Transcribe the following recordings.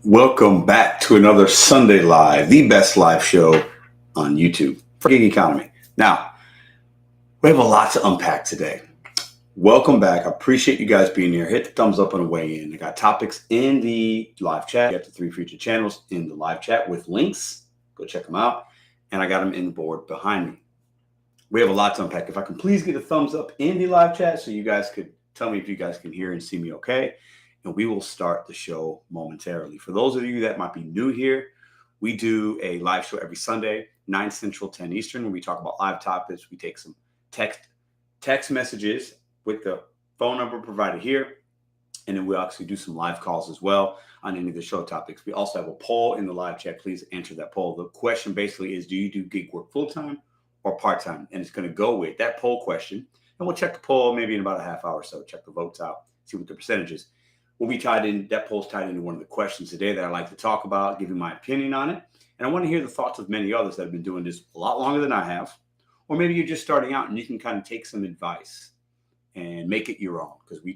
Welcome back to another Sunday Live, the best live show on YouTube for gig economy. Now, we have a lot to unpack today. Welcome back. I appreciate you guys being here. Hit the thumbs up on the way in. I got topics in the live chat. You have the 3 featured channels in the live chat with links. Go check them out. And I got them in the board behind me. We have a lot to unpack. If I can please get a thumbs up in the live chat so you guys could tell me if you guys can hear and see me okay. And we will start the show momentarily. For those of you that might be new here, we do a live show every Sunday, 9 Central, 10 Eastern, where we talk about live topics. We take some text messages with the phone number provided here, and then we'll actually do some live calls as well on any of the show topics. We also have a poll in the live chat. Please answer that poll. The question basically is, do you do gig work full-time or part-time? And it's going to go with that poll question. And we'll check the poll maybe in about a half hour or so, check the votes out, see what the percentage is. Will be tied in, that poll's tied into one of the questions today that I like to talk about, give you my opinion on it. And I want to hear the thoughts of many others that have been doing this a lot longer than I have. Or maybe you're just starting out and you can kind of take some advice and make it your own. Because we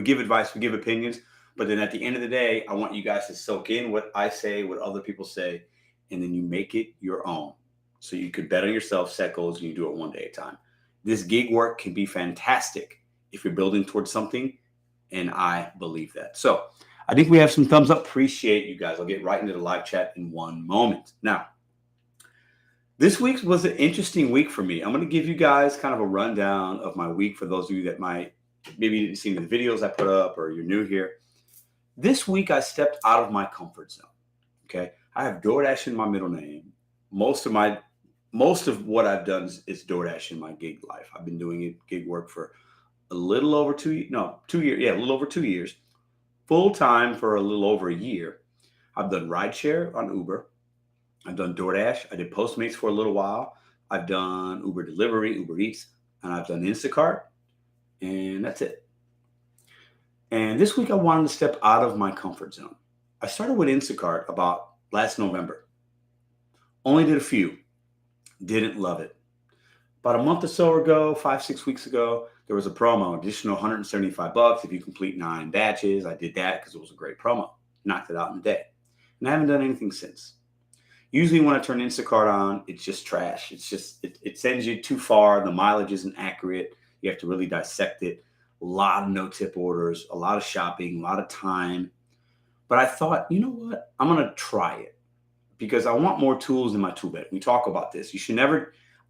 give advice, we give opinions. But then at the end of the day, I want you guys to soak in what I say, what other people say, and then you make it your own. So you could bet on yourself, set goals, and you do it one day at a time. This gig work can be fantastic if you're building towards something. And I believe that. So I think we have some thumbs up. Appreciate you guys. I'll get right into the live chat in one moment. Now, this week was an interesting week for me. I'm going to give you guys kind of a rundown of my week for those of you that maybe didn't see the videos I put up or you're new here. This week, I stepped out of my comfort zone. Okay. I have DoorDash in my middle name. Most of what I've done is DoorDash in my gig life. I've been doing gig work for a little over 2 years. Yeah, a little over 2 years. Full time for a little over a year. I've done Rideshare on Uber. I've done DoorDash. I did Postmates for a little while. I've done Uber Delivery, Uber Eats, and I've done Instacart. And that's it. And this week I wanted to step out of my comfort zone. I started with Instacart about last November. Only did a few. Didn't love it. About a month or so ago, 5-6 weeks ago, there was a promo, additional $175 if you complete 9 batches. I did that because it was a great promo. Knocked it out in a day. And I haven't done anything since. Usually when I turn Instacart on, it's just trash. It's just, it sends you too far. The mileage isn't accurate. You have to really dissect it. A lot of no-tip orders, a lot of shopping, a lot of time. But I thought, you know what? I'm going to try it because I want more tools in my tool belt. We talk about this.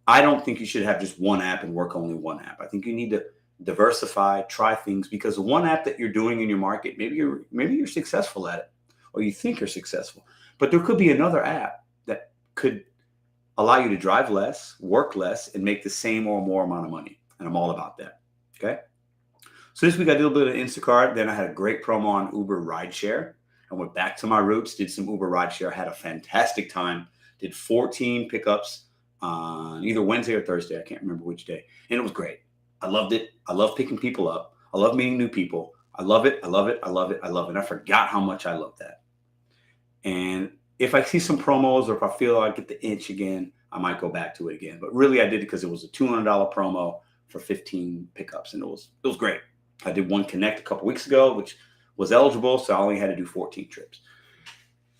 I don't think you should have just one app and work only one app. I think you need to diversify, try things, because the one app that you're doing in your market, maybe you're successful at it or you think you're successful, but there could be another app that could allow you to drive less, work less, and make the same or more amount of money. And I'm all about that. Okay. So this week I did a bit of Instacart. Then I had a great promo on Uber Rideshare. I went back to my roots, did some Uber Rideshare, had a fantastic time, did 14 pickups on either Wednesday or Thursday. I can't remember which day. And it was great. I loved it. I love picking people up. I love meeting new people. I love it. I love it. I love it. I love it. I forgot how much I love that. And if I see some promos or if I feel I get the itch again, I might go back to it again. But really I did it because it was a $200 promo for 15 pickups. And it was great. I did one Connect a couple weeks ago, which was eligible. So I only had to do 14 trips.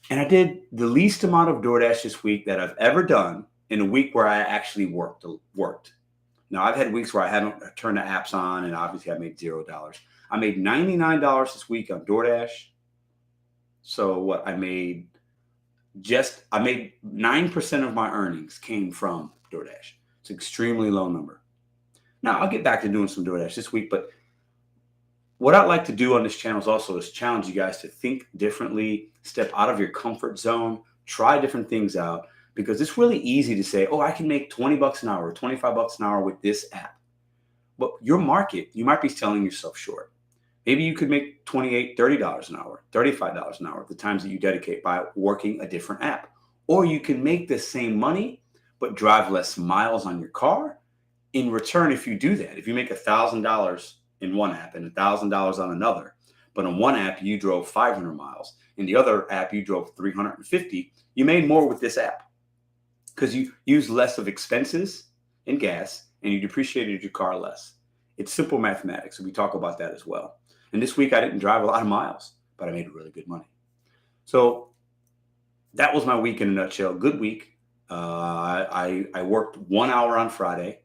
And I did the least amount of DoorDash this week that I've ever done in a week where I actually worked. Now, I've had weeks where I haven't turned the apps on, and obviously I made $0. I made $99 this week on DoorDash. So what I made 9% of my earnings came from DoorDash. It's an extremely low number. Now, I'll get back to doing some DoorDash this week, but what I'd like to do on this channel is challenge you guys to think differently, step out of your comfort zone, try different things out. Because it's really easy to say, oh, I can make $20 an hour, $25 an hour with this app. But your market, you might be selling yourself short. Maybe you could make $28, $30 an hour, $35 an hour the times that you dedicate by working a different app. Or you can make the same money, but drive less miles on your car. In return, if you do that, if you make $1,000 in one app and $1,000 on another, but on one app you drove 500 miles, in the other app you drove 350, you made more with this app. Because you use less of expenses in gas and you depreciated your car less. It's simple mathematics. And we talk about that as well. And this week I didn't drive a lot of miles, but I made really good money. So that was my week in a nutshell. Good week. I worked 1 hour on Friday.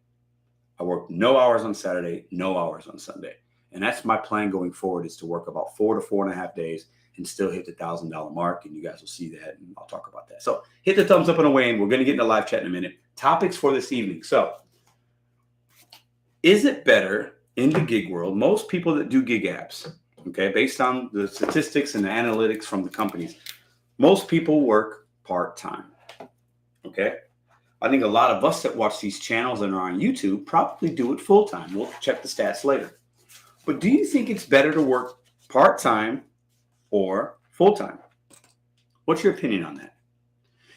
I worked no hours on Saturday, no hours on Sunday. And that's my plan going forward, is to work about 4 to 4.5 days and still hit the $1,000 mark. And you guys will see that, and I'll talk about that. So hit the thumbs up and away, and we're going to get into live chat in a minute. Topics for this evening. So is it better in the gig world? Most people that do gig apps, okay, based on the statistics and the analytics from the companies, most people work part-time, okay? I think a lot of us that watch these channels and are on YouTube probably do it full-time. We'll check the stats later. But do you think it's better to work part-time or full-time? What's your opinion on that?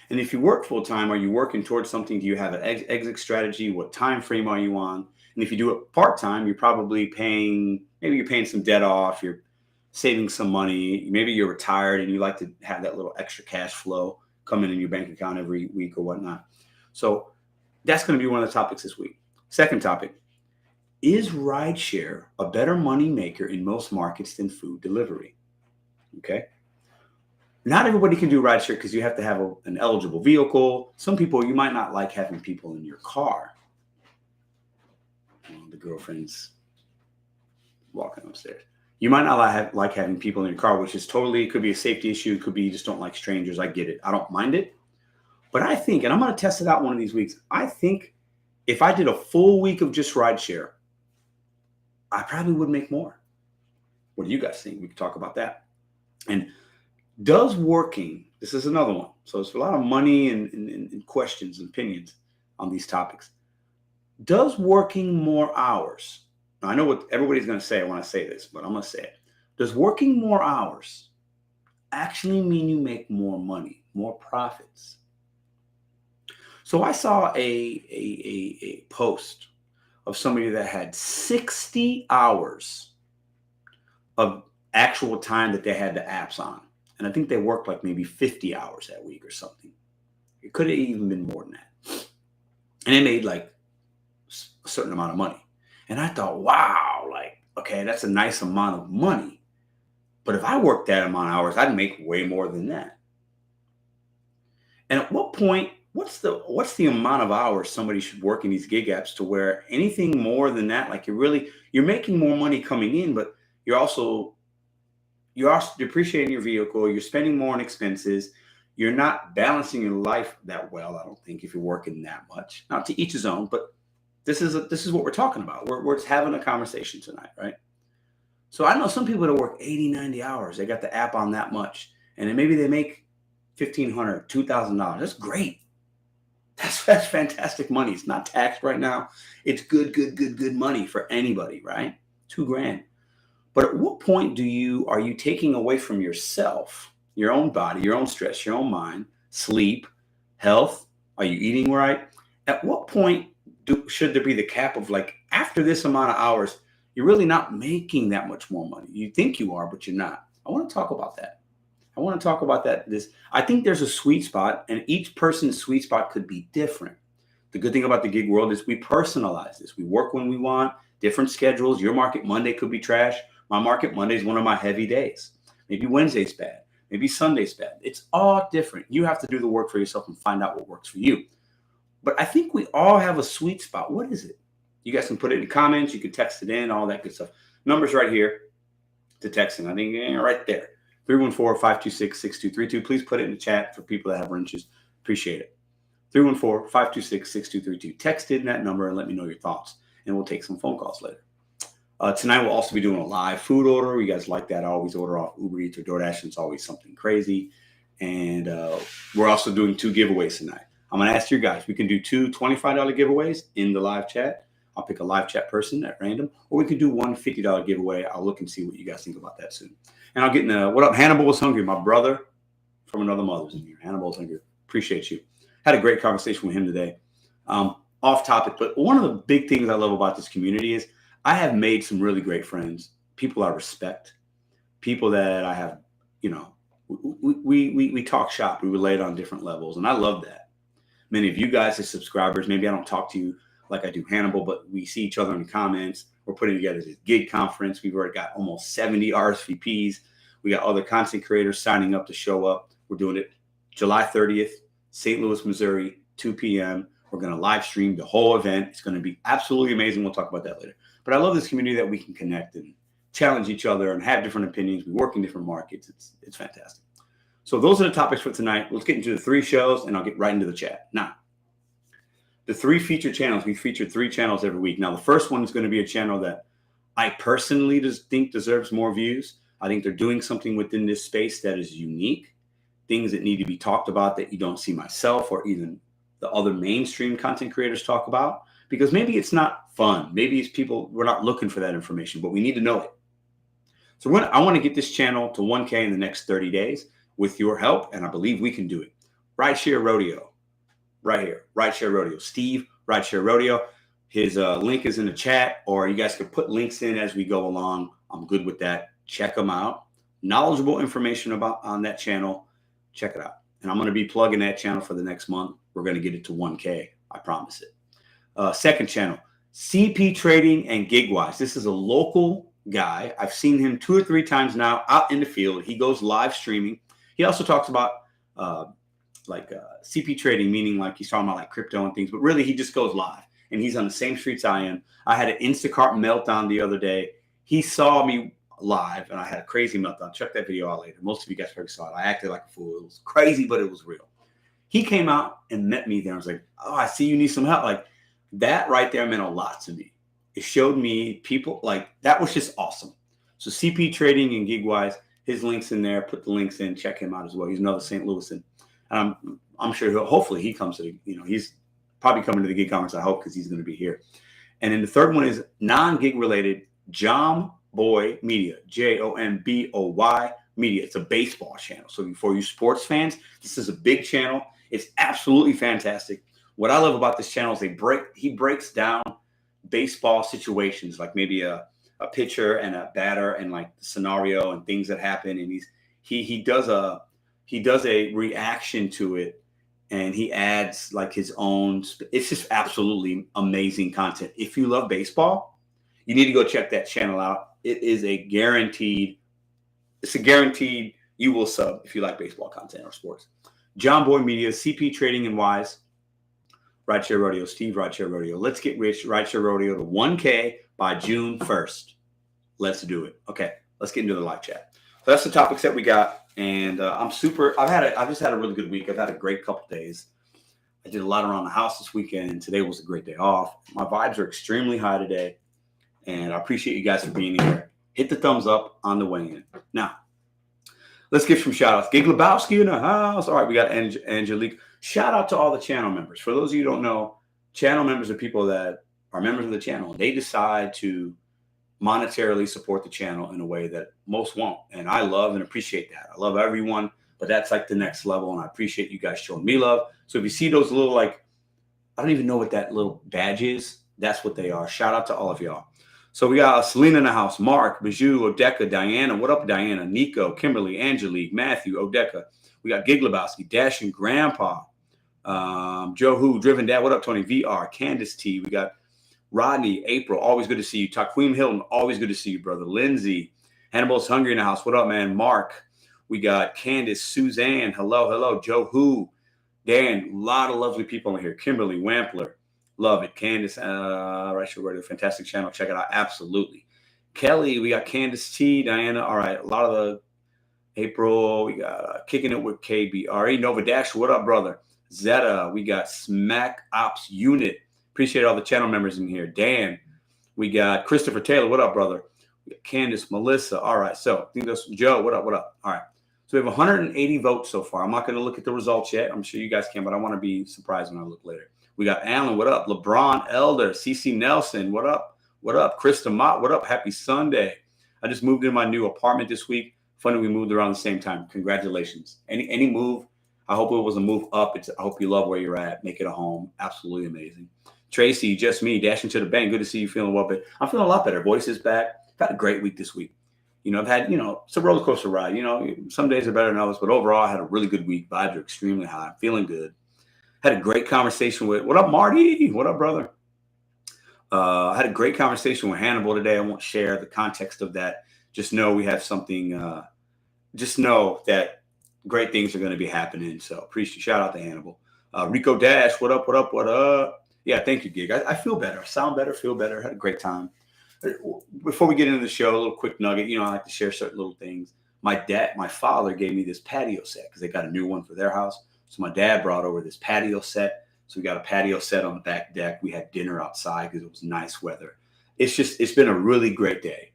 And if you work full-time, are you working towards something? Do you have an exit strategy? What time frame are you on? And if you do it part-time, you're probably paying some debt off, you're saving some money, maybe you're retired and you like to have that little extra cash flow coming in your bank account every week or whatnot. So that's going to be one of the topics this week. Second topic, is rideshare a better money maker in most markets than food delivery? Okay. Not everybody can do rideshare because you have to have an eligible vehicle. Some people, you might not like having people in your car. The girlfriend's walking upstairs. You might not like having people in your car, which is totally, it could be a safety issue. It could be you just don't like strangers. I get it. I don't mind it. But I think, and I'm going to test it out one of these weeks, I think if I did a full week of just rideshare, I probably would make more. What do you guys think? We can talk about that. And does working, this is another one. So it's a lot of money and questions and opinions on these topics. Does working more hours, now I know what everybody's going to say when I say this, but I'm going to say it. Does working more hours actually mean you make more money, more profits? So I saw a post of somebody that had 60 hours of actual time that they had the apps on. And I think they worked like maybe 50 hours that week or something. It could have even been more than that. And they made like a certain amount of money. And I thought, wow, like, okay, that's a nice amount of money. But if I worked that amount of hours, I'd make way more than that. And at what point, what's the amount of hours somebody should work in these gig apps to where anything more than that, like you're making more money coming in, but you're also depreciating your vehicle, you're spending more on expenses, you're not balancing your life that well, I don't think, if you're working that much. Not to each his own, but this is what we're talking about. We're just having a conversation tonight, right? So I know some people that work 80, 90 hours. They got the app on that much. And then maybe they make $1,500, $2,000. That's great. That's fantastic money. It's not taxed right now. It's good money for anybody, right? $2,000. But at what point are you taking away from yourself, your own body, your own stress, your own mind, sleep, health? Are you eating right? At what point should there be the cap of like, after this amount of hours, you're really not making that much more money? You think you are, but you're not. I want to talk about that. I think there's a sweet spot, and each person's sweet spot could be different. The good thing about the gig world is we personalize this. We work when we want, different schedules. Your market Monday could be trash. My market Monday is one of my heavy days. Maybe Wednesday's bad. Maybe Sunday's bad. It's all different. You have to do the work for yourself and find out what works for you. But I think we all have a sweet spot. What is it? You guys can put it in the comments. You can text it in, all that good stuff. Numbers right here to texting. I think right there. 314-526-6232. Please put it in the chat for people that have wrenches. Appreciate it. 314-526-6232. Text in that number and let me know your thoughts. And we'll take some phone calls later. Tonight, we'll also be doing a live food order. You guys like that? I always order off Uber Eats or DoorDash. It's always something crazy. And we're also doing 2 giveaways tonight. I'm going to ask you guys, we can do 2 $25 giveaways in the live chat. I'll pick a live chat person at random, or we could do one $50 giveaway. I'll look and see what you guys think about that soon. And I'll get in what up? Hannibal was hungry. My brother from another mother's in here. Hannibal was hungry. Appreciate you. Had a great conversation with him today. Off topic, but one of the big things I love about this community is I have made some really great friends, people I respect, people that I have, we talk shop, we relate on different levels. And I love that. Many of you guys as subscribers, maybe I don't talk to you like I do Hannibal, but we see each other in the comments. We're putting together this gig conference. We've already got almost 70 RSVPs. We got other content creators signing up to show up. We're doing it July 30th, St. Louis, Missouri, 2 p.m. We're going to live stream the whole event. It's going to be absolutely amazing. We'll talk about that later. But I love this community that we can connect and challenge each other and have different opinions. We work in different markets. It's fantastic. So those are the topics for tonight. Let's get into the 3 shows, and I'll get right into the chat. Now, the 3 featured channels. We feature 3 channels every week. Now, the first one is going to be a channel that I personally think deserves more views. I think they're doing something within this space that is unique, things that need to be talked about that you don't see myself or even the other mainstream content creators talk about, because maybe it's not fun. Maybe it's people, we're not looking for that information, but we need to know it. So I want to get this channel to 1K in the next 30 days with your help, and I believe we can do it. Rideshare Rodeo, right here. Rideshare Rodeo. Steve, Rideshare Rodeo. His link is in the chat, or you guys could put links in as we go along. I'm good with that. Check them out. Knowledgeable information on that channel. Check it out. And I'm going to be plugging that channel for the next month. We're going to get it to 1K. I promise it. Second channel, CP Trading and GigWise. This is a local guy. I've seen him 2 or 3 times now out in the field. He goes live streaming. He also talks about CP trading, meaning like he's talking about like crypto and things, but really he just goes live and he's on the same streets I am. I had an Instacart meltdown the other day. He saw me live and I had a crazy meltdown. Check that video out later. Most of you guys probably saw it. I acted like a fool. It was crazy, but it was real. He came out and met me there. I was like, oh, I see you need some help. Like that right there meant a lot to me. It showed me people like that was just awesome. So CP Trading and GigWise, his link's in there. Put the links in. Check him out as well. He's another St. Louisan. I'm sure hopefully he comes to the, he's probably coming to the gig conference, I hope, because he's going to be here. And then the third one is non-gig related, Jomboy Media, Jomboy Media. It's a baseball channel. So for you sports fans, this is a big channel. It's absolutely fantastic. What I love about this channel is he breaks down baseball situations, like maybe a pitcher and a batter and like the scenario and things that happen. And he does a reaction to it, and he adds like his own. It's just absolutely amazing content. If you love baseball, you need to go check that channel out. It is a guaranteed you will sub if you like baseball content or sports. Jomboy Media, CP Trading and Wise, Rideshare Rodeo, Steve Rideshare Rodeo. Let's get Rideshare Rodeo to 1K by June 1st. Let's do it. Okay, let's get into the live chat. So that's the topics that we got. And I've just had a really good week. I've had a great couple days. I did a lot around the house this weekend, and today was a great day off. My vibes are extremely high today, and I appreciate you guys for being here. Hit the thumbs up on the way in. Now, let's give some shout outs. Gig Lebowski in the house. All right, we got Angelique. Shout out to all the channel members. For those of you who don't know, channel members are people that are members of the channel. They decide to monetarily support the channel in a way that most won't. And I love and appreciate that. I love everyone, but that's like the next level. And I appreciate you guys showing me love. So if you see those little, I don't even know what that little badge is. That's what they are. Shout out to all of y'all. So we got Selena in the house, Mark, Bijou, Odeka, Diana. What up, Diana? Nico, Kimberly, Angelique, Matthew, Odeka. We got Gig Lebowski, Dash and Grandpa, Joe Who, Driven Dad. What up, Tony? VR, Candace T. We got Rodney, April, always good to see you. Taquim Hilton, always good to see you, brother. Lindsay, Hannibal's Hungry in the house. What up, man? Mark, we got Candace, Suzanne, hello. Joe Who, Dan, a lot of lovely people in here. Kimberly, Wampler, love it. Candace, Rideshare Rodeo, fantastic channel. Check it out. Absolutely. Kelly, we got Candace T, Diana. All right, a lot of the April, we got Kicking It with KBRE. Nova Dash, what up, brother? Zeta, we got Smack Ops Unit. Appreciate all the channel members in here. Dan, we got Christopher Taylor. What up, brother? We got Candace, Melissa. All right. So I think that's Joe. What up? All right. So we have 180 votes so far. I'm not going to look at the results yet. I'm sure you guys can, but I want to be surprised when I look later. We got Alan. What up? LeBron Elder, CC Nelson. What up? Krista Mott. What up? Happy Sunday. I just moved in my new apartment this week. Funny we moved around the same time. Congratulations. Any move? I hope it was a move up. I hope you love where you're at. Make it a home. Absolutely amazing. Tracy, just me, dashing to the bank. Good to see you feeling well, but I'm feeling a lot better. Voice is back. I've had a great week this week. I've had, it's a roller coaster ride. Some days are better than others, but overall, I had a really good week. Vibes are extremely high. Feeling good. Had a great conversation with, what up, Marty? What up, brother? I had a great conversation with Hannibal today. I won't share the context of that. Just know we have something just know that great things are going to be happening. So appreciate, shout out to Hannibal. Rico Dash, what up, what up, what up? Yeah, thank you, Gig. I feel better. I sound better, feel better. Had a great time. Before we get into the show, a little quick nugget. I like to share certain little things. My father gave me this patio set because they got a new one for their house. So my dad brought over this patio set. So we got a patio set on the back deck. We had dinner outside because it was nice weather. It's been a really great day.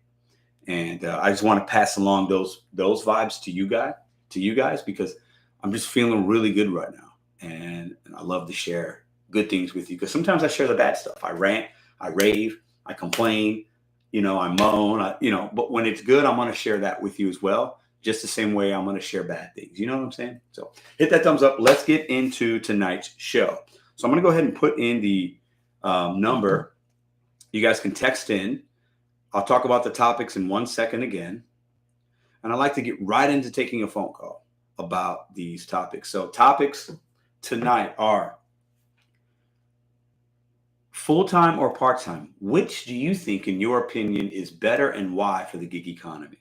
And I just want to pass along those vibes to you guys, because I'm just feeling really good right now. And I love to share good things with you, because sometimes I share the bad stuff. I rant, I rave, I complain, I moan, but when it's good, I'm going to share that with you as well. Just the same way I'm going to share bad things. You know what I'm saying? So hit that thumbs up. Let's get into tonight's show. So I'm going to go ahead and put in the number. You guys can text in. I'll talk about the topics in 1 second again. And I'd like to get right into taking a phone call about these topics. So topics tonight are full-time or part-time. Which do you think, in your opinion, is better and why for the gig economy?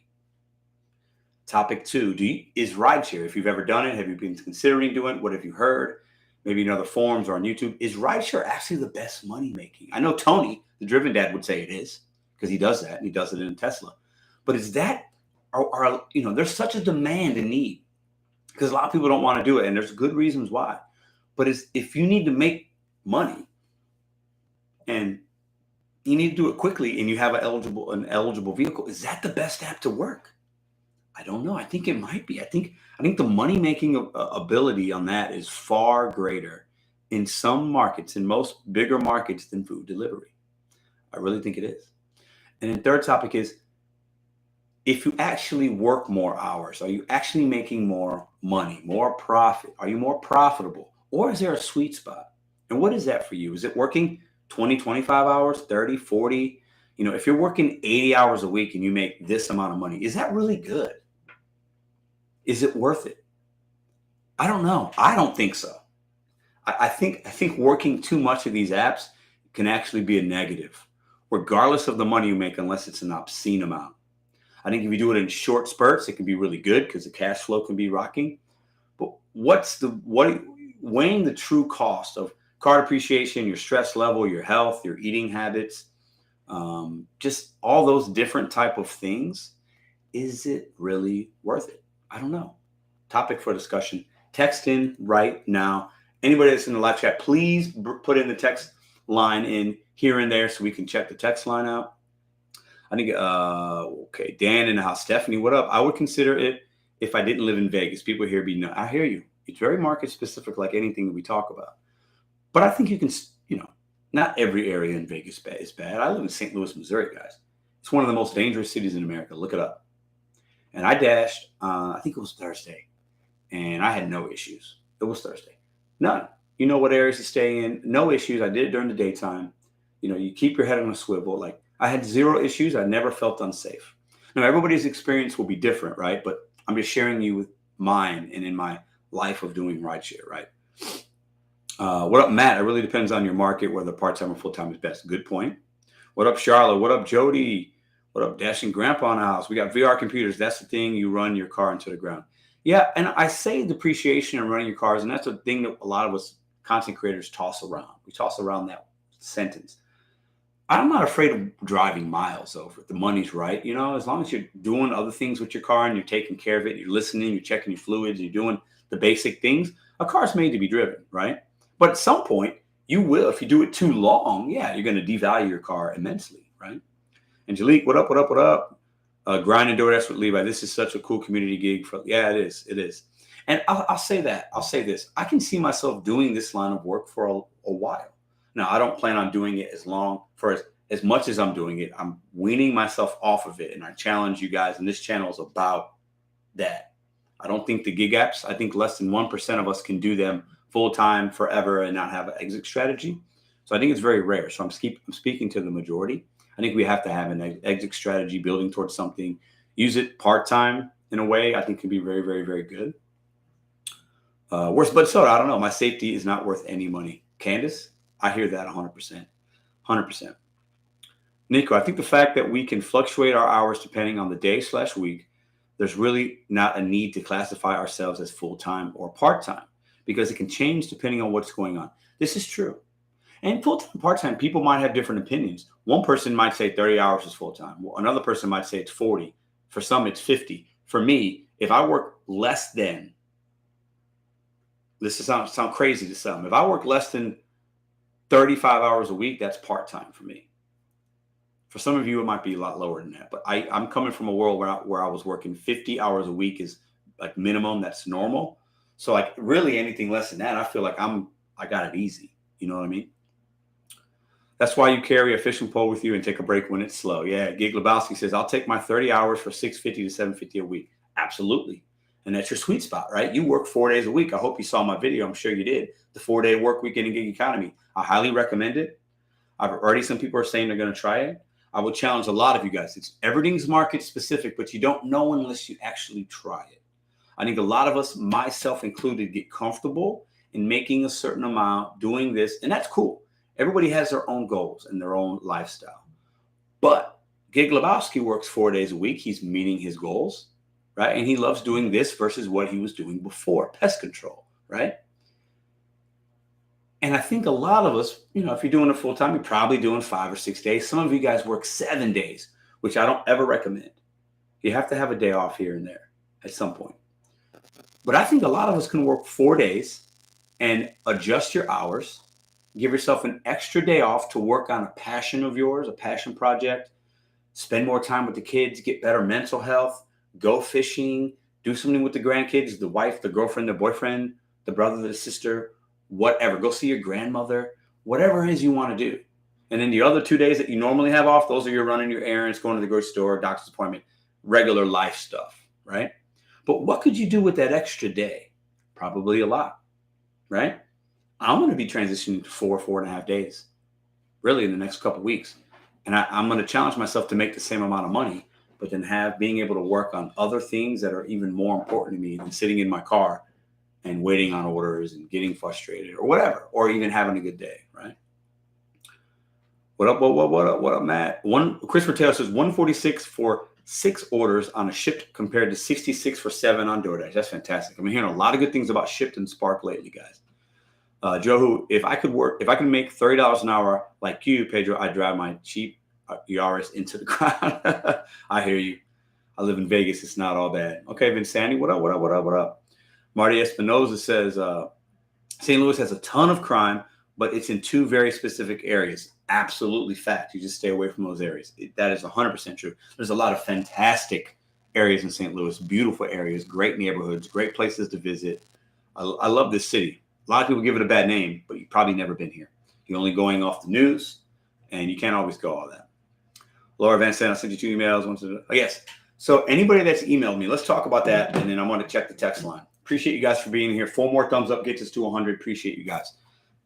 Topic 2, is rideshare, if you've ever done it, have you been considering doing it? What have you heard? Maybe in other forums or on YouTube. Is rideshare actually the best money making? I know Tony, the Driven Dad, would say it is, because he does that, and he does it in Tesla. But is that, there's such a demand and need, because a lot of people don't want to do it, and there's good reasons why. But if you need to make money and you need to do it quickly, and you have an eligible vehicle, is that the best app to work? I don't know. I think it might be. I think the money making ability on that is far greater in some markets, in most bigger markets, than food delivery. I really think it is. And the third topic is, if you actually work more hours, are you actually making more money, more profit? Are you more profitable? Or is there a sweet spot? And what is that for you? Is it working 20, 25 hours, 30, 40? If you're working 80 hours a week and you make this amount of money, is that really good? Is it worth it? I don't know. I don't think so. I think working too much of these apps can actually be a negative, regardless of the money you make, unless it's an obscene amount. I think if you do it in short spurts, it can be really good because the cash flow can be rocking. But weighing the true cost of car depreciation, your stress level, your health, your eating habits, just all those different type of things, is it really worth it? I don't know. Topic for discussion. Text in right now. Anybody that's in the live chat, please put in the text line in here and there so we can check the text line out. I think, okay, Dan in the house. Stephanie, what up? I would consider it if I didn't live in Vegas. People here I hear you. It's very market specific, like anything that we talk about. But I think you can, not every area in Vegas is bad. I live in St. Louis, Missouri, guys. It's one of the most dangerous cities in America. Look it up. And I dashed, I think it was Thursday, and I had no issues. It was Thursday. None. You know what areas to stay in. No issues. I did it during the daytime. You keep your head on a swivel. Like, I had zero issues. I never felt unsafe. Now, everybody's experience will be different, right? But I'm just sharing you with mine and in my life of doing rideshare, right? What up, Matt? It really depends on your market, whether part-time or full-time is best. Good point. What up, Charlotte? What up, Jody? What up, Dashing Grandpa in the house? We got VR computers. That's the thing. You run your car into the ground. Yeah, and I say depreciation and running your cars, and that's a thing that a lot of us content creators toss around. We toss around that sentence. I'm not afraid of driving miles over. The money's right. As long as you're doing other things with your car and you're taking care of it, you're listening, you're checking your fluids, you're doing the basic things. A car's made to be driven, right? But at some point, you will. If you do it too long, yeah, you're going to devalue your car immensely, right? Angelique, what up, what up, what up? Grinding DoorDash with Levi. This is such a cool community gig. Yeah, it is. It is. And I'll say that. I'll say this. I can see myself doing this line of work for a while. Now, I don't plan on doing it as much as I'm doing it. I'm weaning myself off of it. And I challenge you guys. And this channel is about that. I don't think the gig apps, I think less than 1% of us can do them full-time forever and not have an exit strategy. So I think it's very rare. So I'm speaking to the majority. I think we have to have an exit strategy, building towards something. Use it part-time in a way I think can be very, very, very good. Worse, but so I don't know. My safety is not worth any money. Candace, I hear that 100%. 100%. Nico, I think the fact that we can fluctuate our hours depending on the day/week, there's really not a need to classify ourselves as full-time or part-time because it can change depending on what's going on. This is true. And full-time, part-time, people might have different opinions. One person might say 30 hours is full-time. Another person might say it's 40. For some, it's 50. For me, if I work less than, this sound crazy to some, if I work less than 35 hours a week, that's part-time for me. For some of you, it might be a lot lower than that. But I'm coming from a world where I was working 50 hours a week is like minimum. That's normal. So like really anything less than that, I feel like I got it easy. You know what I mean? That's why you carry a fishing pole with you and take a break when it's slow. Yeah, Gig Lebowski says, I'll take my 30 hours for $650 to $750 a week. Absolutely. And that's your sweet spot, right? You work 4 days a week. I hope you saw my video. I'm sure you did. The 4-day work weekend in gig economy. I highly recommend it. I've already, some people are saying they're going to try it. I would challenge a lot of you guys. Everything's market specific, but you don't know unless you actually try it. I think a lot of us, myself included, get comfortable in making a certain amount, doing this, and that's cool. Everybody has their own goals and their own lifestyle. But Gig Lebowski works 4 days a week. He's meeting his goals, right? And he loves doing this versus what he was doing before, pest control, right? And I think a lot of us, if you're doing it full time, you're probably doing 5 or 6 days. Some of you guys work 7 days, which I don't ever recommend. You have to have a day off here and there at some point. But I think a lot of us can work 4 days and adjust your hours. Give yourself an extra day off to work on a passion of yours, a passion project. Spend more time with the kids, get better mental health, go fishing, do something with the grandkids, the wife, the girlfriend, the boyfriend, the brother, the sister, whatever. Go see your grandmother, whatever it is you want to do. And then the other 2 days that you normally have off, those are your running your errands, going to the grocery store, doctor's appointment, regular life stuff, right? But what could you do with that extra day? Probably a lot, right? I'm going to be transitioning to 4.5 days, really in the next couple of weeks. And I'm going to challenge myself to make the same amount of money, but then being able to work on other things that are even more important to me than sitting in my car and waiting on orders and getting frustrated or whatever, or even having a good day, right? What up, Matt? Christopher Taylor says 146 for 6 orders on a Shipt compared to 66 for 7 on DoorDash. That's fantastic. I've been hearing a lot of good things about Shipt and Spark lately, guys. Joe, if I could make $30 an hour like you, Pedro, I'd drive my cheap Yaris into the ground. I hear you. I live in Vegas. It's not all bad. Okay, Vinsandy, what up? Marty Espinoza says St. Louis has a ton of crime, but it's in 2 very specific areas. Absolutely fact. You just stay away from those areas. That is 100% true. There's a lot of fantastic areas in St. Louis, beautiful areas, great neighborhoods, great places to visit. I love this city. A lot of people give it a bad name, but you've probably never been here. You're only going off the news, and you can't always go all that. Laura Van Sant, I sent you 2 emails. Yes. So anybody that's emailed me, let's talk about that, and then I want to check the text line. Appreciate you guys for being here. 4 more thumbs up gets us to 100. Appreciate you guys.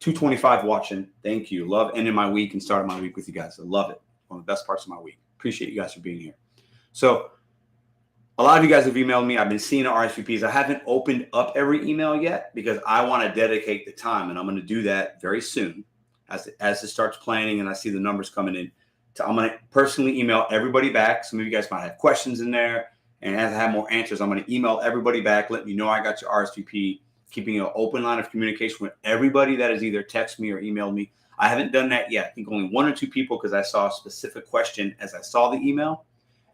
225 watching. Thank you. Love ending my week and starting my week with you guys. I love it. One of the best parts of my week. Appreciate you guys for being here. So a lot of you guys have emailed me. I've been seeing the RSVPs. I haven't opened up every email yet because I want to dedicate the time, and I'm going to do that very soon as it starts planning and I see the numbers coming in. I'm going to personally email everybody back. Some of you guys might have questions in there, and as I have more answers, I'm going to email everybody back, letting you know I got your RSVP, keeping an open line of communication with everybody that has either texted me or emailed me. I haven't done that yet. I think only 1 or 2 people because I saw a specific question as I saw the email,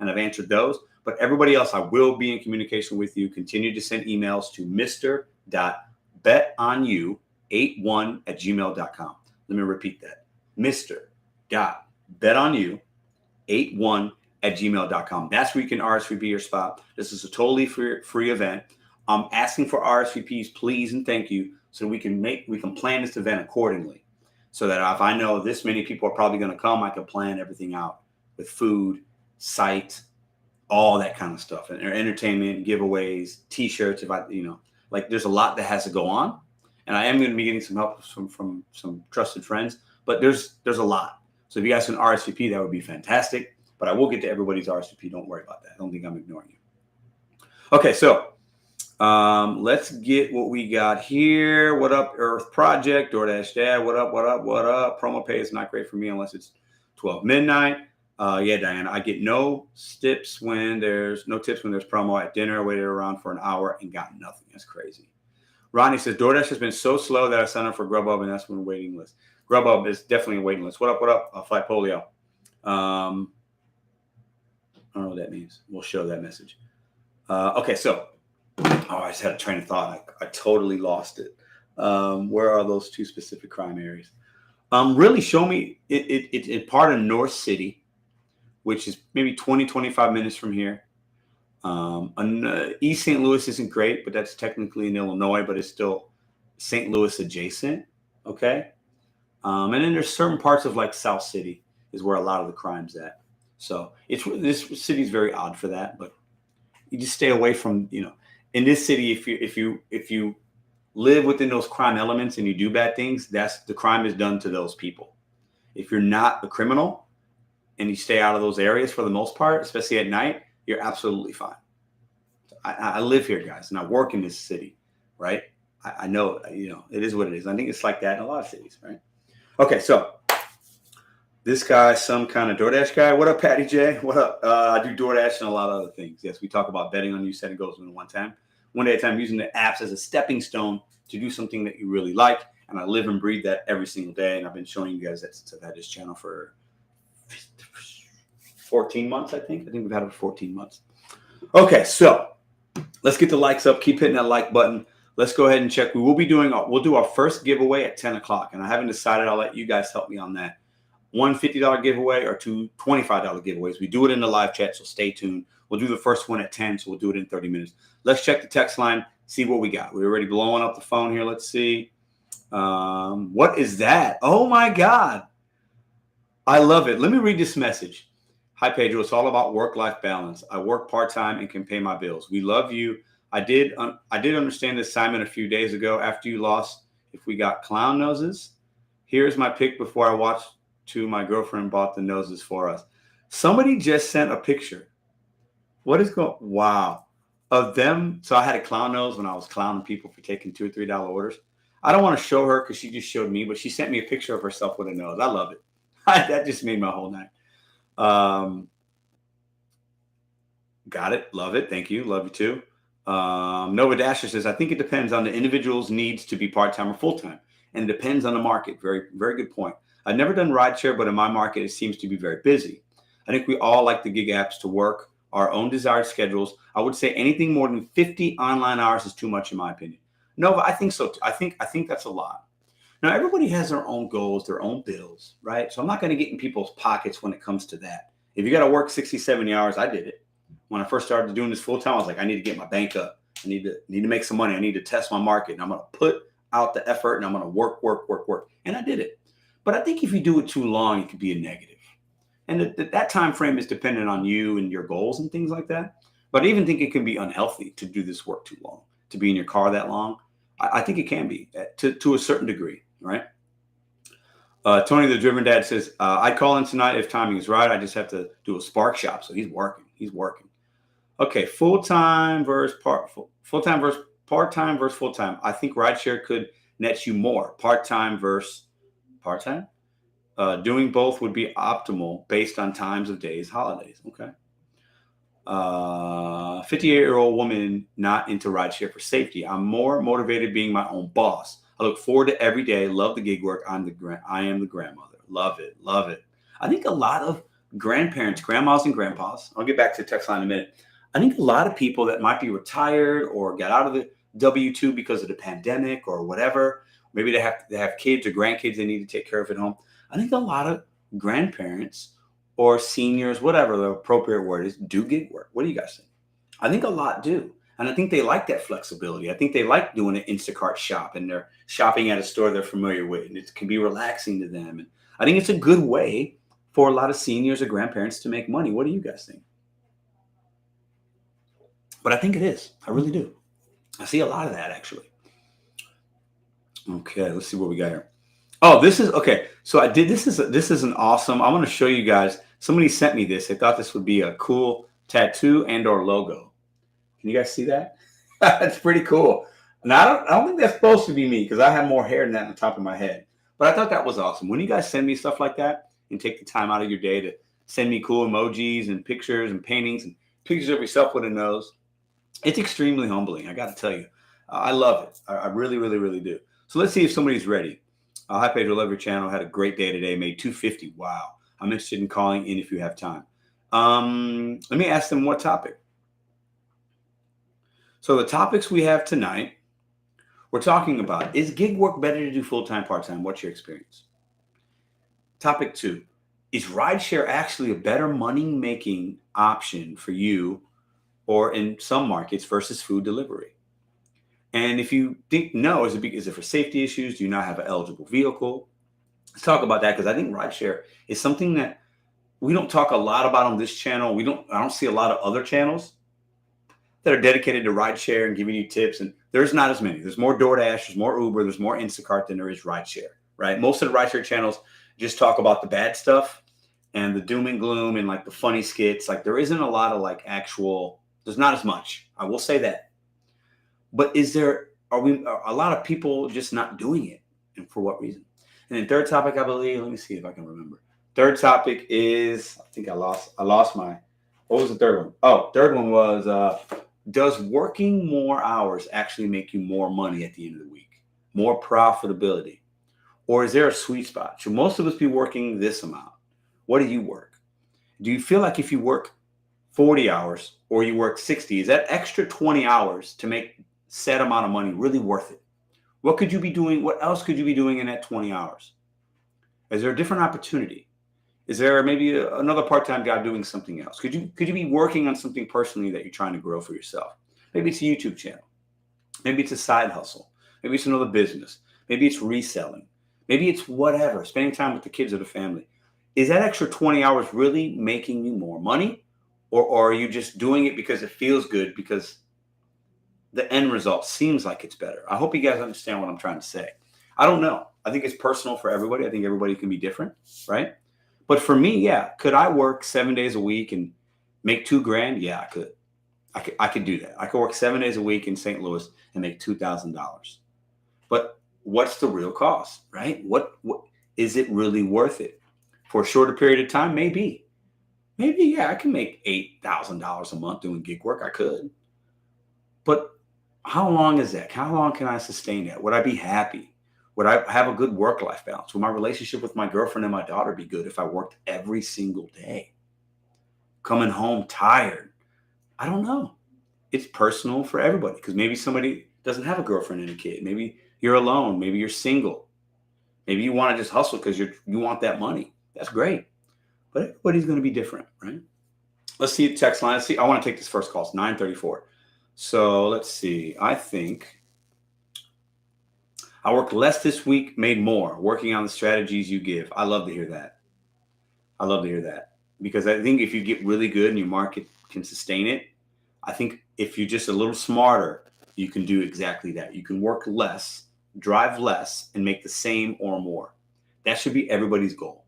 and I've answered those. But everybody else, I will be in communication with you. Continue to send emails to Mr.BetonYou81@gmail.com. Let me repeat that. Mr.BetonYou81@gmail.com. That's where you can RSVP your spot. This is a totally free event. I'm asking for RSVPs, please and thank you, so we can plan this event accordingly. So that if I know this many people are probably going to come, I can plan everything out with food, site, all that kind of stuff, and entertainment, giveaways, T-shirts. There's a lot that has to go on, and I am going to be getting some help from some trusted friends. But there's a lot. So if you guys can RSVP, that would be fantastic. But I will get to everybody's RSVP. Don't worry about that. I don't think I'm ignoring you. Okay, so let's get what we got here. What up, Earth Project, DoorDash Dad? What up? Promo pay is not great for me unless it's 12 midnight. Yeah, Diana, I get no tips when there's promo at dinner. I waited around for an hour and got nothing. That's crazy. Ronnie says DoorDash has been so slow that I signed up for Grubhub and that's when waiting list. Grubhub is definitely a waiting list. What up? What up? Flight Polio. I don't know what that means. We'll show that message. Okay, so I just had a train of thought. I totally lost it. Where are those two specific crime areas? Really show me it's part of North City, which is maybe 20, 25 minutes from here. East St. Louis isn't great, but that's technically in Illinois, but it's still St. Louis adjacent. Okay. And then there's certain parts of like South City is where a lot of the crime's at. So this city is very odd for that, but you just stay away from, in this city, if you live within those crime elements and you do bad things, the crime is done to those people. If you're not a criminal and you stay out of those areas for the most part, especially at night, you're absolutely fine. I live here, guys, and I work in this city, right? I know, it is what it is. I think it's like that in a lot of cities, right? Okay, so this guy, some kind of DoorDash guy. What up, Patty J? What up? I do DoorDash and a lot of other things. Yes, we talk about betting on you, setting goals one day at a time, using the apps as a stepping stone to do something that you really like. And I live and breathe that every single day. And I've been showing you guys that since I've had this channel for 14 months, I think. I think we've had it for 14 months. Okay, so let's get the likes up. Keep hitting that like button. Let's go ahead and check. We'll do our first giveaway at 10 o'clock. And I haven't decided. I'll let you guys help me on that. One $50 giveaway or two $25 giveaways. We do it in the live chat, so stay tuned. We'll do the first one at 10, so we'll do it in 30 minutes. Let's check the text line, see what we got. We're already blowing up the phone here. Let's see. What is that? Oh, my God. I love it. Let me read this message. Hi, Pedro. It's all about work-life balance. I work part-time and can pay my bills. We love you. I did understand the assignment a few days ago after you lost. If we got clown noses, here's my pick before I watched my girlfriend bought the noses for us. Somebody just sent a picture. What is going? Wow. Of them. So I had a clown nose when I was clowning people for taking $2 or $3 orders. I don't want to show her because she just showed me, but she sent me a picture of herself with a nose. I love it. That just made my whole night. Got it. Love it. Thank you. Love you too. Nova Dasher says, I think it depends on the individual's needs to be part-time or full-time. And it depends on the market. Very, very good point. I've never done rideshare, but in my market, it seems to be very busy. I think we all like the gig apps to work our own desired schedules. I would say anything more than 50 online hours is too much, in my opinion. Nova, I think so. I think that's a lot. Now, everybody has their own goals, their own bills, right? So I'm not going to get in people's pockets when it comes to that. If you got to work 60, 70 hours, I did it. When I first started doing this full time, I was like, I need to get my bank up. I need to make some money. I need to test my market. And I'm going to put out the effort and I'm going to work. And I did it. But I think if you do it too long, it could be a negative. And that time frame is dependent on you and your goals and things like that. But I even think it can be unhealthy to do this work too long, to be in your car that long. I think it can be to a certain degree, right? Tony the Driven Dad says, I'd call in tonight if timing is right. I just have to do a spark shop. So he's working. Okay, full-time versus part-time versus full-time. I think rideshare could net you more. Part-time versus part-time. Doing both would be optimal based on times of days, holidays. Okay. 58-year-old woman not into rideshare for safety. I'm more motivated being my own boss. I look forward to every day. Love the gig work. I am the grandmother. Love it. I think a lot of grandparents, grandmas and grandpas, I'll get back to the text line in a minute. I think a lot of people that might be retired or got out of the W-2 because of the pandemic or whatever, maybe they have kids or grandkids they need to take care of at home. I think a lot of grandparents or seniors, whatever the appropriate word is, do gig work. What do you guys think? I think a lot do. And I think they like that flexibility. I think they like doing an Instacart shop and they're shopping at a store they're familiar with. And it can be relaxing to them. And I think it's a good way for a lot of seniors or grandparents to make money. What do you guys think? But I think it is. I really do. I see a lot of that, actually. Okay, let's see what we got here. Oh, this is okay. So this is an awesome. I want to show you guys. Somebody sent me this. They thought this would be a cool tattoo and or logo. Can you guys see that? That's pretty cool. Now I don't think that's supposed to be me because I have more hair than that on the top of my head. But I thought that was awesome. When you guys send me stuff like that and take the time out of your day send me cool emojis and pictures and paintings and pictures of yourself with a nose. It's extremely humbling. I got to tell you, I love it. I really, really, really do. So let's see if somebody's ready. Hi, Pedro. Love your channel. Had a great day today. Made 250. Wow. I'm interested in calling in if you have time. Let me ask them what topic. So the topics we have tonight, we're talking about, is gig work better to do full-time, part-time? What's your experience? Topic 2, is rideshare actually a better money-making option for you or in some markets versus food delivery? And if you think no, is it for safety issues? Do you not have an eligible vehicle? Let's talk about that, because I think rideshare is something that we don't talk a lot about on this channel. I don't see a lot of other channels that are dedicated to rideshare and giving you tips. And there's not as many. There's more DoorDash, there's more Uber, there's more Instacart than there is rideshare, right? Most of the rideshare channels just talk about the bad stuff and the doom and gloom and like the funny skits. Like there isn't a lot of like there's not as much. I will say that. But are a lot of people just not doing it? And for what reason? And then third topic, I believe, let me see if I can remember. Third topic is, I think I lost my, what was the third one? Oh, third one was, does working more hours actually make you more money at the end of the week? More profitability? Or is there a sweet spot? Should most of us be working this amount? What do you work? Do you feel like if you work 40 hours or you work 60, is that extra 20 hours to make set amount of money really worth it? What could you be doing? What else could you be doing in that 20 hours? Is there a different opportunity? Is there maybe another part-time guy doing something else? Could you be working on something personally that you're trying to grow for yourself? Maybe it's a YouTube channel. Maybe it's a side hustle. Maybe it's another business. Maybe it's reselling. Maybe it's whatever, spending time with the kids or the family. Is that extra 20 hours really making you more money? Or are you just doing it because it feels good, because the end result seems like it's better? I hope you guys understand what I'm trying to say. I don't know. I think it's personal for everybody. I think everybody can be different, right? But for me, yeah. Could I work 7 days a week and make $2,000? Yeah, I could. I could do that. I could work 7 days a week in St. Louis and make $2,000. But what's the real cost, right? What is it really worth it? For a shorter period of time, maybe. Maybe, yeah, I can make $8,000 a month doing gig work. I could. But how long is that? How long can I sustain that? Would I be happy? Would I have a good work-life balance? Would my relationship with my girlfriend and my daughter be good if I worked every single day? Coming home tired? I don't know. It's personal for everybody, because maybe somebody doesn't have a girlfriend and a kid. Maybe you're alone. Maybe you're single. Maybe you want to just hustle because you want that money. That's great. But everybody's going to be different, right? Let's see the text line. Let's see. I want to take this first call. It's 9:34. So let's see. I think I worked less this week, made more, working on the strategies you give. I love to hear that. I love to hear that, because I think if you get really good and your market can sustain it, I think if you're just a little smarter, you can do exactly that. You can work less, drive less, and make the same or more. That should be everybody's goal.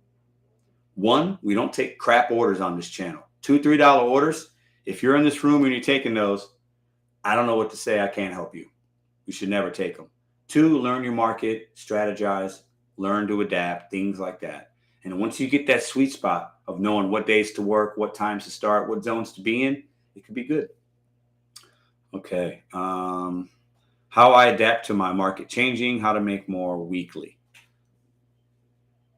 One, we don't take crap orders on this channel. $2, $3 orders. If you're in this room and you're taking those, I don't know what to say. I can't help you. You should never take them. 2, learn your market, strategize, learn to adapt, things like that. And once you get that sweet spot of knowing what days to work, what times to start, what zones to be in, it could be good. Okay. How I adapt to my market changing, how to make more weekly.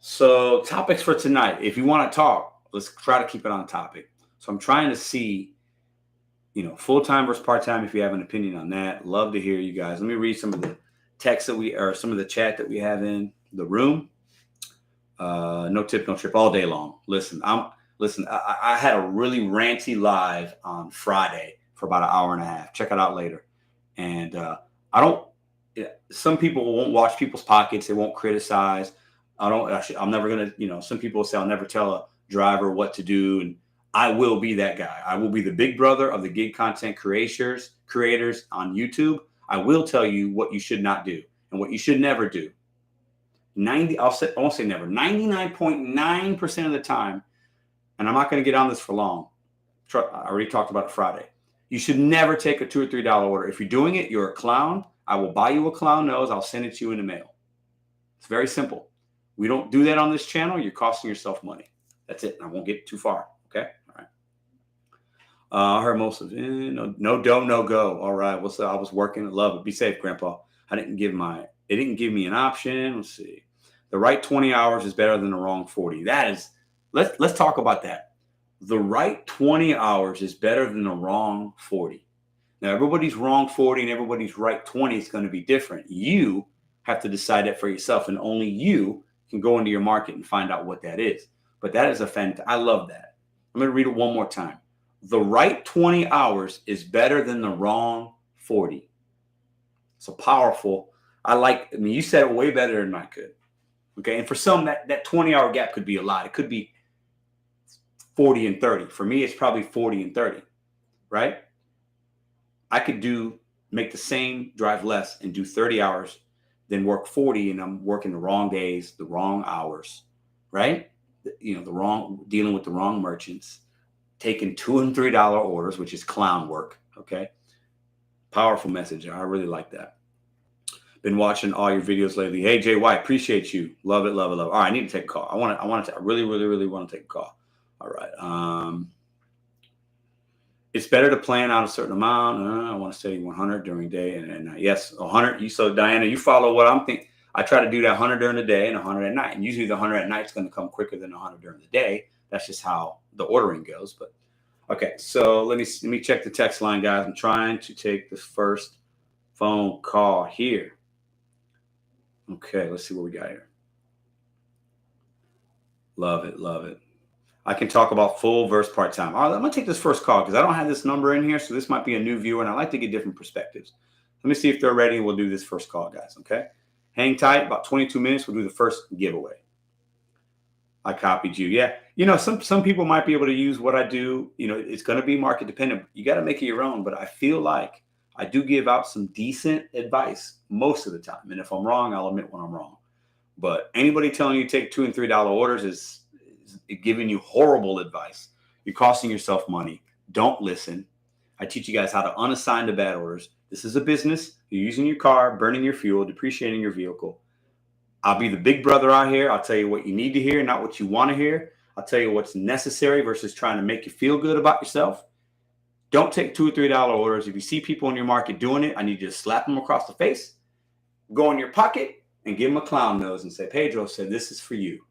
So topics for tonight. If you want to talk, let's try to keep it on topic. So I'm trying to see, full-time versus part-time. If you have an opinion on that, love to hear you guys. Let me read some of the text or some of the chat that we have in the room. No tip, no trip all day long. Listen, I had a really ranty live on Friday for about an hour and a half. Check it out later. And some people won't watch people's pockets. They won't criticize. I'm never going to, some people say I'll never tell a driver what to do. And I will be that guy. I will be the big brother of the gig content creators on YouTube. I will tell you what you should not do and what you should never do. I won't say never, 99.9% of the time, and I'm not going to get on this for long. I already talked about it Friday. You should never take a $2 or $3 order. If you're doing it, you're a clown. I will buy you a clown nose. I'll send it to you in the mail. It's very simple. We don't do that on this channel. You're costing yourself money. That's it. I won't get too far. Okay. All right. I heard most of it. No dough, no go. All right. What's up? I was working. I love it. Be safe, Grandpa. It didn't give me an option. Let's see. The right 20 hours is better than the wrong 40. That is, let's talk about that. The right 20 hours is better than the wrong 40. Now, everybody's wrong 40 and everybody's right 20 is going to be different. You have to decide that for yourself, and only you can go into your market and find out what that is. But that is I love that. I'm going to read it one more time. The right 20 hours is better than the wrong 40. So powerful. You said it way better than I could. Okay. And for some, that 20-hour gap could be a lot. It could be 40 and 30. For me, it's probably 40 and 30, right? I could make the same, drive less, and do 30 hours than work 40, and I'm working the wrong days, the wrong hours, right? Dealing with the wrong merchants, taking $2 and $3 orders, which is clown work. Okay. Powerful message. I really like that. Been watching all your videos lately. Hey, JY, appreciate you. Love it, love it, love it. All right, I need to take a call. I really, really, really want to take a call. All right. It's better to plan out a certain amount. I want to say 100 during the day and night. Yes, 100. So Diana, you follow what I'm thinking. I try to do that 100 during the day and 100 at night. And usually the 100 at night is going to come quicker than 100 during the day. That's just how the ordering goes. But okay, so let me check the text line, guys. I'm trying to take the first phone call here. Okay, let's see what we got here. Love it, love it. I can talk about full versus part-time. All right, I'm going to take this first call because I don't have this number in here, so this might be a new viewer, and I like to get different perspectives. Let me see if they're ready, and we'll do this first call, guys, okay? Hang tight. About 22 minutes, we'll do the first giveaway. I copied you. Yeah, some people might be able to use what I do. It's going to be market dependent. You got to make it your own, but I feel like I do give out some decent advice most of the time. And if I'm wrong, I'll admit when I'm wrong. But anybody telling you to take $2 and $3 orders is giving you horrible advice. You're costing yourself money. Don't listen. I teach you guys how to unassign the bad orders. This is a business. You're using your car, burning your fuel, depreciating your vehicle. I'll be the big brother out here. I'll tell you what you need to hear, not what you want to hear. I'll tell you what's necessary versus trying to make you feel good about yourself. Don't take $2 or $3 orders. If you see people in your market doing it, I need you to slap them across the face, go in your pocket, and give them a clown nose and say, Pedro said, this is for you.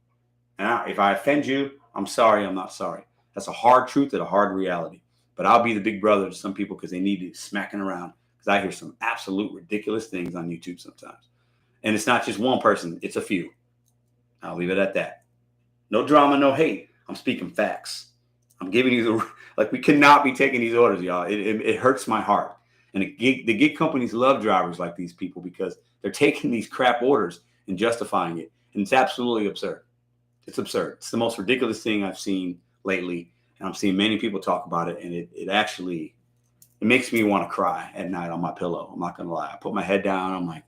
And if I offend you, I'm sorry. I'm not sorry. That's a hard truth and a hard reality. But I'll be the big brother to some people because they need to smacking around because I hear some absolute ridiculous things on YouTube sometimes. And it's not just one person. It's a few. I'll leave it at that. No drama, no hate. I'm speaking facts. I'm giving you we cannot be taking these orders, y'all. It hurts my heart. And the gig companies love drivers like these people because they're taking these crap orders and justifying it. And it's absolutely absurd. It's absurd. It's the most ridiculous thing I've seen lately. And I'm seeing many people talk about it. And it makes me want to cry at night on my pillow. I'm not going to lie. I put my head down. I'm like,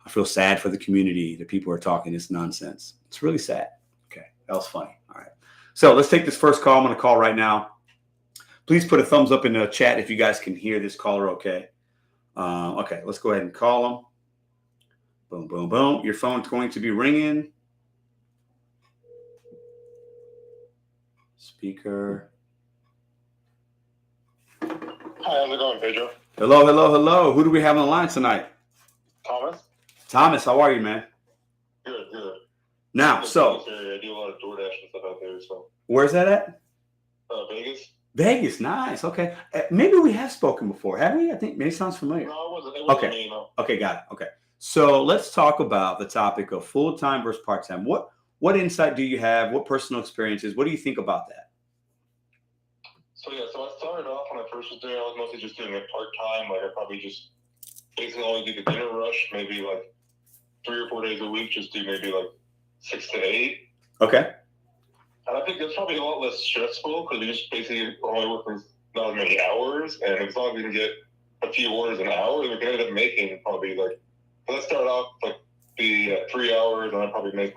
I feel sad for the community. The people are talking this nonsense. It's really sad. Okay. That was funny. All right. So let's take this first call. I'm going to call right now. Please put a thumbs up in the chat if you guys can hear this caller okay. Okay. Let's go ahead and call him. Boom, boom, boom. Your phone's going to be ringing. Speaker. Hi, how's it going, Pedro? Hello, hello, hello. Who do we have on the line tonight? Thomas. Thomas, how are you, man? Good, good. Now, so I do a lot of DoorDash and stuff out there. So where's that at? Vegas. Vegas, nice. Okay, maybe we have spoken before, have we? I think maybe it sounds familiar. No, it wasn't okay. Me, no. Okay, got it. Okay, so let's talk about the topic of full-time versus part-time. What insight do you have? What personal experiences? What do you think about that? So I started off when I first was there. I was mostly just doing it part-time. I probably just basically only do the dinner rush, maybe 3 or 4 days a week. Just do maybe 6 to 8. Okay. And I think that's probably a lot less stressful because you just basically only work for not as many hours. And as long as you can get a few orders an hour, we can end up making probably let's start off the 3 hours, and I probably make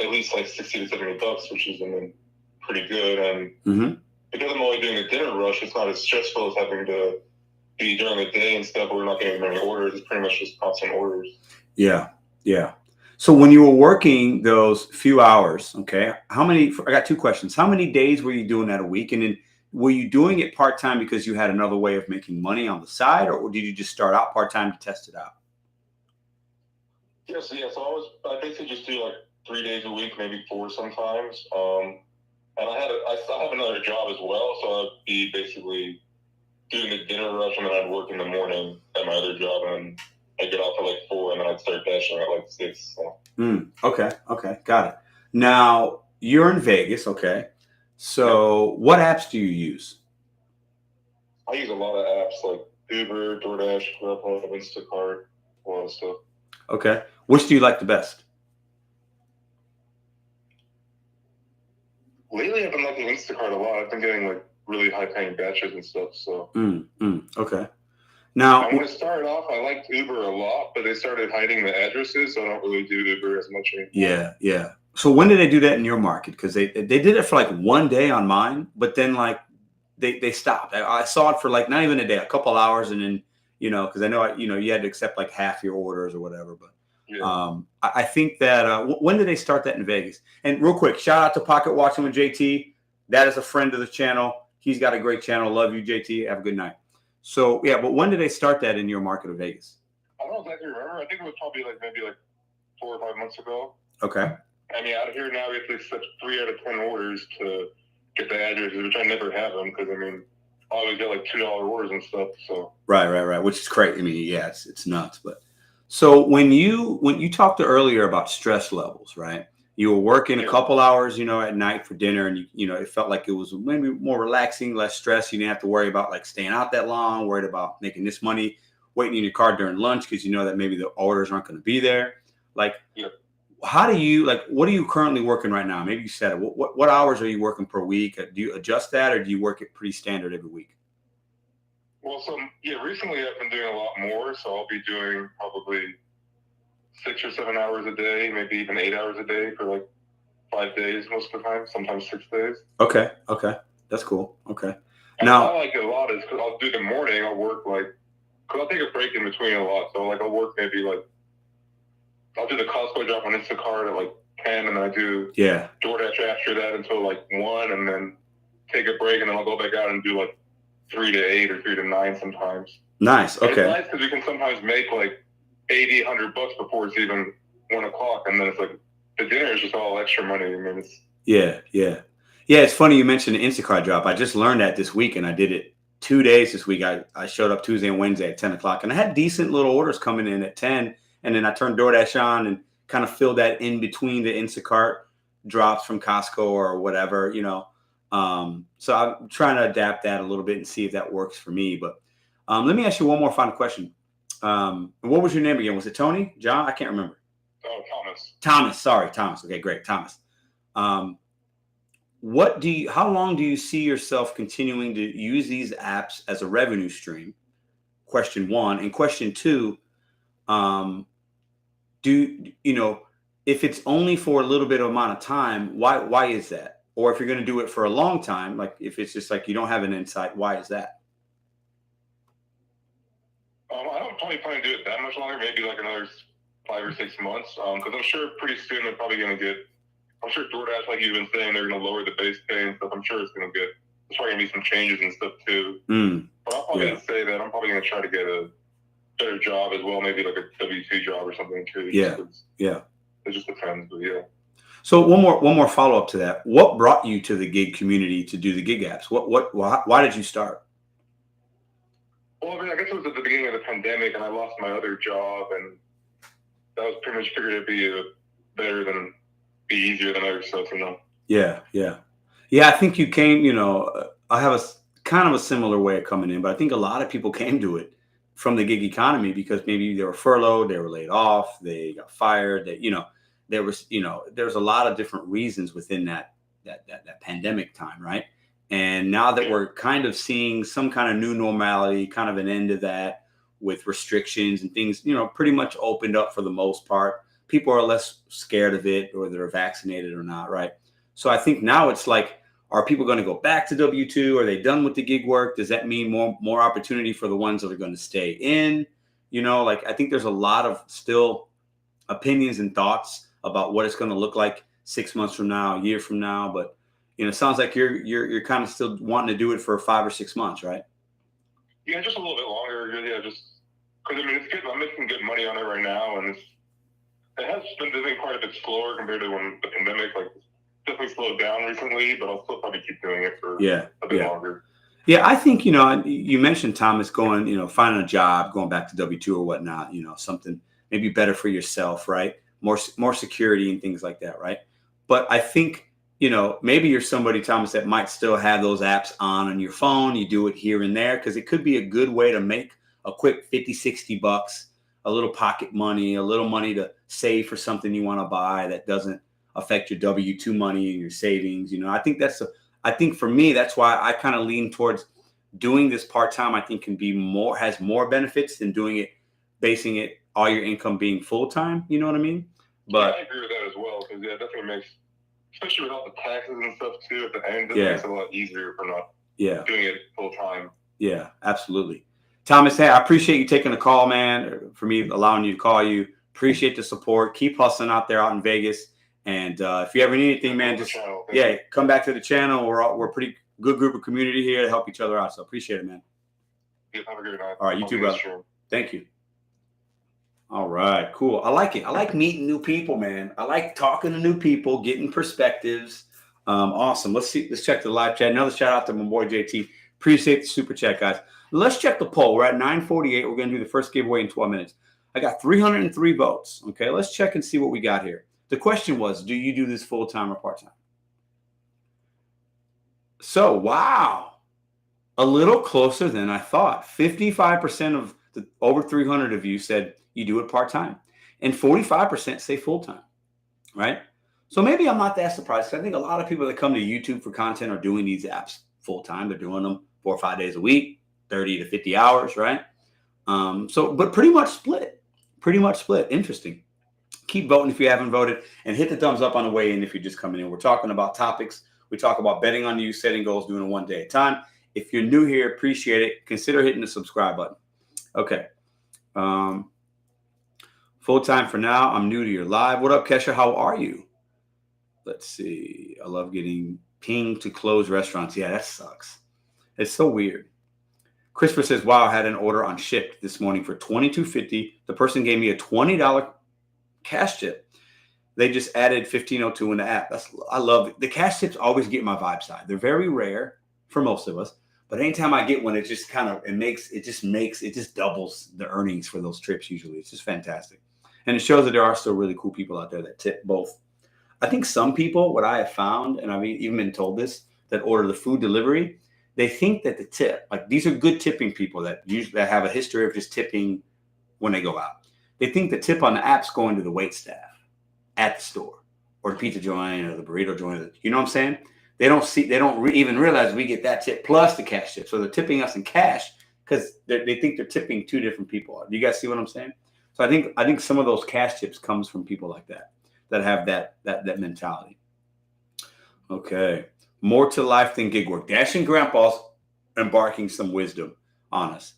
at least $60 to $70, which is pretty good. And because I'm only doing the dinner rush, it's not as stressful as having to be during the day and stuff where we're not getting many orders. It's pretty much just constant orders. Yeah. So when you were working those few hours, okay, I got two questions. How many days were you doing that a week? And then were you doing it part-time because you had another way of making money on the side, or did you just start out part-time to test it out? Yes, yeah. So I basically just do like 3 days a week, maybe 4 sometimes. And I still have another job as well, so I'd be basically doing the dinner rush, and then I'd work in the morning at my other job, and I'd get off at like 4, and then I'd start dashing at like 6. So. Okay, got it. Now you're in Vegas, okay? So what apps do you use? I use a lot of apps like Uber, DoorDash, Grubhub, Instacart, a lot of stuff. Okay, which do you like the best? Lately, I've been liking Instacart a lot. I've been getting like really high-paying batches and stuff. So. Okay. Now, when it started off, I liked Uber a lot, but they started hiding the addresses, so I don't really do Uber as much anymore. Yeah. So when did they do that in your market? Because they did it for like one day on mine, but then like they stopped. I saw it for like not even a day, a couple hours, and then because I know you had to accept like half your orders or whatever. But yeah. I think that when did they start that in Vegas? And real quick, shout out to Pocket Watching with JT. That is a friend of the channel. He's got a great channel. Love you, JT. Have a good night. So yeah, but when did they start that in your market of Vegas? I don't exactly remember. I think it was probably maybe 4 or 5 months ago. Okay. I mean, out here now we have to accept 3 out of 10 orders to get the addresses, which I never have them because I always get like $2 orders and stuff. So right, which is great. I mean, yeah, it's nuts. But so when you talked earlier about stress levels, right? You were working a couple hours, at night for dinner, and it felt like it was maybe more relaxing, less stress. You didn't have to worry about like staying out that long, worried about making this money, waiting in your car during lunch because you know that maybe the orders aren't going to be there. Like, how do you what are you currently working right now? Maybe you said it. What hours are you working per week? Do you adjust that, or do you work it pretty standard every week? Well, recently I've been doing a lot more, so I'll be doing probably 6 or 7 hours a day, maybe even 8 hours a day for like 5 days most of the time, sometimes 6 days. Okay, that's cool. Okay. And now, what I like a lot is because I'll do the morning, I'll work because I'll take a break in between a lot. So I'll work maybe I'll do the Costco drop on Instacart at like 10, and then I do DoorDash after that until like 1, and then take a break, and then I'll go back out and do 3 to 8 or 3 to 9 sometimes. Nice. Okay. And it's nice because you can sometimes make $80, $100 before it's even 1 o'clock, and then it's the dinner is just all extra money. It's It's funny you mentioned the Instacart drop. I just learned that this week, and I did it 2 days this week. I showed up Tuesday and Wednesday at 10 o'clock, and I had decent little orders coming in at 10, and then I turned DoorDash on and kind of filled that in between the Instacart drops from Costco or whatever, So I'm trying to adapt that a little bit and see if that works for me. But let me ask you one more final question. What was your name again? Was it Tony? John? I can't remember. Oh, Thomas. Thomas. Sorry, Thomas. Okay, great. Thomas. How long do you see yourself continuing to use these apps as a revenue stream? Question 1. And question 2, if it's only for a little bit of amount of time, why is that? Or if you're going to do it for a long time, like if it's just you don't have an insight, why is that? I don't probably plan to do it that much longer, maybe another 5 or 6 months. Because I'm sure pretty soon they're probably going to get, I'm sure DoorDash, like you've been saying, they're going to lower the base pay and stuff. I'm sure there's probably going to be some changes and stuff too. But I'm probably going to say that I'm probably going to try to get a better job as well, maybe a W-2 job or something too. Yeah. It just depends, but yeah. So one more follow up to that. What brought you to the gig community to do the gig apps? Why did you start? Well, I guess it was at the beginning of the pandemic, and I lost my other job, and that was pretty much figured it'd be easier than other stuff, Yeah. I think you came. I have a kind of a similar way of coming in, but I think a lot of people came to it from the gig economy because maybe they were furloughed, they were laid off, they got fired. There was a lot of different reasons within that pandemic time, right? And now that we're kind of seeing some kind of new normality, kind of an end of that with restrictions and things, pretty much opened up for the most part. People are less scared of it, or they're vaccinated or not, right? So I think now it's are people going to go back to W-2? Are they done with the gig work? Does that mean more opportunity for the ones that are going to stay in? I think there's a lot of still opinions and thoughts about what it's going to look like 6 months from now, a year from now. But it sounds like you're kind of still wanting to do it for 5 or 6 months, right? Yeah, just a little bit longer. Yeah, just because it's good. I'm making good money on it right now, and it has been doing quite a bit slower compared to when the pandemic definitely slowed down recently. But I'll still probably keep doing it for a bit longer. Yeah, I think you mentioned, Thomas, going finding a job, going back to W-2 or whatnot. Something maybe better for yourself, right? More security and things like that, right? But I think maybe you're somebody, Thomas, that might still have those apps on your phone. You do it here and there because it could be a good way to make a quick 50, 60 bucks, a little pocket money, a little money to save for something you want to buy that doesn't affect your W-2 money and your savings. I think for me, that's why I kind of lean towards doing this part-time. I think has more benefits than doing it, basing it all your income being full-time. You know what I mean? But I agree with that as well, because it definitely makes, especially with all the taxes and stuff too at the end, it makes it a lot easier for not doing it full-time. Yeah, absolutely. Thomas, hey, I appreciate you taking the call, man, for me allowing you to call you. Appreciate the support. Keep hustling out there out in Vegas. And if you ever need anything, man, just come back to the channel. We're a pretty good group of community here to help each other out. So appreciate it, man. Yeah, have a good night. All right, you too, brother. Thank you. All right, cool. I like it. I like meeting new people, man. I like talking to new people, getting perspectives. Awesome. Let's check the live chat. Another shout out to my boy JT. Appreciate the super chat, guys. Let's check the poll. We're at 9:48. We're going to do the first giveaway in 12 minutes. I got 303 votes. Okay, let's check and see what we got here. The question was, do you do this full-time or part-time? So, wow, a little closer than I thought. 55% of the over 300 of you said you do it part-time, and 45% say full-time, right? So maybe I'm not that surprised. I think a lot of people that come to YouTube for content are doing these apps full-time. They're doing them 4 or 5 days a week, 30 to 50 hours, right? But pretty much split. Interesting. Keep voting if you haven't voted, and hit the thumbs up on the way in if you're just coming in. We're talking about topics. We talk about betting on you, setting goals, doing it one day at a time. If you're new here, appreciate it. Consider hitting the subscribe button. Okay. Full-time for now. I'm new to your live. What up, Kesha? How are you? Let's see. I love getting pinged to close restaurants. Yeah, that sucks. It's so weird. Christopher says, wow, I had an order on Shipt this morning for $22.50. The person gave me a $20 cash tip. They just added 1502 in the app. I love it. The cash tips always get my vibe side. They're very rare for most of us, but anytime I get one, it just doubles the earnings for those trips usually. It's just fantastic. And it shows that there are still really cool people out there that tip both. I think some people, what I have found, and I've even been told this, that order the food delivery, they think that the tip, like these are good tipping people that have a history of just tipping when they go out. They think the tip on the app's going to the wait staff at the store or the pizza joint or the burrito joint. You know what I'm saying? They don't even realize we get that tip plus the cash tip. So they're tipping us in cash because they think they're tipping two different people. Do you guys see what I'm saying? So I think some of those cash tips comes from people like that have that mentality. Okay. More to life than gig work. Dash and Grandpa's embarking some wisdom on us.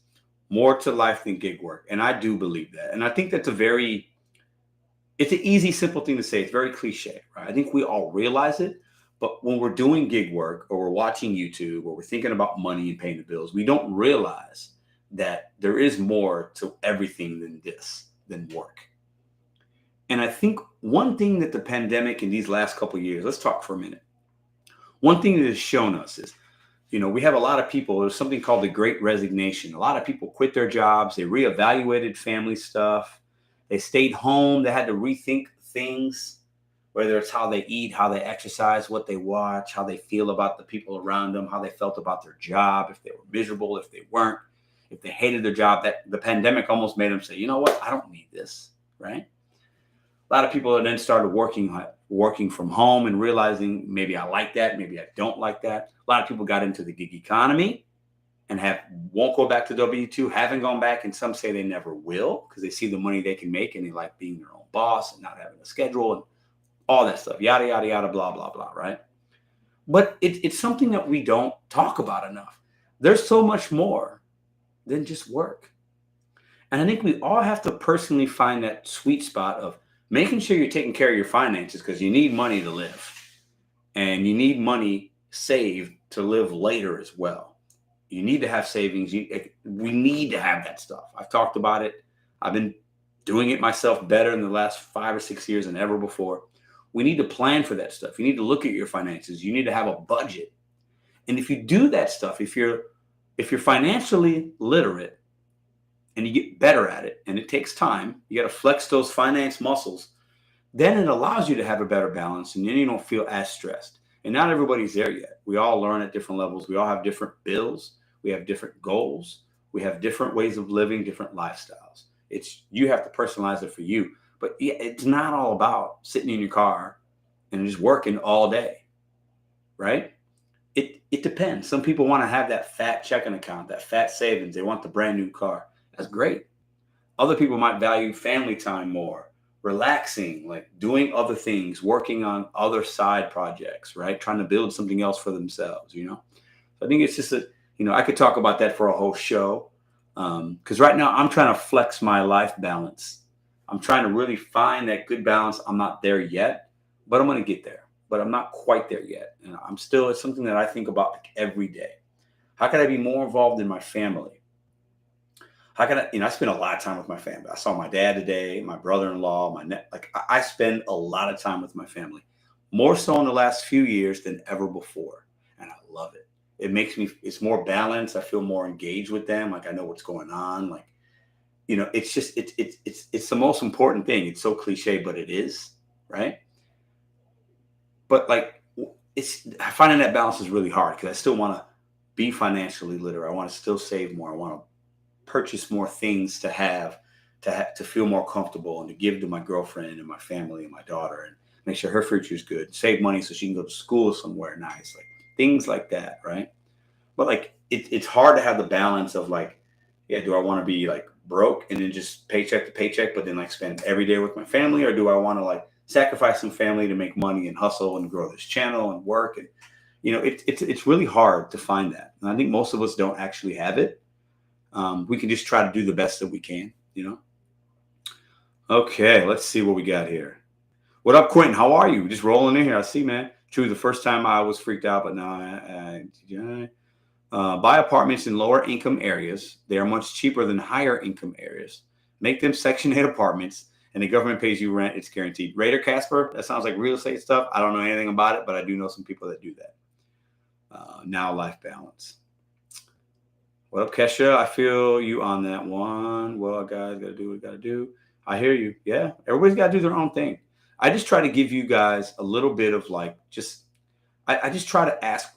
More to life than gig work. And I do believe that. And I think that's it's an easy, simple thing to say. It's very cliche, right? I think we all realize it. But when we're doing gig work or we're watching YouTube or we're thinking about money and paying the bills, we don't realize that there is more to everything than work. And I think one thing that the pandemic in these last couple of years, let's talk for a minute. One thing that has shown us is, we have a lot of people, there's something called the Great Resignation. A lot of people quit their jobs. They reevaluated family stuff. They stayed home. They had to rethink things, whether it's how they eat, how they exercise, what they watch, how they feel about the people around them, how they felt about their job, if they were miserable, if they weren't, if they hated their job. That the pandemic almost made them say, you know what, I don't need this, right? A lot of people then started working from home and realizing maybe I like that, maybe I don't like that. A lot of people got into the gig economy and won't go back to W-2, haven't gone back, and some say they never will because they see the money they can make and they like being their own boss and not having a schedule and all that stuff, yada, yada, yada, blah, blah, blah, right? But it's something that we don't talk about enough. There's so much more than just work. And I think we all have to personally find that sweet spot of making sure you're taking care of your finances, because you need money to live, and you need money saved to live later as well. You need to have savings. We need to have that stuff. I've talked about it. I've been doing it myself better in the last 5 or 6 years than ever before. We need to plan for that stuff. You need to look at your finances. You need to have a budget. And if you do that stuff, if you're financially literate and you get better at it, and it takes time, you got to flex those finance muscles, then it allows you to have a better balance, and then you don't feel as stressed. And not everybody's there yet. We all learn at different levels. We all have different bills. We have different goals. We have different ways of living, different lifestyles. You have to personalize it for you. But it's not all about sitting in your car and just working all day, right? It depends. Some people want to have that fat checking account, that fat savings. They want the brand new car. That's great. Other people might value family time more, relaxing, like doing other things, working on other side projects, right? Trying to build something else for themselves, So I think it's just I could talk about that for a whole show. Because right now I'm trying to flex my life balance. I'm trying to really find that good balance. I'm not there yet, but I'm going to get there. But I'm not quite there yet. And it's something that I think about every day. How can I be more involved in my family? How can I spend a lot of time with my family. I saw my dad today, my brother-in-law, I spend a lot of time with my family, more so in the last few years than ever before. And I love it. It's more balanced. I feel more engaged with them. Like I know what's going on. It's just, it's the most important thing. It's so cliche, but it is, right? But finding that balance is really hard, because I still want to be financially literate. I want to still save more. I want to purchase more things to feel more comfortable, and to give to my girlfriend and my family and my daughter, and make sure her future is good. Save money so she can go to school somewhere nice, things like that, right? But it's hard to have the balance of do I want to be broke and then just paycheck to paycheck, but then spend every day with my family, or do I want to sacrifice some family to make money and hustle and grow this channel and work? And it's really hard to find that, and I think most of us don't actually have it. We can just try to do the best that we can, Okay, let's see what we got here. What up, Quentin? How are you? Just rolling in here. I see, man. True, the first time I was freaked out, but now buy apartments in lower income areas. They are much cheaper than higher income areas. Make them Section 8 apartments, and the government pays you rent. It's guaranteed. Raider Casper, that sounds like real estate stuff. I don't know anything about it, but I do know some people that do that. Now life balance. What up, Kesha? I feel you on that one. Well, guys, got to do what we got to do. I hear you. Yeah, everybody's got to do their own thing. I just try to give you guys a little bit of I just try to ask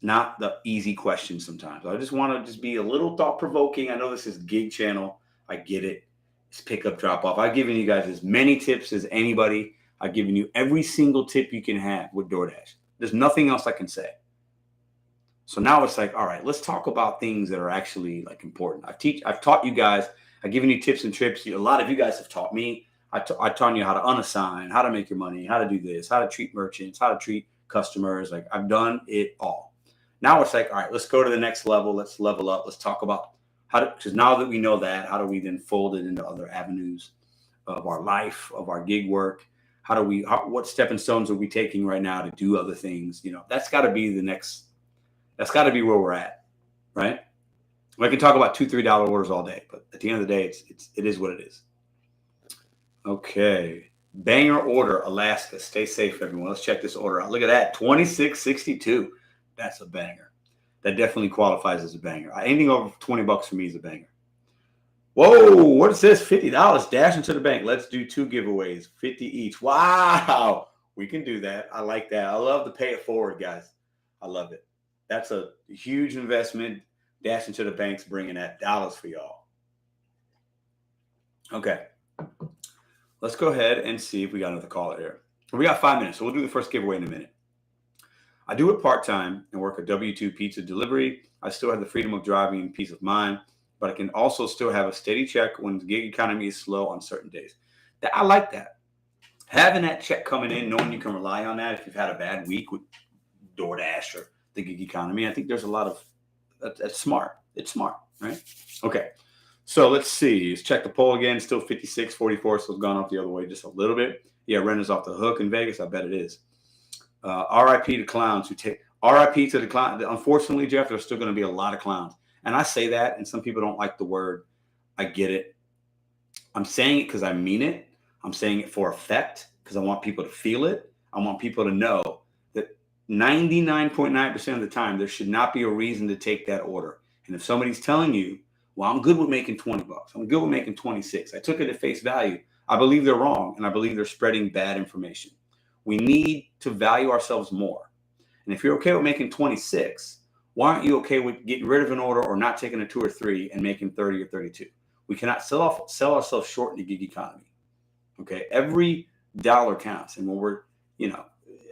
not the easy questions sometimes. I just want to be a little thought-provoking. I know this is gig channel. I get it. It's pick up, drop off. I've given you guys as many tips as anybody. I've given you every single tip you can have with DoorDash. There's nothing else I can say. So now it's all right, let's talk about things that are actually important. I've taught you guys. I've given you tips and trips. A lot of you guys have taught me. I taught you how to unassign, how to make your money, how to do this, how to treat merchants, how to treat customers. I've done it all. Now it's all right, let's go to the next level. Let's level up. Let's talk about because now that we know that, how do we then fold it into other avenues of our life, of our gig work? What stepping stones are we taking right now to do other things? That's got to be the next. That's got to be where we're at, right? I can talk about $2-3 orders all day, but at the end of the day, it is what it is. Okay, banger order, Alaska. Stay safe, everyone. Let's check this order out. Look at that, $26.62. That's a banger. That definitely qualifies as a banger. Anything over $20 for me is a banger. Whoa, what is this? $50. Dash into the bank. Let's do 2 giveaways, 50 each. Wow, we can do that. I like that. I love to pay it forward, guys. I love it. That's a huge investment. Dash into the bank's bringing that dollars for y'all. Okay. Let's go ahead and see if we got another caller here. We got 5 minutes, so we'll do the first giveaway in a minute. I do it part-time and work a W-2 pizza delivery. I still have the freedom of driving and peace of mind, but I can also still have a steady check when the gig economy is slow on certain days. I like that. Having that check coming in, knowing you can rely on that if you've had a bad week with DoorDash or the gig economy. I think there's a lot of that's smart. It's smart, right? Okay. So let's see. Let's check the poll again. Still 56-44, so it's gone off the other way just a little bit. Yeah, Renner's off the hook in Vegas. I bet it is. RIP to clowns who take RIP to the clown. Unfortunately, Jeff, there's still going to be a lot of clowns. And I say that, and some people don't like the word. I get it. I'm saying it because I mean it. I'm saying it for effect because I want people to feel it. I want people to know that 99.9% of the time, there should not be a reason to take that order. And if somebody's telling you, well, I'm good with making $20. I'm good with making 26. I took it at face value. I believe they're wrong, and I believe they're spreading bad information. We need to value ourselves more. And if you're okay with making 26, why aren't you okay with getting rid of an order or not taking a 2 or 3 and making 30 or 32? We cannot sell ourselves short in the gig economy. Okay, every dollar counts. And when we're,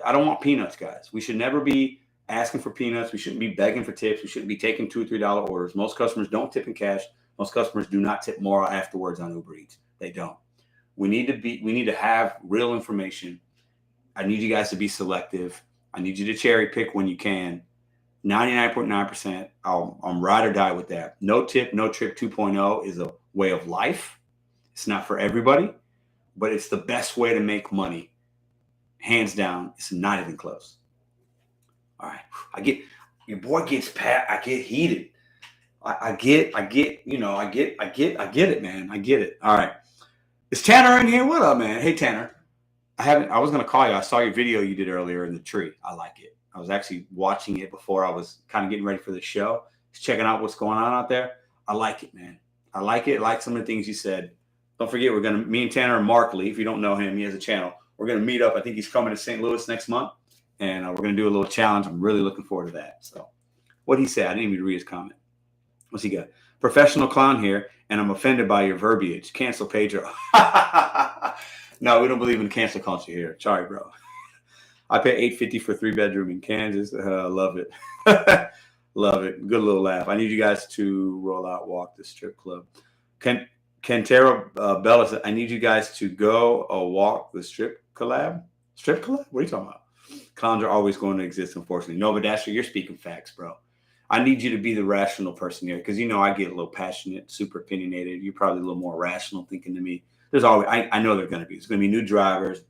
I don't want peanuts, guys. We should never be asking for peanuts. We shouldn't be begging for tips. We shouldn't be taking $2 or $3 orders. Most customers don't tip in cash. Most customers do not tip more afterwards on Uber Eats. They don't. We need to have real information. I need you guys to be selective. I need you to cherry pick when you can. 99.9%. I'm ride or die with that. No tip, no trip 2.0 is a way of life. It's not for everybody, but it's the best way to make money. Hands down, it's not even close. All right. Your boy gets pat. I get heated. I get it, man. I get it. All right. Is Tanner in here? What up, man? Hey, Tanner. I was going to call you. I saw your video you did earlier in the tree. I like it. I was actually watching it before I was kind of getting ready for the show. Just checking out what's going on out there. I like it, man. I like it. I like some of the things you said. Don't forget, me and Tanner and Mark Lee, if you don't know him, he has a channel. We're going to meet up. I think he's coming to St. Louis next month. And we're going to do a little challenge. I'm really looking forward to that. So what he said, I didn't even read his comment. What's he got? Professional clown here, and I'm offended by your verbiage. Cancel Pedro. No, we don't believe in cancel culture here. Sorry, bro. I pay $850 for a 3-bedroom in Kansas. Love it. Love it. Good little laugh. I need you guys to roll out, walk the strip club. Cantero Bella said, I need you guys to go walk the strip collab. Strip collab? What are you talking about? Clowns are always going to exist, unfortunately. Nova Dasher, you're speaking facts, bro. I need you to be the rational person here because, I get a little passionate, super opinionated. You're probably a little more rational thinking to me. There's always, I know there's going to be. There's going to be new drivers,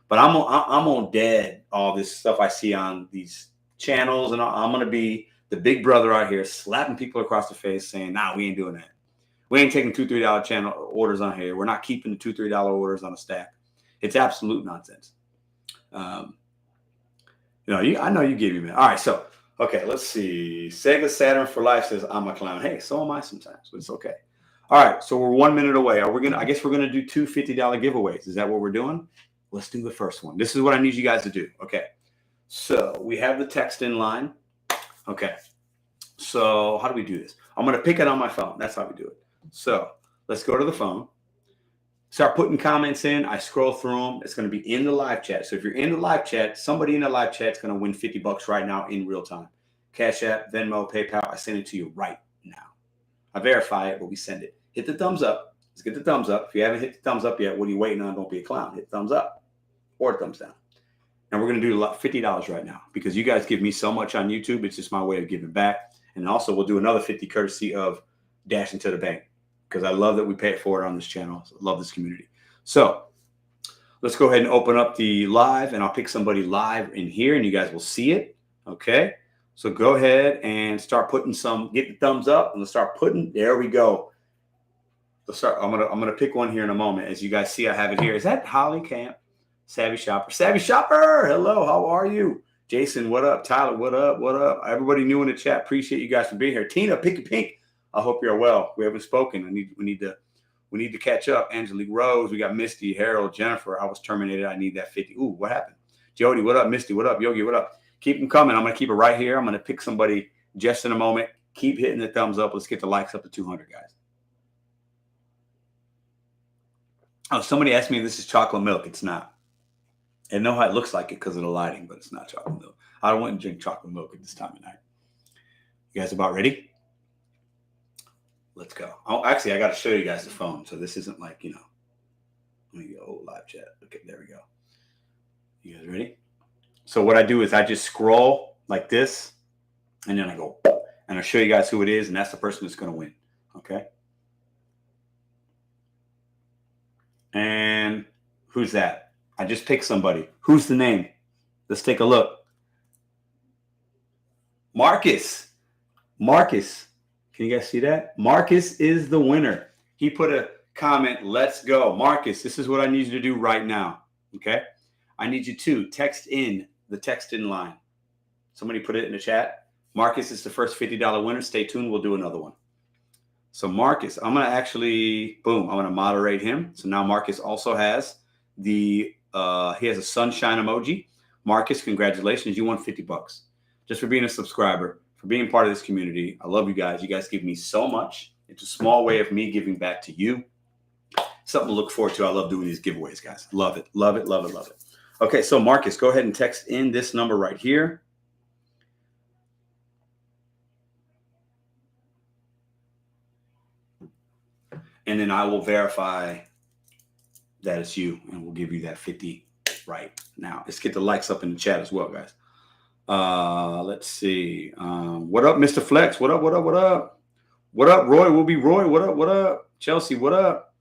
But I'm on dead all this stuff I see on these channels, and I'm going to be the big brother out here slapping people across the face saying, nah, we ain't doing that. We ain't taking $2, $3 channel orders on here. We're not keeping the $2, $3 orders on a stack. It's absolute nonsense. I know you gave me, man. All right, so, okay, let's see. Sega Saturn for Life says, I'm a clown. Hey, so am I sometimes, but it's okay. All right, so we're 1 minute away. I guess we're going to do 2 $50 giveaways. Is that what we're doing? Let's do the first one. This is what I need you guys to do. Okay. So we have the text in line. Okay. So how do we do this? I'm going to pick it on my phone. That's how we do it. So let's go to the phone. Start putting comments in. I scroll through them. It's going to be in the live chat. So if you're in the live chat, somebody in the live chat is going to win $50 right now in real time. Cash App, Venmo, PayPal. I send it to you right now. I verify it, but we send it. Hit the thumbs up. Let's get the thumbs up. If you haven't hit the thumbs up yet, what are you waiting on? Don't be a clown. Hit thumbs up or thumbs down. And we're going to do $50 right now because you guys give me so much on YouTube. It's just my way of giving back. And also we'll do another 50 courtesy of Dash into the Bank because I love that we pay it forward on this channel. So I love this community. So let's go ahead and open up the live, and I'll pick somebody live in here and you guys will see it. Okay. So go ahead and start putting get the thumbs up, and let's start putting, there we go. I'm gonna pick one here in a moment. As you guys see, I have it here. Is that Holly Camp? Savvy Shopper. Savvy Shopper! Hello, how are you? Jason, what up? Tyler, what up? What up? Everybody new in the chat. Appreciate you guys for being here. Tina, Pinky Pink. I hope you're well. We haven't spoken. We need to catch up. Angelique Rose. We got Misty, Harold, Jennifer. I was terminated. I need that 50. Ooh, what happened? Jody, what up? Misty, what up? Yogi, what up? Keep them coming. I'm gonna keep it right here. I'm gonna pick somebody just in a moment. Keep hitting the thumbs up. Let's get the likes up to 200, guys. Oh, somebody asked me if this is chocolate milk. It's not. I know how it looks like it because of the lighting, but it's not chocolate milk. I don't want to drink chocolate milk at this time of night. You guys about ready? Let's go. Oh, actually, I got to show you guys the phone. So this isn't like, let me go live chat. Okay, there we go. You guys ready? So what I do is I just scroll like this, and then I go, and I'll show you guys who it is, and that's the person that's going to win. Okay? And who's that? I just picked somebody. Who's the name? Let's take a look. Marcus. Marcus. Can you guys see that? Marcus is the winner. He put a comment, let's go. Marcus, this is what I need you to do right now. Okay? I need you to text in the text in line. Somebody put it in the chat. Marcus is the first $50 winner. Stay tuned. We'll do another one. So Marcus, I'm going to actually, boom, I'm going to moderate him. So now Marcus also has he has a sunshine emoji. Marcus, congratulations. You won $50 just for being a subscriber, for being part of this community. I love you guys. You guys give me so much. It's a small way of me giving back to you. Something to look forward to. I love doing these giveaways, guys. Love it. Love it. Love it. Love it. Okay. So Marcus, go ahead and text in this number right here. And then I will verify that it's you, and we'll give you that 50 right now. Let's get the likes up in the chat as well, guys. Let's see. What up, Mr. Flex? What up? What up? What up? What up, Roy? We'll be Roy. What up? What up? Chelsea, what up?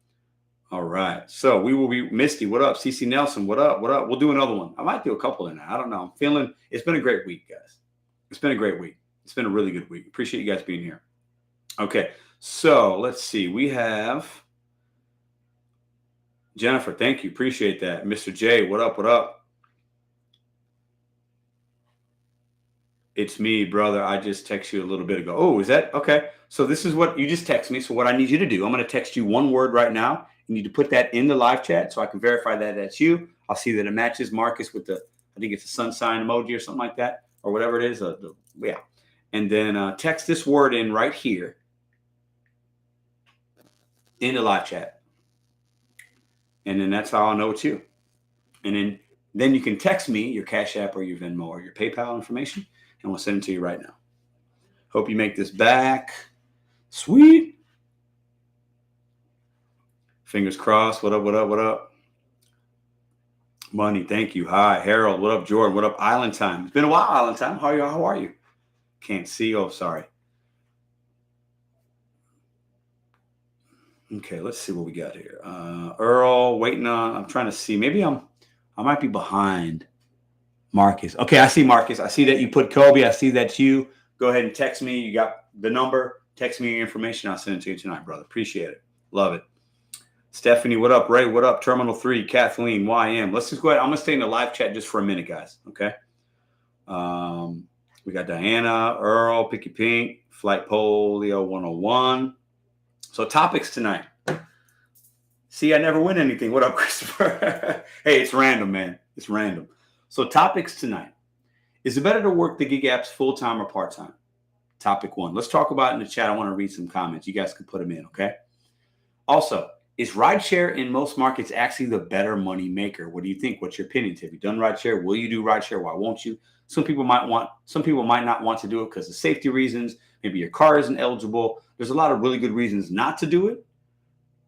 All right. So we will be Misty. What up? CC Nelson. What up? What up? We'll do another one. I might do a couple in there. I don't know. I'm feeling it's been a great week, guys. It's been a great week. It's been a really good week. Appreciate you guys being here. Okay. So let's see. We have Jennifer. Thank you. Appreciate that. Mr. J. What up? What up? It's me, brother. I just texted you a little bit ago. Oh, is that okay? So this is what you just text me. So what I need you to do, I'm going to text you one word right now. You need to put that in the live chat so I can verify that that's you. I'll see that it matches Marcus with the, I think it's a sun sign emoji or something like that, or whatever it is. Yeah. And then text this word in right here in the live chat. And then that's how I'll know it's you. And then you can text me your Cash App or your Venmo or your PayPal information, and we'll send it to you right now. Hope you make this back. Sweet. Fingers crossed. What up, what up, what up? Money, thank you. Hi, Harold. What up, Jordan? What up, Island Time? It's been a while, Island Time. How are you? Can't see. Oh, sorry. Okay, let's see what we got here. Earl, waiting on. I'm trying to see. Maybe I might be behind Marcus. Okay, I see Marcus. I see that you put Kobe. I see that's you. Go ahead and text me. You got the number. Text me your information. I'll send it to you tonight, brother. Appreciate it. Love it. Stephanie, what up? Ray, what up? Terminal 3, Kathleen, YM. Let's just go ahead. I'm going to stay in the live chat just for a minute, guys. Okay. We got Diana, Earl, Picky Pink, Flight Polio 101. So topics tonight. See, I never win anything. What up, Christopher? Hey, it's random, man. It's random. So topics tonight. Is it better to work the gig apps full-time or part-time? Topic 1. Let's talk about it in the chat. I want to read some comments. You guys can put them in, okay? Also, is rideshare in most markets actually the better money maker? What do you think? What's your opinion? Have you done rideshare? Will you do rideshare? Why won't you? Some people might not want to do it because of safety reasons. Maybe your car isn't eligible. There's a lot of really good reasons not to do it.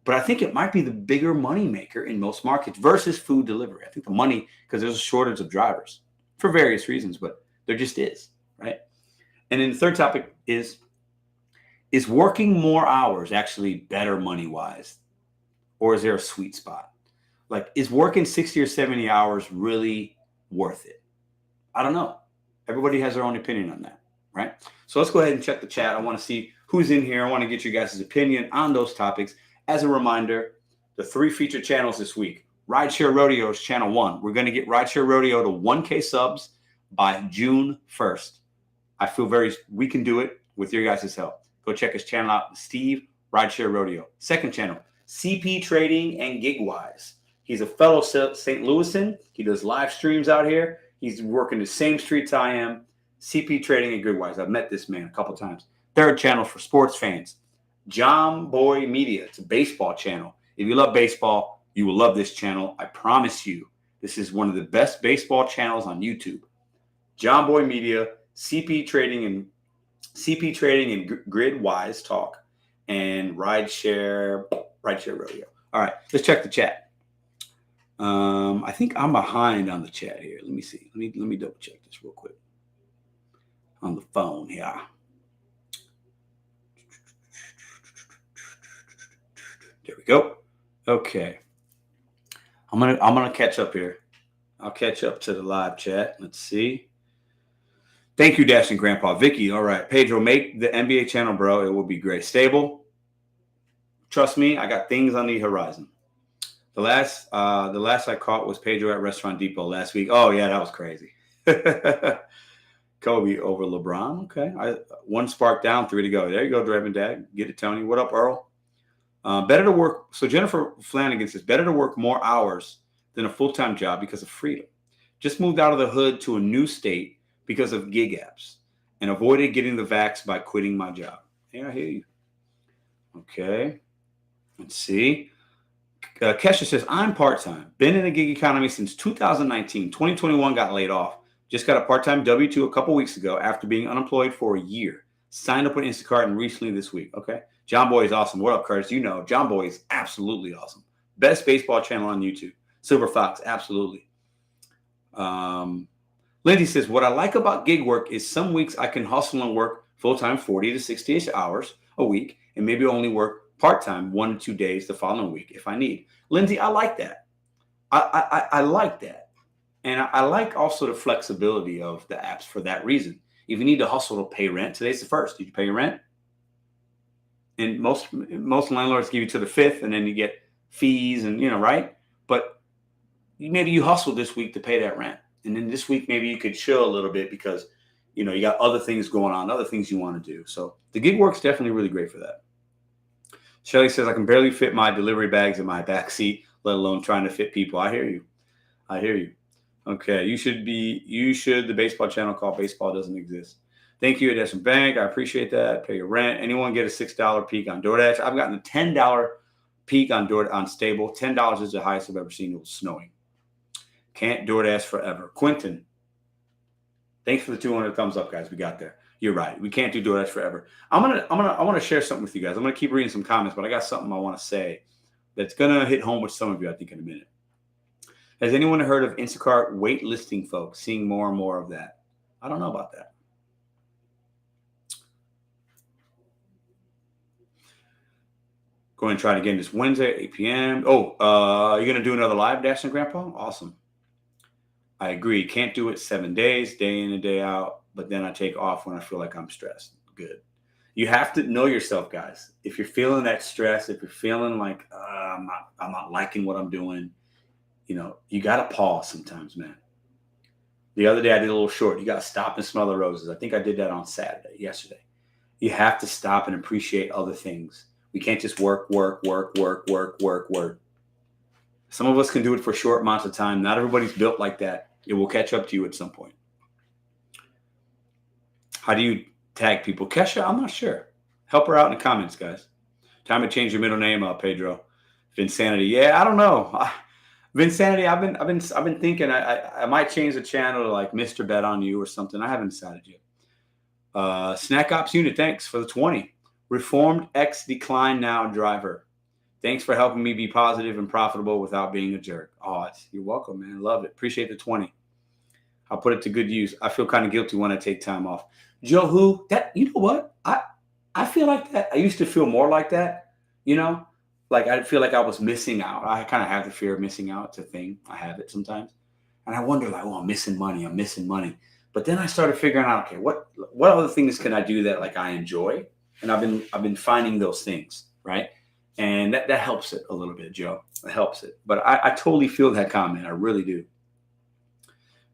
But I think it might be the bigger money maker in most markets versus food delivery. I think the money, because there's a shortage of drivers for various reasons, but there just is, right? And then the third topic is working more hours actually better money-wise? Or is there a sweet spot? Like, is working 60 or 70 hours really worth it? I don't know. Everybody has their own opinion on that, right? So let's go ahead and check the chat. I want to see who's in here. I want to get you guys' opinion on those topics. As a reminder, the 3 featured channels this week. Rideshare Rodeo is channel 1. We're going to get Rideshare Rodeo to 1K subs by June 1st. I feel we can do it with your guys' help. Go check his channel out, Steve Rideshare Rodeo. Second channel, CP Trading and GigWise. He's a fellow St. Louisan. He does live streams out here. He's working the same streets I am. CP Trading and GigWise. I've met this man a couple times. Third channel for sports fans, Jomboy Media. It's a baseball channel. If you love baseball, you will love this channel. I promise you, this is one of the best baseball channels on YouTube. Jomboy Media, CP Trading and GridWise Talk, and Rideshare Rodeo. All right, let's check the chat. I think I'm behind on the chat here. Let me see. Let me double check this real quick on the phone here. There we go. Okay. I'm gonna catch up here. I'll catch up to the live chat. Let's see. Thank you, Dash and Grandpa. Vicky, all right. Pedro, make the NBA channel, bro. It will be great. Stable. Trust me, I got things on the horizon. The last I caught was Pedro at Restaurant Depot last week. Oh yeah, that was crazy. Kobe over LeBron. Okay, one spark down, 3 to go. There you go, Draven Dad. Get it, Tony. What up, Earl? Better to work. So Jennifer Flanagan says better to work more hours than a full-time job because of freedom. Just moved out of the hood to a new state because of gig apps and avoided getting the vax by quitting my job. Yeah, I hear you. Okay, let's see. Kesha says, I'm part-time. Been in the gig economy since 2019. 2021 got laid off. Just got a part-time W-2 a couple weeks ago after being unemployed for a year. Signed up with Instacart and recently this week. Okay. Jomboy is awesome. What up, Curtis? You know, Jomboy is absolutely awesome. Best baseball channel on YouTube. Silver Fox, absolutely. Lindsay says, what I like about gig work is some weeks I can hustle and work full-time 40 to 60-ish hours a week and maybe only work part-time 1 to 2 days the following week if I need. Lindsay, I like that. I like that. And I like also the flexibility of the apps for that reason. If you need to hustle to pay rent, today's the 1st. Did you pay your rent? And most landlords give you to the 5th, and then you get fees and, right? But maybe you hustle this week to pay that rent. And then this week, maybe you could chill a little bit because, you got other things going on, other things you want to do. So the gig work's definitely really great for that. Shelly says, I can barely fit my delivery bags in my back seat, let alone trying to fit people. I hear you. Okay. You should the baseball channel called Baseball Doesn't Exist. Thank you, Edison Bank. I appreciate that. Pay your rent. Anyone get a $6 peak on DoorDash? I've gotten a $10 peak on Stable. $10 is the highest I've ever seen. It was snowing. Can't DoorDash forever. Quentin, thanks for the 200 thumbs up, guys. We got there. You're right. We can't do DoorDash forever. I want to share something with you guys. I'm gonna keep reading some comments, but I got something I want to say that's gonna hit home with some of you, I think, in a minute. Has anyone heard of Instacart waitlisting, folks? Seeing more and more of that. I don't know about that. Go ahead and try it again this Wednesday, 8 p.m. Oh, you're gonna do another live, Dash and Grandpa? Awesome. I agree. Can't do it 7 days, day in and day out, but then I take off when I feel like I'm stressed. Good. You have to know yourself, guys. If you're feeling that stress, if you're feeling like I'm not liking what I'm doing, you got to pause sometimes, man. The other day I did a little short. You got to stop and smell the roses. I think I did that on yesterday. You have to stop and appreciate other things. We can't just work. Some of us can do it for short amounts of time. Not everybody's built like that. It will catch up to you at some point. How do you tag people? Kesha, I'm not sure. Help her out in the comments, guys. Time to change your middle name, Pedro. Vinsanity. Yeah, I don't know. Vinsanity, I've been thinking I might change the channel to like Mr.BetonYou or something. I haven't decided yet. Snack Ops Unit, thanks for the 20. Reformed X Decline Now driver. Thanks for helping me be positive and profitable without being a jerk. Oh, you're welcome, man. Love it. Appreciate the 20. I'll put it to good use. I feel kind of guilty when I take time off. Joe, you know what? I feel like that. I used to feel more like that, like I feel like I was missing out. I kind of have the fear of missing out. It's a thing. I have it sometimes. And I wonder like, I'm missing money. But then I started figuring out, okay, what other things can I do that like I enjoy? And I've been finding those things, right? And that helps it a little bit, Joe. It helps it. But I totally feel that comment. I really do.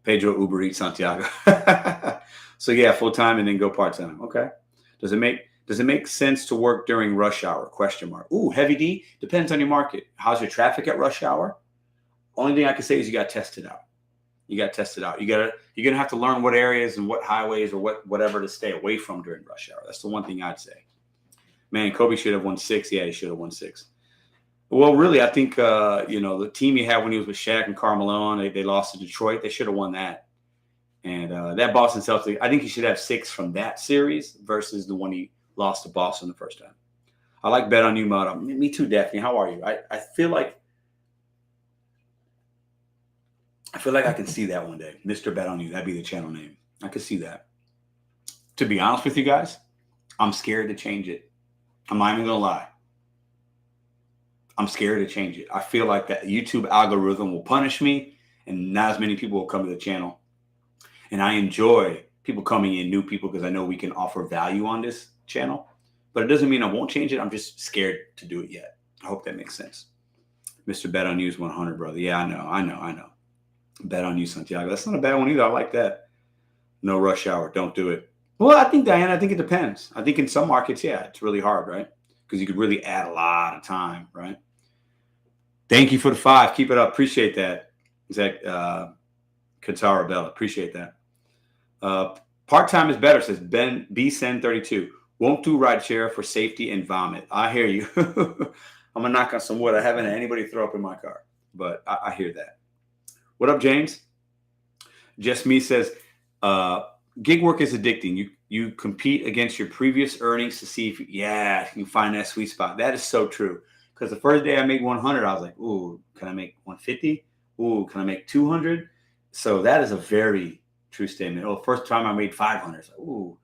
Pedro Uber Eats Santiago. So yeah, full time and then go part time. Okay. Does it make sense to work during rush hour? ? Ooh, heavy D. Depends on your market. How's your traffic at rush hour? Only thing I can say is you got to test it out. You're gonna have to learn what areas and what highways or whatever to stay away from during rush hour. That's the one thing I'd say. Man, Kobe should have won 6. Yeah, he should have won 6. Well, really, I think the team he had when he was with Shaq and Karl Malone, they lost to Detroit. They should have won that. And that Boston Celtics, I think he should have 6 from that series versus the one he lost to Boston the first time. I like Bet on You, Motto. Me too, Daphne. How are you? I feel like I can see that one day. Mr. Bet on You. That'd be the channel name. I could see that. To be honest with you guys, I'm scared to change it. I'm not even going to lie. I'm scared to change it. I feel like that YouTube algorithm will punish me and not as many people will come to the channel. And I enjoy people coming in, new people, because I know we can offer value on this channel. But it doesn't mean I won't change it. I'm just scared to do it yet. I hope that makes sense. Mr.BetonYou is 100, brother. Yeah, I know. Bet on you, Santiago. That's not a bad one either. I like that. No rush hour. Don't do it. Well, I think, Diana, I think it depends. I think in some markets, yeah, it's really hard, right? Because you could really add a lot of time, right? Thank you for the 5. Keep it up. Appreciate that. Zach Katara Bella. Appreciate that. Part-time is better, says Ben BSen32. Won't do rideshare for safety and vomit. I hear you. I'm going to knock on some wood. I haven't had anybody throw up in my car, but I hear that. What up, James? Just Me says, gig work is addicting. You compete against your previous earnings to see if you can find that sweet spot. That is so true. Because the first day I made 100, I was like, ooh, can I make 150? Ooh, can I make 200? So that is a very true statement. Oh, first time I made 500, it's like, ooh,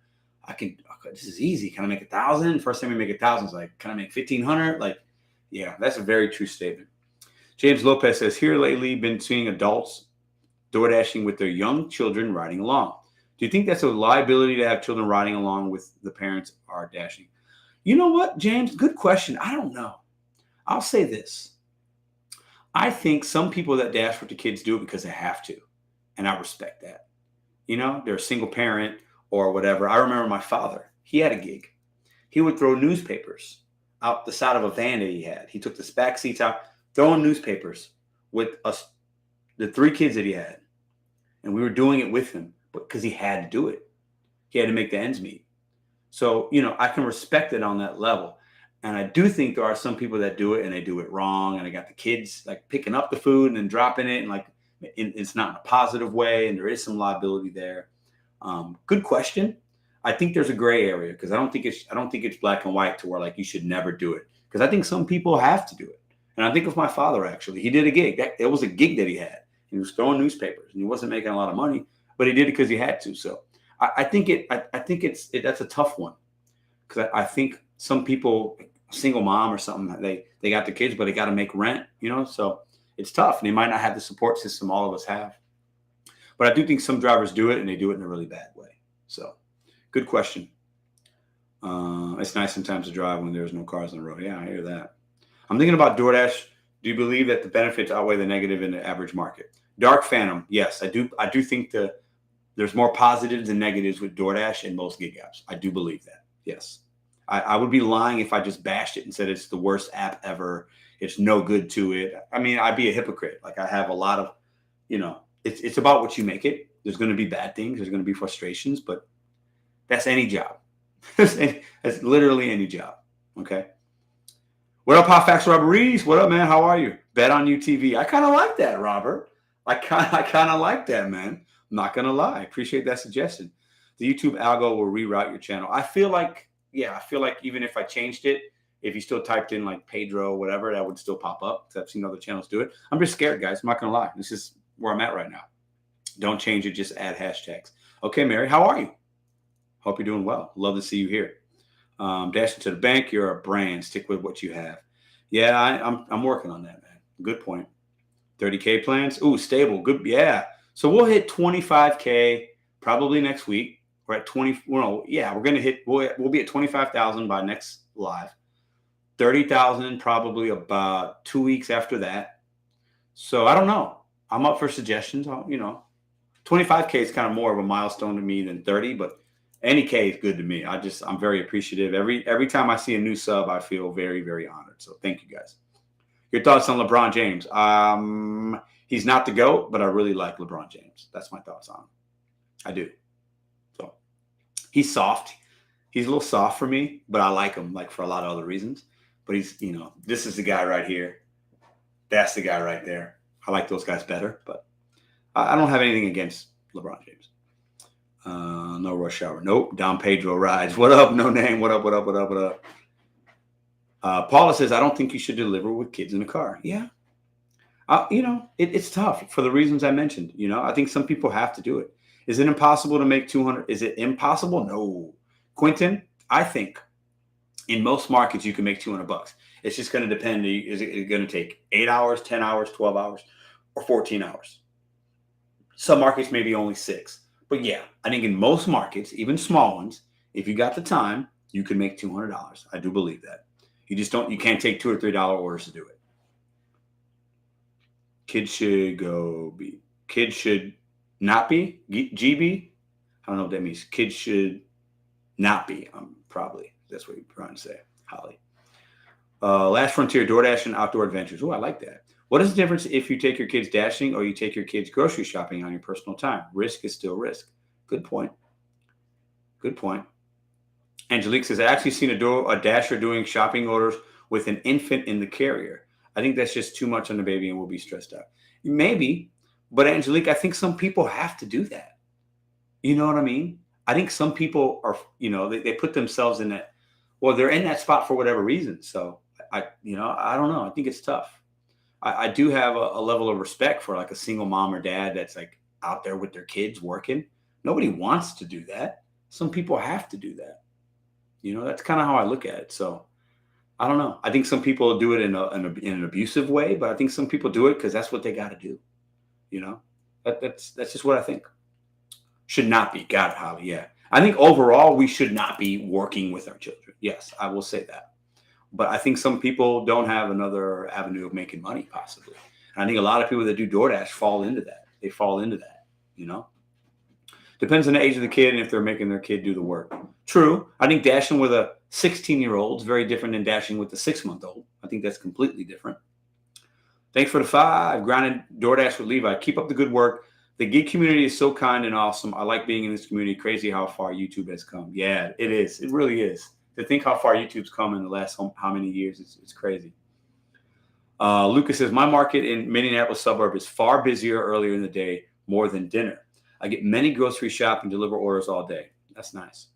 this is easy. Can I make 1,000? First time we make 1,000, it's like, can I make 1,500? Like, yeah, that's a very true statement. James Lopez says, here lately, been seeing adults DoorDashing with their young children riding along. Do you think that's a liability to have children riding along with the parents are dashing? You know what, James? Good question. I don't know. I'll say this. I think some people that dash with the kids do it because they have to. And I respect that. You know, they're a single parent or whatever. I remember my father. He had a gig. He would throw newspapers out the side of a van that he had. He took the back seats out, throwing newspapers with us, the 3 kids that he had. And we were doing it with him because he had to do it. He had to make the ends meet. So, you know, I can respect it on that level. And I do think there are some people that do it and they do it wrong. And I got the kids like picking up the food and then dropping it. And like, it's not in a positive way. And there is some liability there. Good question. I think there's a gray area because I don't think it's black and white to where like you should never do it. Because I think some people have to do it. And I think of my father, actually. He did a gig. It was a gig that he had. He was throwing newspapers and he wasn't making a lot of money, but he did it because he had to. So I think that's a tough one. Because I think some people, single mom or something, they got the kids, but they got to make rent, you know, so it's tough. And they might not have the support system all of us have. But I do think some drivers do it and they do it in a really bad way. So good question. It's nice sometimes to drive when there's no cars on the road. Yeah, I hear that. I'm thinking about DoorDash. Do you believe that the benefits outweigh the negative in the average market? Dark Phantom, yes, I do. I do think there's more positives than negatives with DoorDash and most gig apps. I do believe that. Yes. I would be lying if I just bashed it and said it's the worst app ever. It's no good to it. I mean, I'd be a hypocrite. Like I have a lot of, you know, it's about what you make it. There's going to be bad things. There's going to be frustrations, but that's any job. That's literally any job. Okay. What up, Hotfax Robert Reese? What up, man? How are you? Bet on you TV. I kind of like that, Robert. I kind of like that, man. I'm not going to lie. I appreciate that suggestion. The YouTube algo will reroute your channel. I feel like even if I changed it, if you still typed in like Pedro or whatever, that would still pop up because I've seen other channels do it. I'm just scared, guys. I'm not going to lie. This is where I'm at right now. Don't change it. Just add hashtags. Okay, Mary, how are you? Hope you're doing well. Love to see you here. Dashing to the bank. You're a brand. Stick with what you have. Yeah, I'm working on that, man. Good point. 30K plans. Ooh, stable. Good. Yeah. So we'll hit 25K probably next week. We're at 20. Well, yeah, we're going to hit. We'll be at 25,000 by next live. 30,000 probably about 2 weeks after that. So I don't know. I'm up for suggestions. You know, 25K is kind of more of a milestone to me than 30, but any K is good to me. I'm very appreciative. Every time I see a new sub, I feel very, very honored. So thank you guys. Your thoughts on LeBron James? He's not the GOAT, but I really like LeBron James. That's my thoughts on him. I do. So he's soft. He's a little soft for me, but I like him like for a lot of other reasons. But he's, you know, this is the guy right here. That's the guy right there. I like those guys better, but I don't have anything against LeBron James. No rush hour. Nope. Don Pedro rides. What up? No name. What up? What up? What up? What up? Paula says, I don't think you should deliver with kids in the car. Yeah. You know, it's tough for the reasons I mentioned. You know, I think some people have to do it. Is it impossible to make 200? Is it impossible? No. Quentin, I think in most markets you can make $200. It's just going to depend. Is it going to take 8 hours, 10 hours, 12 hours, or 14 hours? Some markets maybe only 6. But yeah, I think in most markets, even small ones, if you got the time, you can make $200. I do believe that. You can't take $2 or $3 orders to do it. Kids should not be, GB. I don't know what that means. Kids should not be. Probably that's what you're trying to say, Holly. Last Frontier, DoorDash and Outdoor Adventures. Oh, I like that. What is the difference if you take your kids dashing or you take your kids grocery shopping on your personal time? Risk is still risk. Good point. Good point. Angelique says, I actually seen a dasher doing shopping orders with an infant in the carrier. I think that's just too much on the baby and will be stressed out. Maybe, but Angelique, I think some people have to do that. You know what I mean? I think some people are, they put themselves in that. Well, they're in that spot for whatever reason. So I don't know. I think it's tough. I do have a level of respect for like a single mom or dad that's like out there with their kids working. Nobody wants to do that. Some people have to do that. That's kind of how I look at it. So I don't know. I think some people do it in an abusive way, but I think some people do it because that's what they got to do. That's just what I think. Should not be. Got it, Holly. Yeah. I think overall we should not be working with our children. Yes, I will say that. But I think some people don't have another avenue of making money, possibly. And I think a lot of people that do DoorDash fall into that. They fall into that, Depends on the age of the kid and if they're making their kid do the work. True. I think dashing with a 16-year-old is very different than dashing with a 6-month-old. I think that's completely different. Thanks for the 5. Grounded DoorDash with Levi. Keep up the good work. The gig community is so kind and awesome. I like being in this community. Crazy how far YouTube has come. Yeah, it is. It really is. To think how far YouTube's come in the last how many years, it's crazy. Lucas says, my market in Minneapolis suburb is far busier earlier in the day, more than dinner. I get many grocery shop and deliver orders all day. That's nice.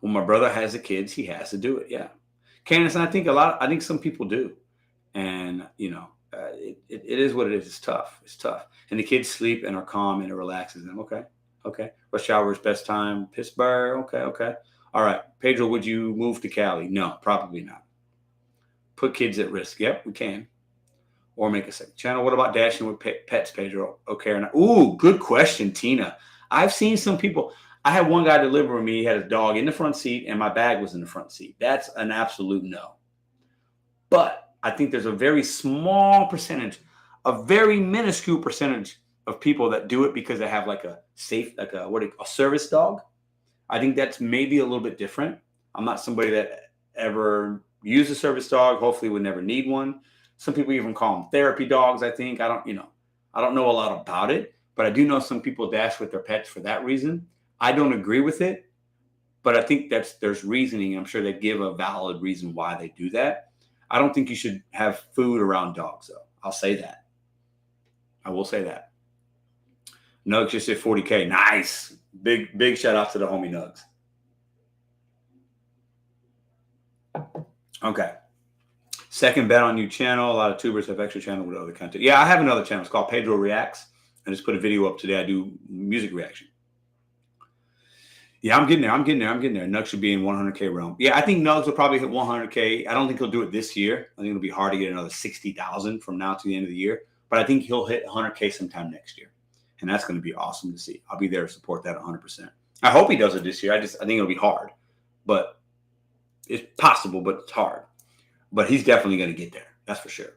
When my brother has the kids, he has to do it. Yeah. Candace, and I think some people do. And, it is what it is. It's tough. It's tough. And the kids sleep and are calm and it relaxes them. Okay. Rush hour is best time. Pittsburgh. Okay. All right. Pedro, would you move to Cali? No, probably not. Put kids at risk. Yep, we can. Or make a second channel. What about dashing with pets, Pedro? Okay or not? Ooh, good question, Tina. I've seen some people. I had one guy deliver me. He had his dog in the front seat and my bag was in the front seat. That's an absolute no. But I think there's a very small percentage, a very minuscule percentage of people that do it because they have like a service dog. I think that's maybe a little bit different. I'm not somebody that ever used a service dog. Hopefully would never need one. Some people even call them therapy dogs. I think I don't know a lot about it, but I do know some people dash with their pets for that reason. I don't agree with it, but I think there's reasoning. I'm sure they give a valid reason why they do that. I don't think you should have food around dogs, though. I'll say that. I will say that. Nugs just hit 40K. Nice. Big shout out to the homie Nugs. Okay. Second BetonYou channel. A lot of tubers have extra channel with other content. Yeah, I have another channel. It's called Pedro Reacts. I just put a video up today. I do music reaction. Yeah, I'm getting there. Nugs should be in 100K realm. Yeah, I think Nugs will probably hit 100K. I don't think he'll do it this year. I think it'll be hard to get another 60,000 from now to the end of the year. But I think he'll hit 100K sometime next year. And that's going to be awesome to see. I'll be there to support that 100%. I hope he does it this year. I think it'll be hard. But it's possible, but it's hard. But he's definitely going to get there. That's for sure.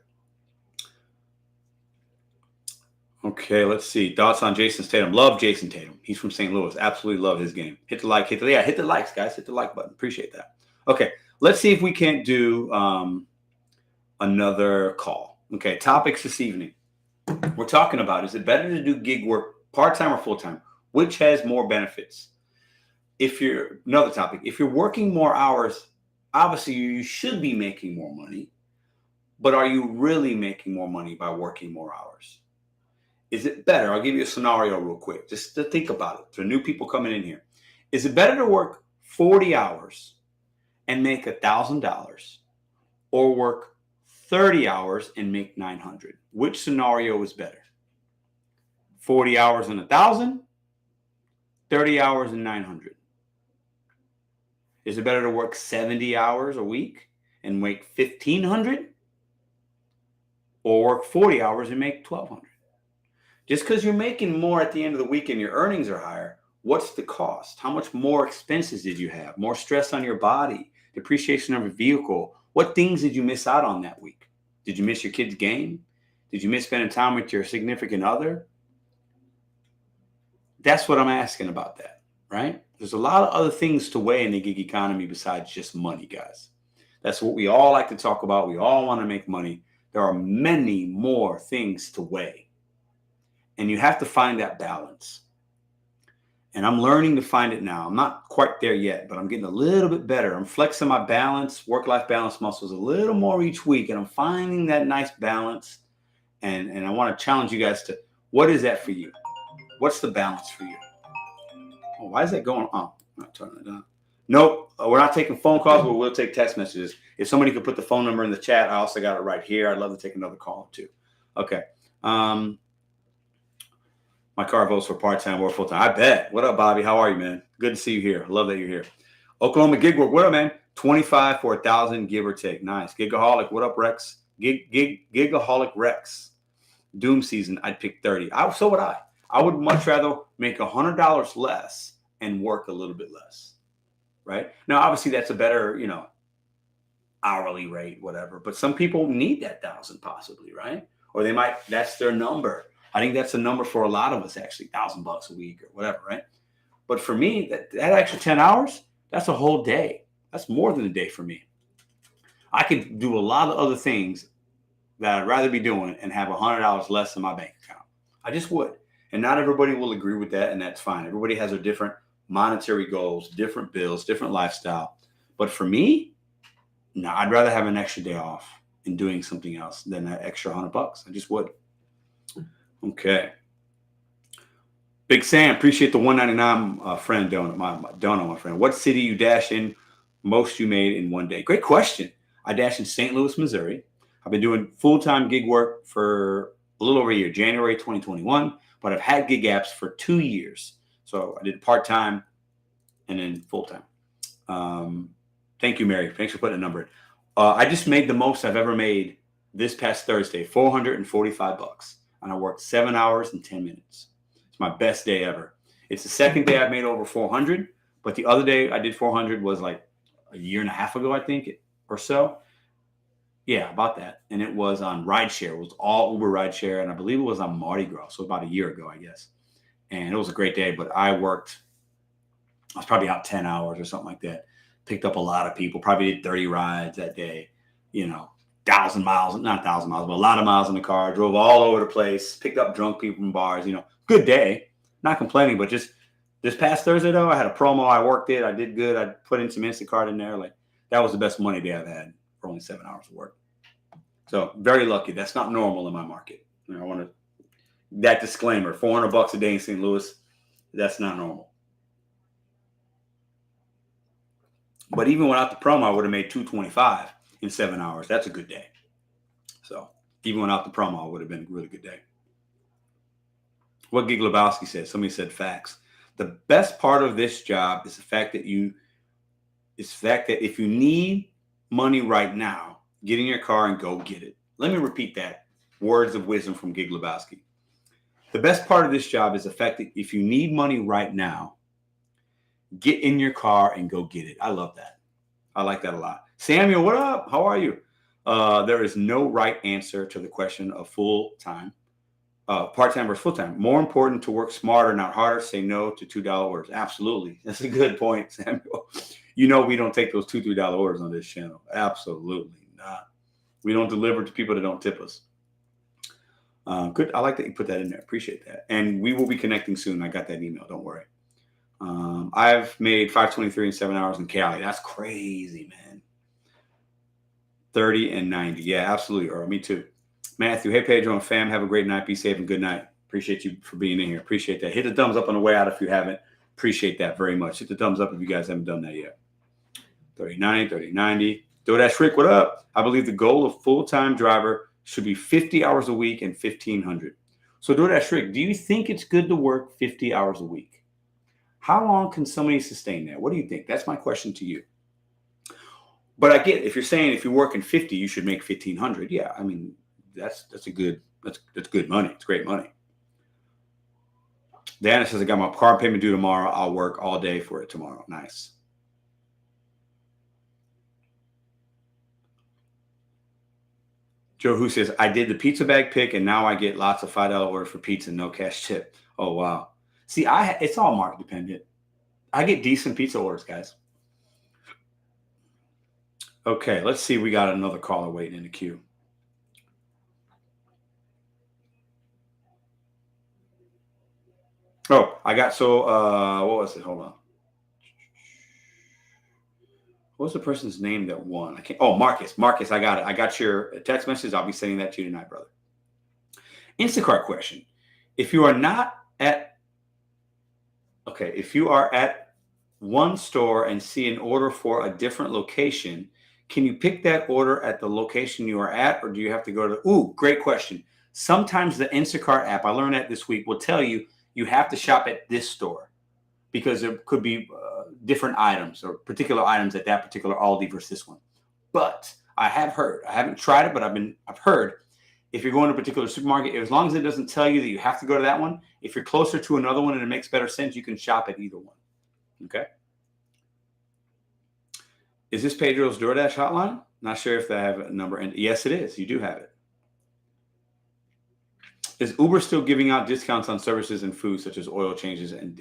Okay, let's see. Thoughts on Jason Tatum. Love Jason Tatum. He's from St. Louis. Absolutely love his game. Hit the like. Hit the likes, guys. Hit the like button. Appreciate that. Okay, let's see if we can't do another call. Okay, topics this evening. We're talking about, is it better to do gig work part-time or full-time? Which has more benefits? Another topic, if you're working more hours, obviously you should be making more money, but are you really making more money by working more hours? Is it better? I'll give you a scenario real quick, just to think about it. For new people coming in here, is it better to work 40 hours and make $1,000 or work 30 hours and make 900? Which scenario is better? 40 hours and 1,000, 30 hours and 900. Is it better to work 70 hours a week and make 1,500, or work 40 hours and make 1,200? Just because you're making more at the end of the week and your earnings are higher, what's the cost? How much more expenses did you have? More stress on your body, depreciation of your vehicle. What things did you miss out on that week? Did you miss your kid's game? Did you miss spending time with your significant other? That's what I'm asking about that, right? There's a lot of other things to weigh in the gig economy besides just money, guys. That's what we all like to talk about. We all want to make money. There are many more things to weigh. And you have to find that balance. And I'm learning to find it now. I'm not quite there yet, but I'm getting a little bit better. I'm flexing my balance, work-life balance muscles a little more each week. And I'm finding that nice balance. And I want to challenge you guys to, what is that for you? What's the balance for you? Oh, why is that going on? I'm not turning it on. Nope, we're not taking phone calls, but we'll take text messages. If somebody could put the phone number in the chat, I also got it right here. I'd love to take another call too. Okay. My car votes for part-time or full-time. I bet. What up, Bobby? How are you, man? Good to see you here. I love that you're here. Oklahoma gig work. What up, man? 25 for 1,000, give or take. Nice. Gigaholic. What up, Rex? Gigaholic Rex. Doom season. I'd pick 30. So would I. I would much rather make $100 less and work a little bit less. Right? Now, obviously, that's a better, hourly rate, whatever. But some people need that 1,000 possibly, right? Or they might, that's their number. I think that's a number for a lot of us, actually, $1,000 a week or whatever, right? But for me, that extra 10 hours, that's a whole day. That's more than a day for me. I could do a lot of other things that I'd rather be doing and have $100 less in my bank account. I just would. And not everybody will agree with that, and that's fine. Everybody has their different monetary goals, different bills, different lifestyle. But for me, no, I'd rather have an extra day off and doing something else than that extra $100. I just would. Okay. Big Sam, appreciate the $1.99 friend donut, my friend. What city you dash in most you made in one day? Great question. I dashed in St. Louis, Missouri. I've been doing full-time gig work for a little over a year, January 2021, but I've had gig apps for 2 years. So I did part-time and then full-time. Thank you, Mary. Thanks for putting a number in. I just made the most I've ever made this past Thursday, $445. And I worked 7 hours and 10 minutes. It's my best day ever. It's the second day I've made over 400, but the other day I did 400 was like a year and a half ago, I think, or so. Yeah, about that. And it was on Rideshare. It was all Uber Rideshare, and I believe it was on Mardi Gras, so about a year ago, I guess. And it was a great day, but I was probably out 10 hours or something like that. Picked up a lot of people, probably did 30 rides that day, 1,000 miles, not 1,000 miles, but a lot of miles in the car, drove all over the place, picked up drunk people from bars, good day, not complaining, but just this past Thursday though, I had a promo, I worked it, I did good, I put in some Instacart in there, like that was the best money day I've had for only 7 hours of work. So very lucky. That's not normal in my market. I want that disclaimer, $400 a day in St. Louis, that's not normal. But even without the promo, I would have made $225 in 7 hours. That's a good day. So even without the promo, it would have been a really good day. What Gig Lebowski said, somebody said facts. The best part of this job is the fact that if you need money right now, get in your car and go get it. Let me repeat that. Words of wisdom from Gig Lebowski. The best part of this job is the fact that if you need money right now, get in your car and go get it. I love that. I like that a lot. Samuel, what up? How are you? There is no right answer to the question of full-time, part-time versus full-time. More important to work smarter, not harder. Say no to $2 orders. Absolutely. That's a good point, Samuel. We don't take those $2, $3 orders on this channel. Absolutely not. We don't deliver to people that don't tip us. Good. I like that you put that in there. Appreciate that. And we will be connecting soon. I got that email. Don't worry. I've made $523 in 7 hours in Cali. That's crazy, man. 30 and 90. Yeah, absolutely, Earl. Me too. Matthew, hey, Pedro and fam. Have a great night. Be safe and good night. Appreciate you for being in here. Appreciate that. Hit the thumbs up on the way out if you haven't. Appreciate that very much. Hit the thumbs up if you guys haven't done that yet. 3090, 3090. DoorDash Rick, what up? I believe the goal of full-time driver should be 50 hours a week and 1,500. So DoorDash Rick, do you think it's good to work 50 hours a week? How long can somebody sustain that? What do you think? That's my question to you. But I get, if you're saying if you're working 50, you should make 1,500. Yeah, I mean, that's good money. It's great money. Diana says, I got my car payment due tomorrow. I'll work all day for it tomorrow. Nice. Joe Who says, I did the pizza bag pick and now I get lots of $5 orders for pizza, no cash tip. Oh, wow. See, it's all market dependent. I get decent pizza orders, guys. Okay, let's see. We got another caller waiting in the queue. Oh, I got what was it? Hold on. What was the person's name that won? Marcus. Marcus, I got it. I got your text message. I'll be sending that to you tonight, brother. Instacart question. If you are at one store and see an order for a different location, can you pick that order at the location you are at, or do you have to go to great question. Sometimes the Instacart app, I learned that this week, will tell you have to shop at this store because there could be different items or particular items at that particular Aldi versus this one. But I have heard, I haven't tried it, but I've heard if you're going to a particular supermarket, as long as it doesn't tell you that you have to go to that one, if you're closer to another one and it makes better sense, you can shop at either one. Okay. Is this Pedro's DoorDash hotline? Not sure if they have a number. And yes, it is. You do have it. Is Uber still giving out discounts on services and food such as oil changes and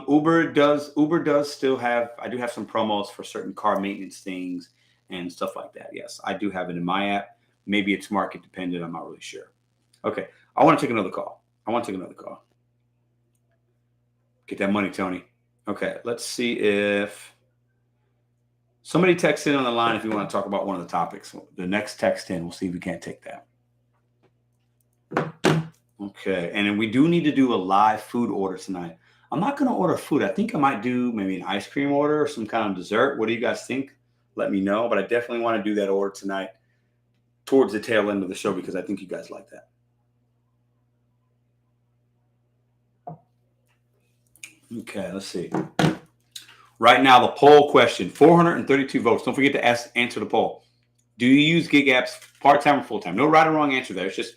Uber does still have, I do have some promos for certain car maintenance things and stuff like that. Yes, I do have it in my app. Maybe it's market dependent. I'm not really sure. Okay. I want to take another call. Get that money, Tony. Okay. Let's see if somebody texts in on the line if you want to talk about one of the topics. The next text in, we'll see if we can't take that. Okay, and then we do need to do a live food order tonight. I'm not going to order food. I think I might do maybe an ice cream order or some kind of dessert. What do you guys think? Let me know. But I definitely want to do that order tonight towards the tail end of the show because I think you guys like that. Okay, let's see. Right now, the poll question, 432 votes. Don't forget to answer the poll. Do you use gig apps part-time or full-time? No right or wrong answer there. It's just,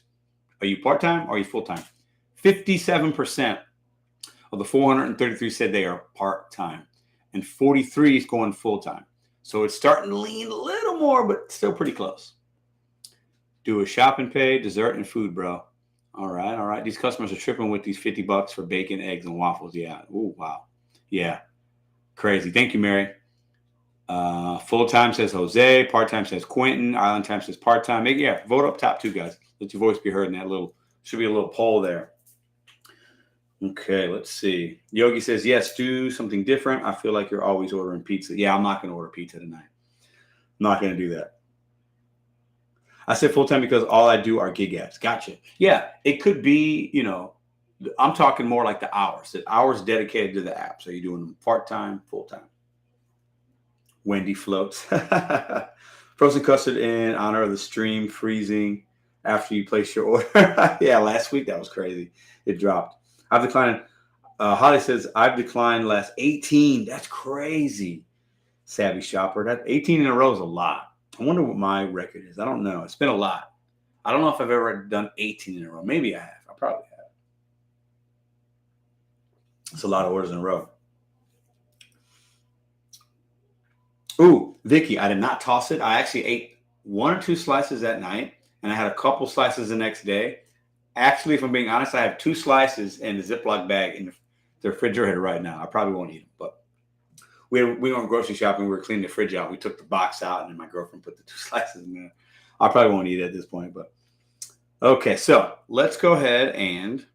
are you part-time or are you full-time? 57% of the 433 said they are part-time, and 43 is going full-time. So it's starting to lean a little more, but still pretty close. Do a shop and pay, dessert and food, bro. All right. These customers are tripping with these $50 for bacon, eggs, and waffles. Yeah. Ooh, wow. Yeah. Crazy. Thank you, Mary. Full-time says Jose. Part-time says Quentin. Island time says part-time. Yeah, vote up top too, guys. Let your voice be heard in that should be a little poll there. Okay, let's see. Yogi says, yes, do something different. I feel like you're always ordering pizza. Yeah, I'm not going to order pizza tonight. I'm not going to do that. I said full-time because all I do are gig apps. Gotcha. Yeah, it could be, I'm talking more like the hours. The hours dedicated to the app. So you're doing them part-time, full-time. Wendy floats. Frozen custard in honor of the stream freezing after you place your order. Yeah, last week that was crazy. It dropped. I've declined. Holly says, I've declined last 18. That's crazy. Savvy shopper. That 18 in a row is a lot. I wonder what my record is. I don't know. It's been a lot. I don't know if I've ever done 18 in a row. Maybe I have. I probably have. It's a lot of orders in a row. Ooh, Vicky, I did not toss it. I actually ate 1 or 2 slices that night, and I had a couple slices the next day. Actually, if I'm being honest, I have 2 slices in the Ziploc bag in the refrigerator right now. I probably won't eat them, but we went grocery shopping. We were cleaning the fridge out. We took the box out, and then my girlfriend put the 2 slices in there. I probably won't eat it at this point, but okay. So let's go ahead and,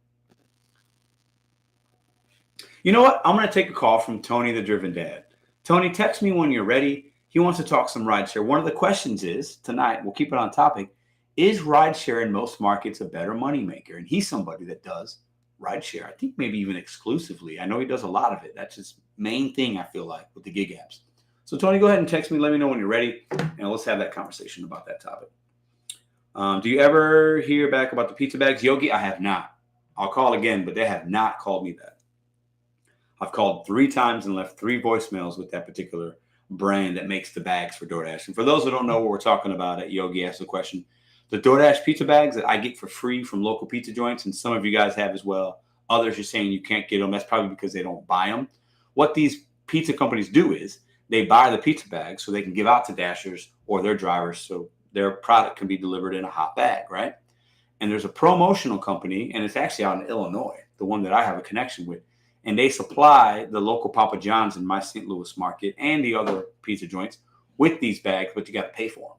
you know what? I'm going to take a call from Tony, the Driven Dad. Tony, text me when you're ready. He wants to talk some rideshare. One of the questions is tonight, we'll keep it on topic. Is rideshare in most markets a better moneymaker? And he's somebody that does rideshare. I think maybe even exclusively. I know he does a lot of it. That's his main thing, I feel like, with the gig apps. So, Tony, go ahead and text me. Let me know when you're ready, and let's have that conversation about that topic. Do you ever hear back about the pizza bags? Yogi, I have not. I'll call again, but they have not called me back. I've called 3 times and left 3 voicemails with that particular brand that makes the bags for DoorDash. And for those who don't know what we're talking about, Yogi asked the question. The DoorDash pizza bags that I get for free from local pizza joints, and some of you guys have as well. Others are saying you can't get them. That's probably because they don't buy them. What these pizza companies do is they buy the pizza bags so they can give out to Dashers or their drivers so their product can be delivered in a hot bag, right? And there's a promotional company, and it's actually out in Illinois, the one that I have a connection with. And they supply the local Papa John's in my St. Louis market and the other pizza joints with these bags, but you got to pay for them.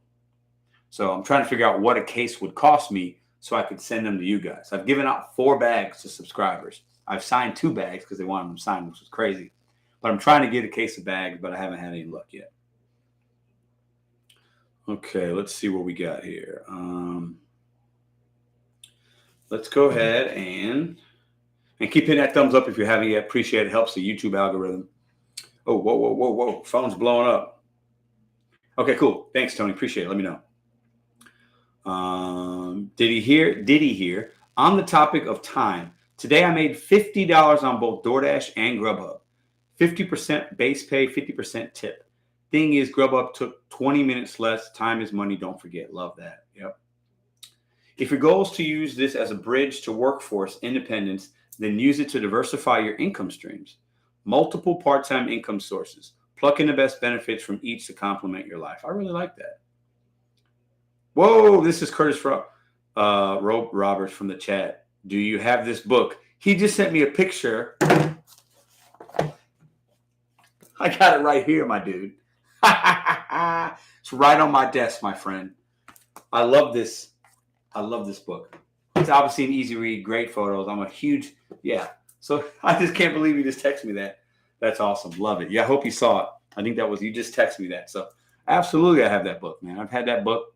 So I'm trying to figure out what a case would cost me so I could send them to you guys. I've given out 4 bags to subscribers. I've signed 2 bags because they wanted them signed, which was crazy. But I'm trying to get a case of bags, but I haven't had any luck yet. Okay, let's see what we got here. Let's go ahead and keep hitting that thumbs up if you haven't yet. Appreciate it. It helps the YouTube algorithm. Oh, whoa. Phone's blowing up. Okay, cool. Thanks, Tony. Appreciate it. Let me know. Did he hear? On the topic of time, today I made $50 on both DoorDash and Grubhub. 50% base pay, 50% tip. Thing is, Grubhub took 20 minutes less. Time is money. Don't forget. Love that. Yep. If your goal is to use this as a bridge to workforce independence, then use it to diversify your income streams. Multiple part-time income sources. Pluck in the best benefits from each to complement your life. I really like that. Whoa, this is Curtis Roberts from the chat. Do you have this book? He just sent me a picture. I got it right here, my dude. It's right on my desk, my friend. I love this book. It's obviously an easy read, great photos. I'm a huge, So I just can't believe you just texted me that. That's awesome. Love it. Yeah, I hope you saw it. I think that was, you just texted me that. So absolutely, I have that book, man. I've had that book,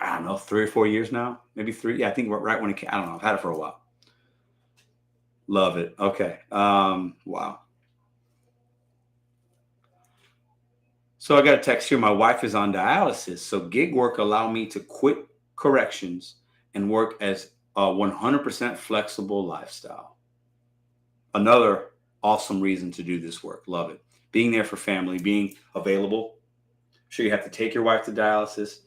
I don't know, 3 or 4 years now. Maybe 3. Yeah, I think right when it came. I don't know. I've had it for a while. Love it. Okay. Wow. So I got a text here. My wife is on dialysis. So gig work allowed me to quit corrections and work as a 100% flexible lifestyle. Another awesome reason to do this work. Love it. Being there for family, being available. Sure, you have to take your wife to dialysis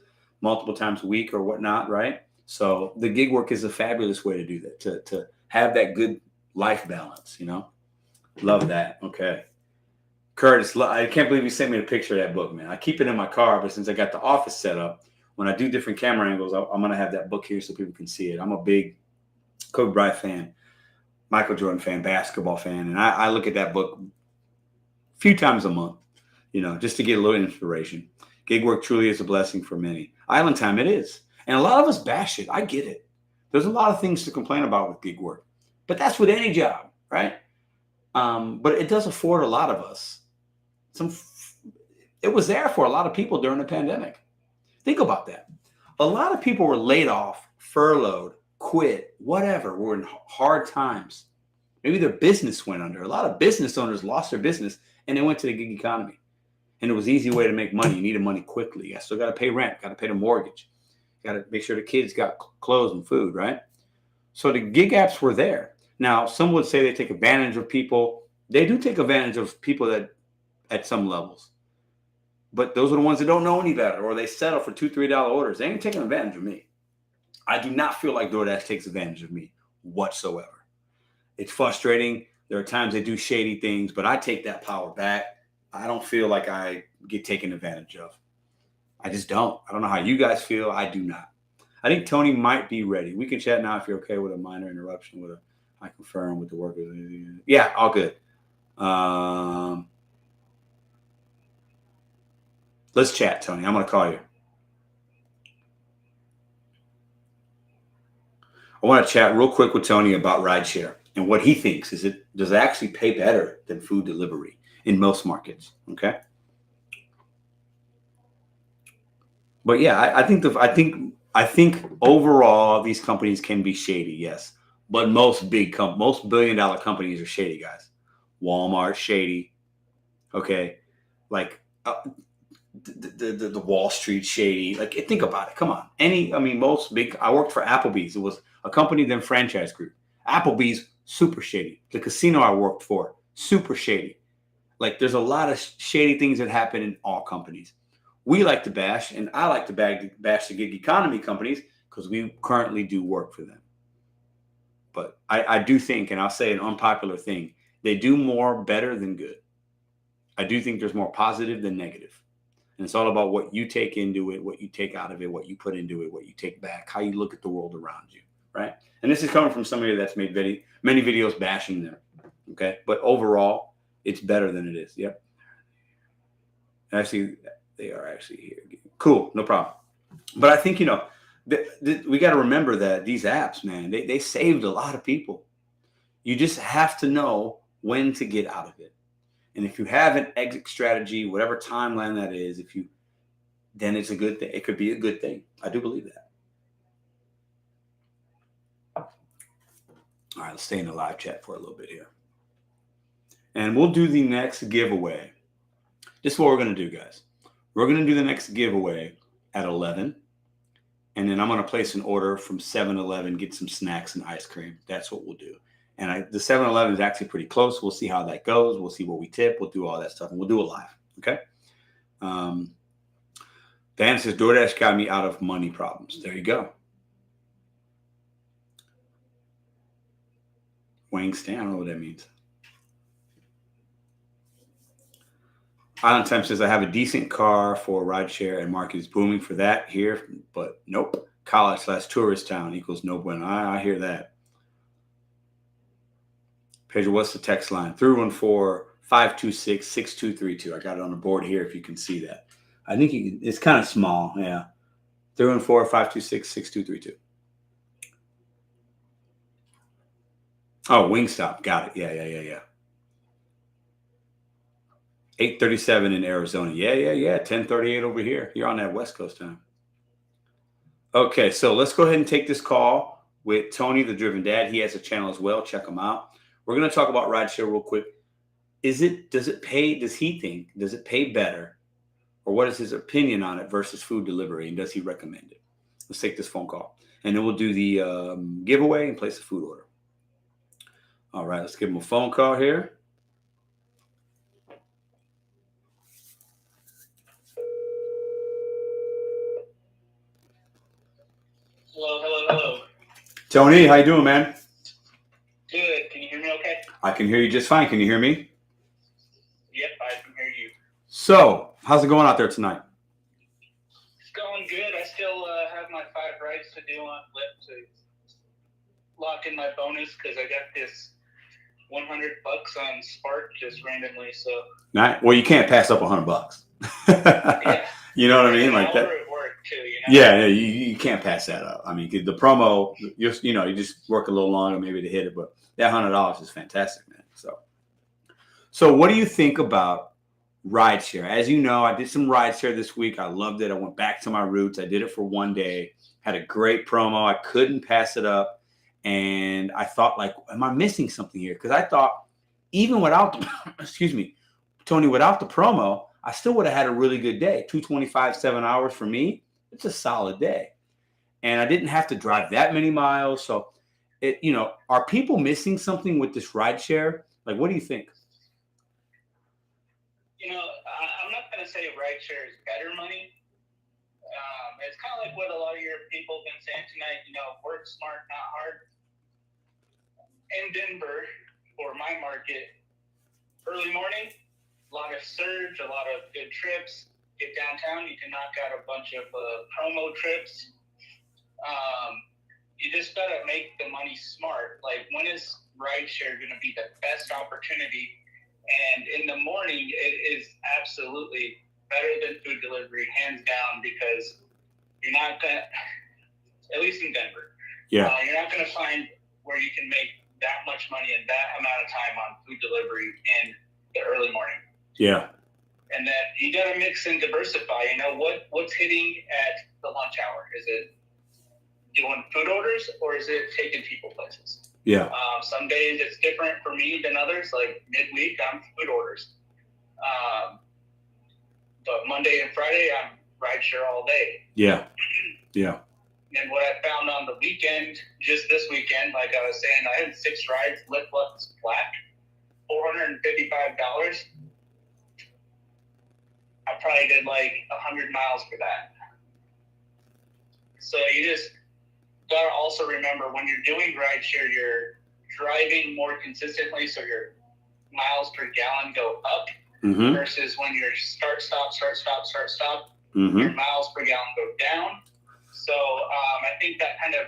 multiple times a week or whatnot, right? So the gig work is a fabulous way to do that, to have that good life balance, Love that. Okay. Curtis, I can't believe you sent me a picture of that book, man. I keep it in my car, but since I got the office set up, when I do different camera angles, I'm going to have that book here so people can see it. I'm a big Kobe Bryant fan, Michael Jordan fan, basketball fan, and I look at that book a few times a month, just to get a little inspiration. Gig work truly is a blessing for many. Island time, it is. And a lot of us bash it. I get it. There's a lot of things to complain about with gig work, but that's with any job, right? But it does afford a lot of us. It was there for a lot of people during the pandemic. Think about that. A lot of people were laid off, furloughed, quit, whatever, were in hard times. Maybe their business went under. A lot of business owners lost their business and they went to the gig economy. And it was an easy way to make money. You needed money quickly. You still got to pay rent, got to pay the mortgage. Got to make sure the kids got clothes and food, right? So the gig apps were there. Now, some would say they take advantage of people. They do take advantage of people that at some levels. But those are the ones that don't know any better, or they settle for $2, $3 orders. They ain't taking advantage of me. I do not feel like DoorDash takes advantage of me whatsoever. It's frustrating. There are times they do shady things, but I take that power back. I don't feel like I get taken advantage of. I just don't. I don't know how you guys feel. I do not. I think Tony might be ready. We can chat now if you're okay with a minor interruption. I confirm with the workers. Yeah, all good. Let's chat, Tony. I'm going to call you. I want to chat real quick with Tony about rideshare and what he thinks. Does it actually pay better than food delivery in most markets? Okay. But yeah, I think overall these companies can be shady, yes. But most billion-dollar companies are shady, guys. Walmart shady. Okay, like the Wall Street shady. Like, think about it. Come on. Most big. I worked for Applebee's. It was a company, then franchise group. Applebee's super shady. The casino I worked for, super shady. Like there's a lot of shady things that happen in all companies. We like to bash, and I like to bash the gig economy companies because we currently do work for them. But I do think, and I'll say an unpopular thing, they do more better than good. I do think there's more positive than negative. And it's all about what you take into it, what you take out of it, what you put into it, what you take back, how you look at the world around you, right? And this is coming from somebody that's made many videos bashing them, okay? But overall, it's better than it is. Yep. Actually, they are actually here. Cool, no problem. But I think, we got to remember that these apps, man, they saved a lot of people. You just have to know when to get out of it. And if you have an exit strategy, whatever timeline that is, then it's a good thing. It could be a good thing. I do believe that. All right, let's stay in the live chat for a little bit here. And we'll do the next giveaway. This is what we're going to do, guys. We're going to do the next giveaway at 11. And then I'm going to place an order from 7-Eleven, get some snacks and ice cream. That's what we'll do. And the 7-Eleven is actually pretty close. We'll see how that goes. We'll see what we tip. We'll do all that stuff. And we'll do it live. Okay? Dan says, DoorDash got me out of money problems. There you go. Wang Stan, I don't know what that means. Island Time says, I have a decent car for rideshare and market is booming for that here, but nope. College/tourist town equals no bueno. I hear that. Pedro, what's the text line? 314-526-6232. I got it on the board here if you can see that. I think it's kind of small. Yeah. 314-526-6232. Oh, Wingstop. Got it. Yeah. 8:37 in Arizona. Yeah. 10:38 over here. You're on that West Coast time. Okay, so let's go ahead and take this call with Tony, the Driven Dad. He has a channel as well. Check him out. We're going to talk about rideshare real quick. Does it pay better? Or what is his opinion on it versus food delivery? And does he recommend it? Let's take this phone call. And then we'll do the giveaway and place a food order. All right, let's give him a phone call here. Hello. Tony, how you doing, man? Good. Can you hear me okay? I can hear you just fine. Can you hear me? Yep, I can hear you. So, how's it going out there tonight? It's going good. I still have my 5 rides to do on Lyft to lock in my bonus because I got this $100 on Spark just randomly. So. Nice. Well, you can't pass up $100. Yeah. You know what I mean? Like that. At work too, Yeah, you can't pass that up. I mean, the promo, you just work a little longer maybe to hit it, but that $100 is fantastic, man. So what do you think about rideshare? As you know, I did some rideshare this week. I loved it. I went back to my roots. I did it for one day. Had a great promo. I couldn't pass it up, and I thought, like, am I missing something here? Because I thought even without the, excuse me, Tony, without the promo, I still would have had a really good day. 225, 7 hours for me. It's a solid day. And I didn't have to drive that many miles. So, are people missing something with this rideshare? Like, what do you think? I'm not going to say rideshare is better money. It's kind of like what a lot of your people have been saying tonight, work smart, not hard. In Denver, for my market, early morning, a lot of surge, a lot of good trips. Get downtown, you can knock out a bunch of promo trips. You just got to make the money smart. Like, when is rideshare going to be the best opportunity? And in the morning, it is absolutely better than food delivery, hands down, because you're not going to, at least in Denver, you're not going to find where you can make that much money in that amount of time on food delivery in the early morning. Yeah. And then you got to mix and diversify. What's hitting at the lunch hour? Is it doing food orders or is it taking people places? Yeah. Some days it's different for me than others. Like midweek, I'm food orders. But Monday and Friday, I'm rideshare all day. Yeah. And what I found on the weekend, just this weekend, like I was saying, I had 6 rides, Lyft was black, $455. I probably did like 100 miles for that. So you just gotta also remember when you're doing rideshare, you're driving more consistently, so your miles per gallon go up. Mm-hmm. Versus when you're start stop, Mm-hmm. your miles per gallon go down. So I think that kind of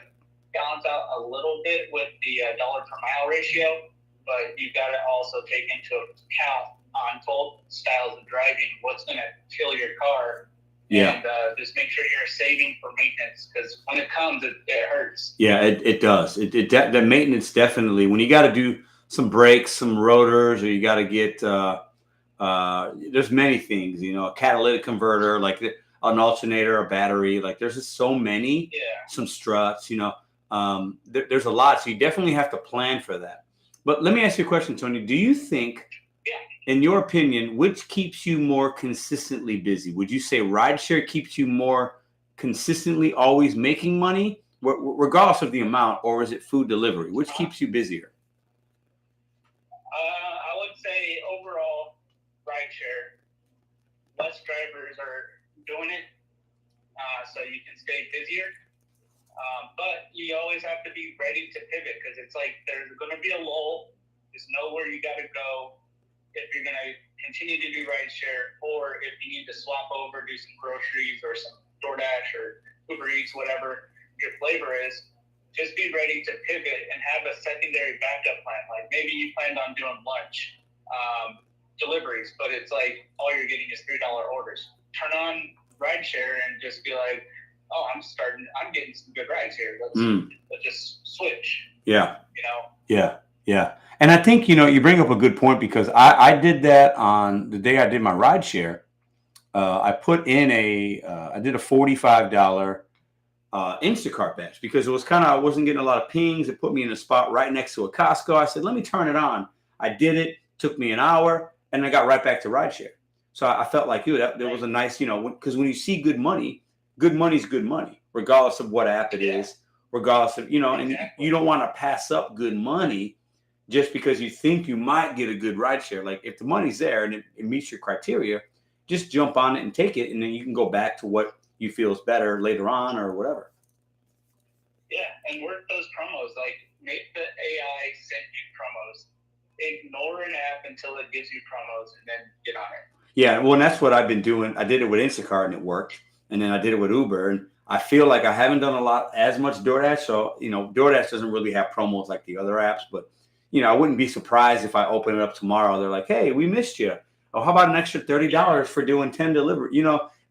balance out a little bit with the dollar per mile ratio, but you've got to also take into account on both styles of driving what's going to kill your car. Yeah. And just make sure you're saving for maintenance, because when it comes, it hurts. Yeah, it does. The maintenance definitely, when you got to do some brakes, some rotors, or you got to get there's many things, a catalytic converter, like an alternator, a battery, like there's just so many. Some struts, there's a lot, so you definitely have to plan for that. But let me ask you a question, Tony. Do you think, in your opinion, which keeps you more consistently busy? Would you say rideshare keeps you more consistently always making money, regardless of the amount, or is it food delivery? Which keeps you busier? I would say overall, rideshare, less drivers are doing it, so you can stay busier. But you always have to be ready to pivot, because it's like there's going to be a lull. Just know where you got to go if you're going to continue to do rideshare, or if you need to swap over, do some groceries or some DoorDash or Uber Eats, whatever your flavor is. Just be ready to pivot and have a secondary backup plan. Like maybe you planned on doing lunch deliveries, but it's like all you're getting is $3 orders. Turn on rideshare and just be like, oh, I'm getting some good rides here. Let's just switch. Yeah. Yeah. And I think, you bring up a good point, because I did that on the day I did my rideshare. I put in I did a $45 Instacart batch, because it was I wasn't getting a lot of pings. It put me in a spot right next to a Costco. I said, let me turn it on. I did it. Took me an hour, and I got right back to rideshare. So I felt like, that was a nice, because when you see good money's good money, regardless of what app it is, regardless of, and you don't want to pass up good money just because you think you might get a good rideshare. Like if the money's there and it meets your criteria, just jump on it and take it, and then you can go back to what you feel is better later on or whatever. Yeah, and work those promos. Like make the AI send you promos. Ignore an app until it gives you promos, and then get on it. Yeah, well, and that's what I've been doing. I did it with Instacart and it worked, and then I did it with Uber, and I feel like I haven't done as much DoorDash. So DoorDash doesn't really have promos like the other apps, but I wouldn't be surprised if I open it up tomorrow. They're like, hey, we missed you. Oh, how about an extra $30 for doing 10 delivery?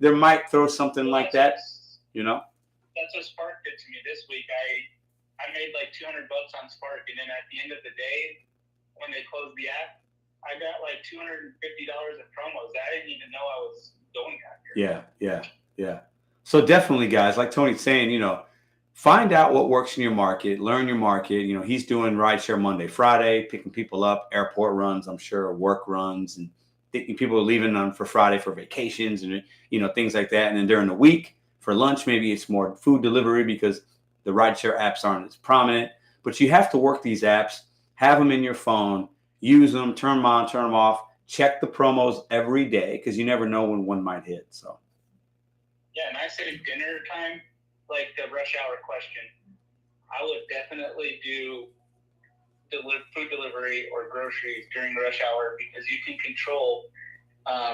There might throw something like that. That's what Spark did to me this week. I made like $200 on Spark, and then at the end of the day, when they closed the app, I got like $250 of promos. I didn't even know I was doing that. Yeah. So definitely, guys, like Tony's saying, find out what works in your market, learn your market. He's doing rideshare Monday, Friday, picking people up, airport runs, I'm sure, work runs, and people are leaving them for Friday for vacations and, things like that. And then during the week for lunch, maybe it's more food delivery because the rideshare apps aren't as prominent. But you have to work these apps, have them in your phone, use them, turn them on, turn them off, check the promos every day, because you never know when one might hit. So. Yeah, and I say dinner time, like the rush hour question, I would definitely do food delivery or groceries during rush hour, because you can control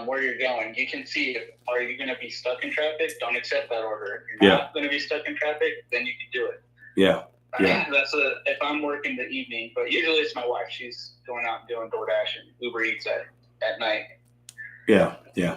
where you're going. You can see, are you going to be stuck in traffic? Don't accept that order. If you're not going to be stuck in traffic, then you can do it. Yeah. That's if I'm working the evening, but usually it's my wife. She's going out and doing DoorDash and Uber Eats at night. Yeah.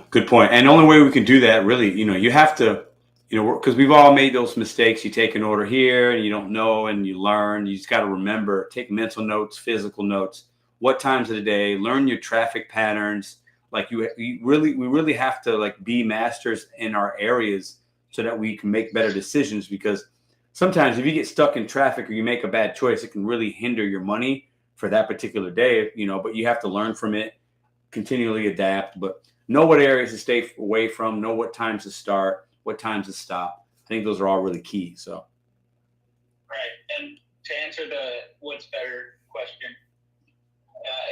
Good point. And the only way we can do that, really, you have to, because we've all made those mistakes. You take an order here and you don't know, and you learn. You just got to remember, take mental notes, physical notes, what times of the day, learn your traffic patterns. Like we really have to be masters in our areas so that we can make better decisions, because sometimes if you get stuck in traffic or you make a bad choice, it can really hinder your money for that particular day, but you have to learn from it, continually adapt, but know what areas to stay away from, know what times to start, what times to stop. I think those are all really key. So. Right. And to answer the what's better question,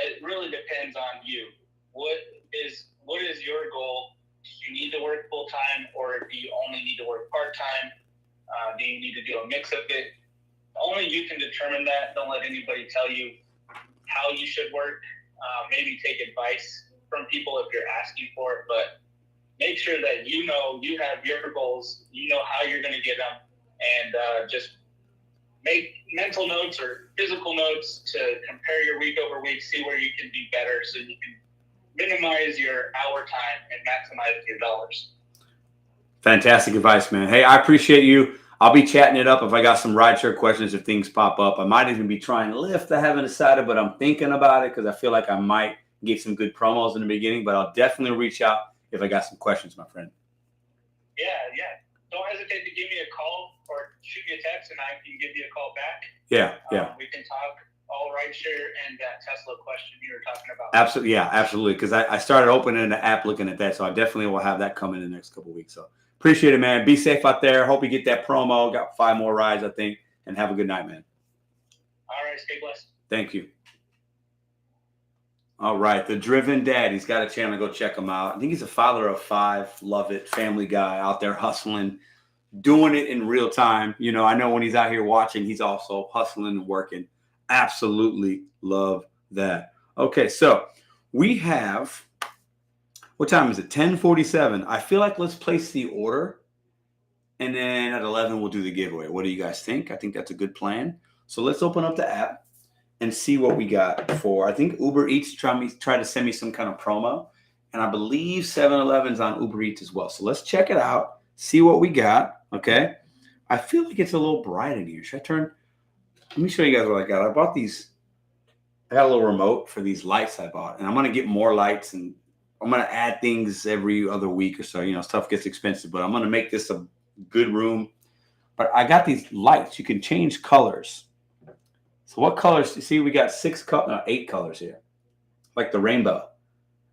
it really depends on you. What is your goal Do you need to work full time, or do you only need to work part time? Do you need to do a mix of it? Only you can determine that. Don't let anybody tell you how you should work. Maybe take advice from people if you're asking for it, but make sure that you know you have your goals, you know how you're going to get them, and just make mental notes or physical notes to compare your week over week, see where you can be better so you can minimize your hour time and maximize your dollars. Fantastic advice, man. Hey, I appreciate you. I'll be chatting it up if I got some rideshare questions, if things pop up. I might even be trying Lyft. I haven't decided, but I'm thinking about it because I feel like I might get some good promos in the beginning, but I'll definitely reach out if I got some questions, my friend. Yeah. Don't hesitate to give me a call or shoot me a text and I can give you a call back. Yeah. We can talk all rideshare and that Tesla question you were talking about. Absolutely. Yeah, absolutely. Because I started opening the app looking at that. So I definitely will have that coming in the next couple of weeks. So appreciate it, man. Be safe out there. Hope you get that promo. Got 5 more rides, I think. And have a good night, man. All right. Stay blessed. Thank you. All right. The Driven Dad. He's got a channel. Go check him out. I think he's a father of 5. Love it. Family guy out there hustling, doing it in real time. You know, I know when he's out here watching, he's also hustling and working. Absolutely love that. Okay, so we have, what time is it? 10:47. I feel like let's place the order, and then at 11 we'll do the giveaway. What do you guys think? I think that's a good plan. So let's open up the app and see what we got for. I think Uber Eats tried to send me some kind of promo, and I believe 7-Eleven's on Uber Eats as well. So let's check it out, see what we got. Okay, I feel like it's a little bright in here. Should I turn? Let me show you guys what I got. I bought these. I got a little remote for these lights I bought, and I'm going to get more lights, and I'm going to add things every other week or so. You know, stuff gets expensive, but I'm going to make this a good room. But I got these lights. You can change colors. So what colors? You see, we got 8 colors here, like the rainbow.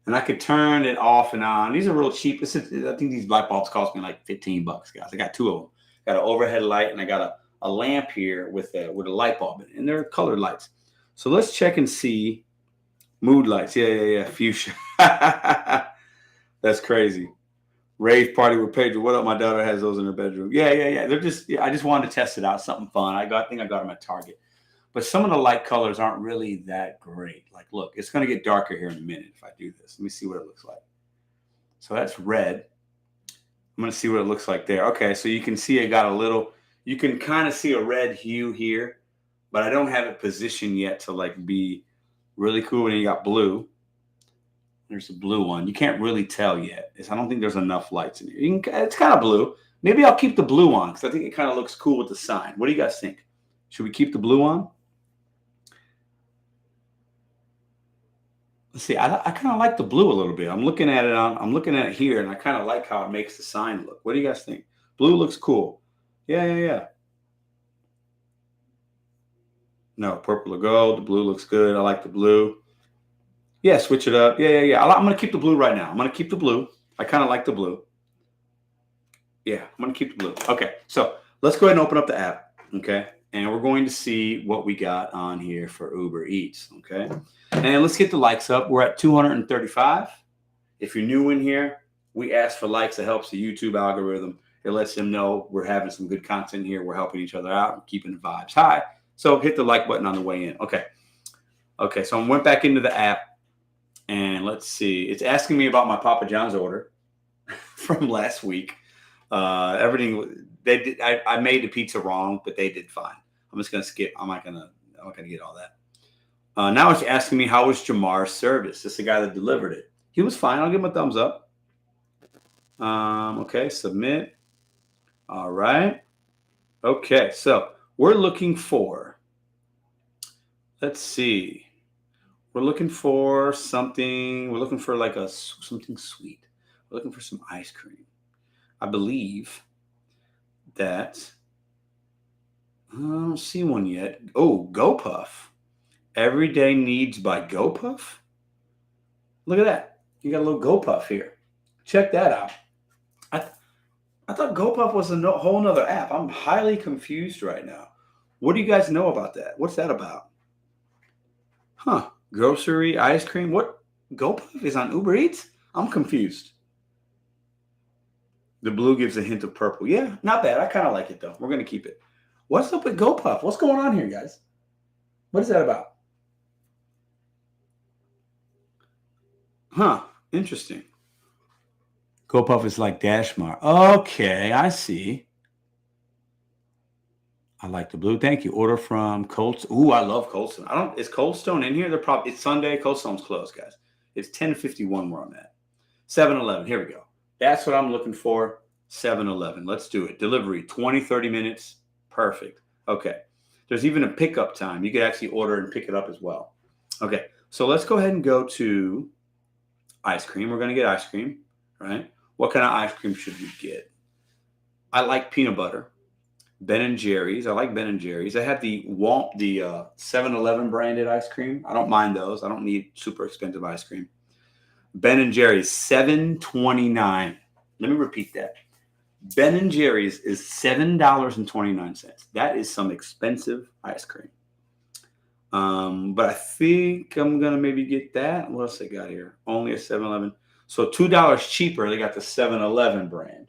And I could turn it off and on. These are real cheap. I think these light bulbs cost me like $15, guys. I got 2 of them. Got an overhead light, and I got a lamp here with a light bulb in it, and they're colored lights. So let's check and see mood lights. Yeah. Fuchsia. That's crazy. Rave party with Pedro. What up? My daughter has those in her bedroom. Yeah. They're just. I just wanted to test it out. Something fun. I think I got them at Target. But some of the light colors aren't really that great. Like, look, it's going to get darker here in a minute if I do this. Let me see what it looks like. So that's red. I'm going to see what it looks like there. Okay, so you can see it got a little. You can kind of see a red hue here, but I don't have it positioned yet to like be really cool. And you got blue. There's a blue one. You can't really tell yet. I don't think there's enough lights in here. It's kind of blue. Maybe I'll keep the blue on because I think it kind of looks cool with the sign. What do you guys think? Should we keep the blue on? Let's see. I kind of like the blue a little bit. I'm looking at it here, and I kind of like how it makes the sign look. What do you guys think? Blue looks cool. Yeah. No, purple or gold. The blue looks good. I like the blue. Yeah, switch it up. Yeah. I'm going to keep the blue right now. I'm going to keep the blue. I kind of like the blue. Yeah, I'm going to keep the blue. Okay, so let's go ahead and open up the app, okay? And we're going to see what we got on here for Uber Eats, okay? And let's get the likes up. We're at 235. If you're new in here, we ask for likes. It helps the YouTube algorithm. It lets them know we're having some good content here. We're helping each other out and keeping the vibes high. So hit the like button on the way in. Okay, so I went back into the app, and let's see. It's asking me about my Papa John's order from last week. Everything they did. I made the pizza wrong, but they did fine. I'm just gonna skip. I'm not gonna get all that. Now it's asking me how was Jamar's service. This is the guy that delivered it. He was fine. I'll give him a thumbs up. Okay, submit. All right. Okay, so we're looking for. Let's see. We're looking for something. We're looking for like something sweet. We're looking for some ice cream. I believe that I don't see one yet. Oh, GoPuff. Everyday Needs by GoPuff. Look at that. You got a little GoPuff here. Check that out. I thought GoPuff was a whole nother app. I'm highly confused right now. What do you guys know about that? What's that about? Huh. Grocery, ice cream. What? GoPuff is on Uber Eats? I'm confused. The blue gives a hint of purple. Yeah, not bad. I kind of like it, though. We're going to keep it. What's up with GoPuff? What's going on here, guys? What is that about? Huh. Interesting. GoPuff is like Dashmar. Okay, I see. I like the blue. Thank you. Order from Cold. Ooh, I love Cold Stone. Is Cold Stone in here? It's Sunday. Cold Stone's closed, guys. It's 10:51 where I'm at. 7-Eleven. Here we go. That's what I'm looking for. 7-Eleven. Let's do it. Delivery, 20, 30 minutes. Perfect. Okay. There's even a pickup time. You could actually order and pick it up as well. Okay. So let's go ahead and go to ice cream. We're going to get ice cream, right? What kind of ice cream should we get? I like peanut butter. Ben & Jerry's. I like Ben & Jerry's. I have the 7-Eleven branded ice cream. I don't mind those. I don't need super expensive ice cream. Ben & Jerry's, $7.29. Let me repeat that. Ben & Jerry's is $7.29. That is some expensive ice cream. But I think I'm going to maybe get that. What else they got here? Only a 7-Eleven. So $2 cheaper. They got the 7-Eleven brand.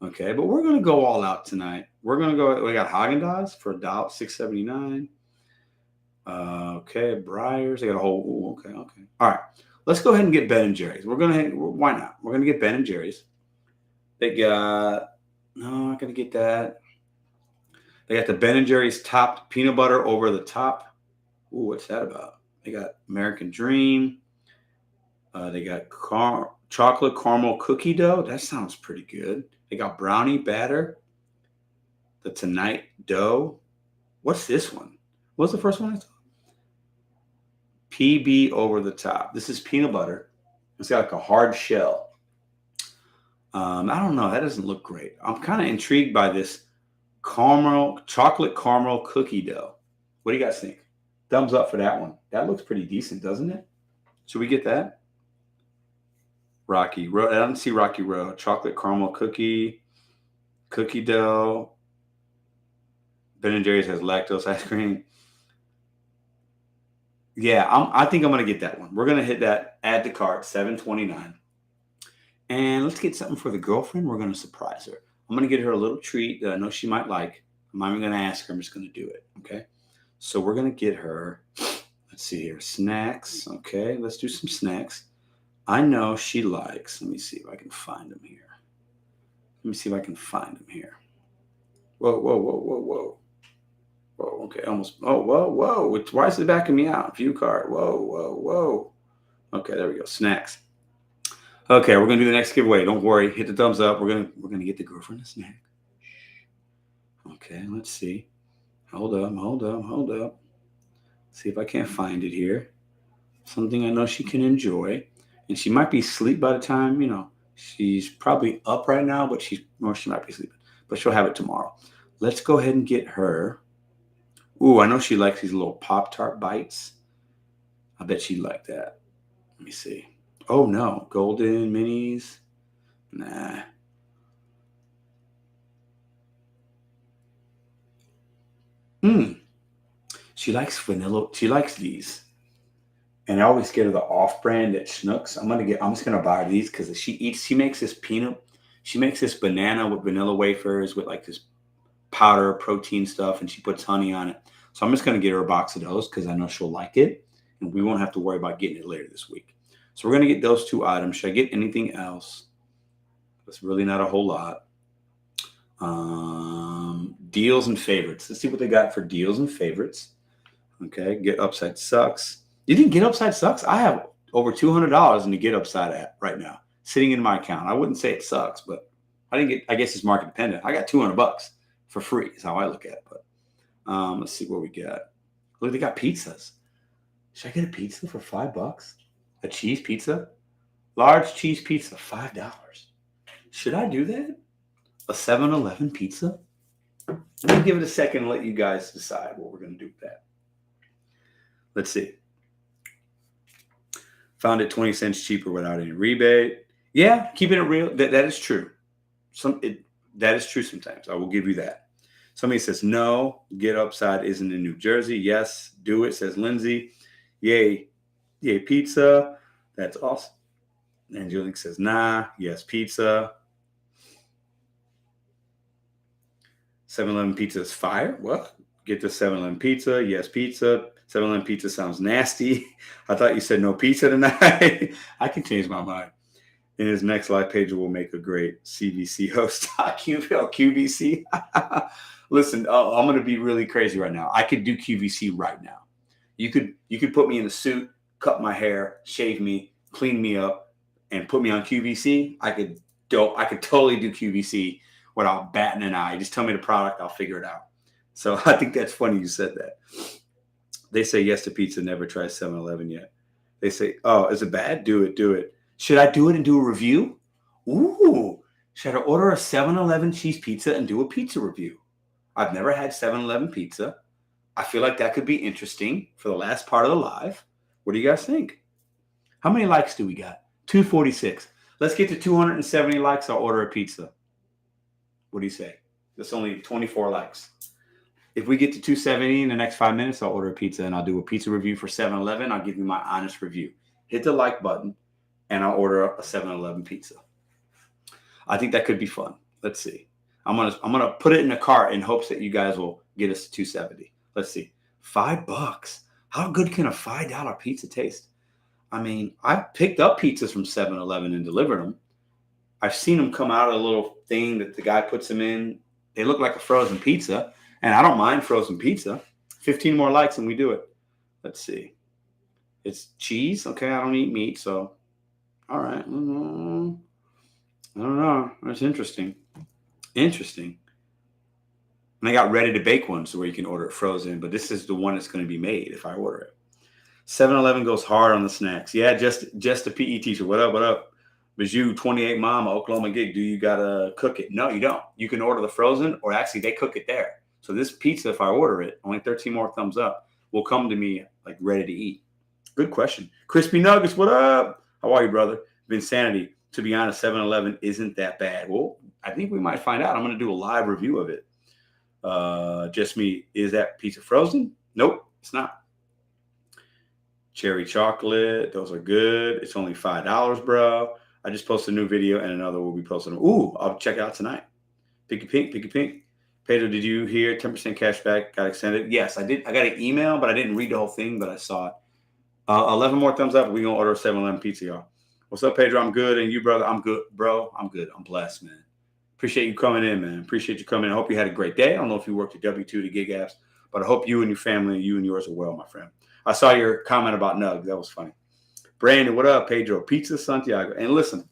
Okay, but we're going to go all out tonight. We're going to go. We got Haagen-Dazs for $6.79. Okay, Breyers. They got a whole. Okay. All right. Let's go ahead and get Ben & Jerry's. Why not? We're going to get Ben & Jerry's. They got, no, I'm not going to get that. They got the Ben & Jerry's top peanut butter over the top. Ooh, what's that about? They got American Dream. They got chocolate caramel cookie dough. That sounds pretty good. They got brownie batter. The Tonight dough. What's this one? What's the first one I saw? PB over the top. This is peanut butter. It's got like a hard shell. I don't know. That doesn't look great. I'm kind of intrigued by this chocolate caramel cookie dough. What do you guys think? Thumbs up for that one. That looks pretty decent, doesn't it? Should we get that? Rocky Road. I don't see Rocky Road. Chocolate caramel cookie dough. Ben & Jerry's has lactose ice cream. Yeah, I think I'm going to get that one. We're going to hit that. Add to cart, $7.29. And let's get something for the girlfriend. We're going to surprise her. I'm going to get her a little treat that I know she might like. I'm not even going to ask her. I'm just going to do it. Okay. So we're going to get her, let's see here, snacks. Okay. Let's do some snacks. I know she likes, let me see if I can find them here. Whoa. Whoa. Okay. Almost. Oh, whoa. Why is it backing me out? View card. Whoa. Okay. There we go. Snacks. Okay, we're gonna do the next giveaway. Don't worry. Hit the thumbs up. We're gonna get the girlfriend a snack. Okay, let's see. Hold up. See if I can't find it here. Something I know she can enjoy, and she might be asleep by the time she's probably up right now, but she might be sleeping. But she'll have it tomorrow. Let's go ahead and get her. Ooh, I know she likes these little Pop-Tart bites. I bet she'd like that. Let me see. Oh, no. Golden minis. Nah. She likes vanilla. She likes these. And I always get her the off-brand at Schnucks. I'm just gonna buy her these because she makes this banana with vanilla wafers with like this powder protein stuff, and she puts honey on it. So I'm just gonna get her a box of those because I know she'll like it, and we won't have to worry about getting it later this week. So we're going to get those two items. Should I get anything else? That's really not a whole lot. Deals and favorites. Let's see what they got for deals and favorites. Okay, Get Upside sucks. You think Get Upside sucks? I have over $200 in the Get Upside app right now, sitting in my account. I wouldn't say it sucks, but I guess it's market dependent. I got $200 for free is how I look at it. But let's see what we got. Look, they got pizzas. Should I get a pizza for $5? A cheese pizza? Large cheese pizza, $5. Should I do that? A 7-Eleven pizza? Let me give it a second and let you guys decide what we're going to do with that. Let's see. Found it 20 cents cheaper without any rebate. Yeah, keeping it real. That is true. That is true sometimes. I will give you that. Somebody says, no, Get Upside isn't in New Jersey. Yes, do it, says Lindsay. Yay, pizza. That's awesome. And Julian says, nah, yes, pizza. 7-Eleven pizza is fire. What? Get the 7-Eleven pizza. Yes, pizza. 7-Eleven pizza sounds nasty. I thought you said no pizza tonight. I can change my mind. In his next live page, will make a great CVC host. QVC. Listen, I'm going to be really crazy right now. I could do QVC right now. You could put me in a suit, cut my hair, shave me, clean me up, and put me on QVC. I could totally do QVC without batting an eye. Just tell me the product, I'll figure it out. So I think that's funny you said that. They say yes to pizza, never tried 7-Eleven yet. They say, oh, is it bad? Do it. Should I do it and do a review? Ooh, should I order a 7-Eleven cheese pizza and do a pizza review? I've never had 7-Eleven pizza. I feel like that could be interesting for the last part of the live. What do you guys think? How many likes do we got? 246. Let's get to 270 likes. I'll order a pizza. What do you say? That's only 24 likes. If we get to 270 in the next 5 minutes, I'll order a pizza and I'll do a pizza review for 7-Eleven. I'll give you my honest review. Hit the like button and I'll order a 7-Eleven pizza. I think that could be fun. Let's see. I'm gonna put it in a cart in hopes that you guys will get us to 270. Let's see. $5. How good can a $5 pizza taste? I mean, I've picked up pizzas from 7-Eleven and delivered them. I've seen them come out of a little thing that the guy puts them in. They look like a frozen pizza, and I don't mind frozen pizza. 15 more likes and we do it. Let's see. It's cheese. Okay, I don't eat meat, so all right. I don't know. That's interesting. And I got ready to bake ones where you can order it frozen, but this is the one that's going to be made if I order it. 7-Eleven goes hard on the snacks. Yeah, just a PE teacher. What up? BetonYou, 28 Mama, Oklahoma gig. Do you got to cook it? No, you don't. You can order the frozen, or actually they cook it there. So this pizza, if I order it, only 13 more thumbs up, will come to me like ready to eat. Good question. Crispy Nuggets, what up? How are you, brother? Insanity. To be honest, 7-Eleven isn't that bad. Well, I think we might find out. I'm going to do a live review of it. Just me. Is that pizza frozen? Nope, it's not. Cherry chocolate. Those are good. It's only $5, bro. I just posted a new video and another will be posted. Ooh, I'll check it out tonight. Picky pink. Pedro, did you hear 10% cash back got extended? Yes, I did. I got an email, but I didn't read the whole thing, but I saw it. 11 more thumbs up. We're going to order a 7-Eleven pizza, y'all. What's up, Pedro? I'm good. And you, brother? I'm good, bro. I'm good. I'm blessed, man. Appreciate you coming in, man. Appreciate you coming in. I hope you had a great day. I don't know if you worked at W2 to gig apps, but I hope you and your family, you and yours are well, my friend. I saw your comment about Nug. That was funny. Brandon, what up, Pedro? Pizza Santiago. And listen,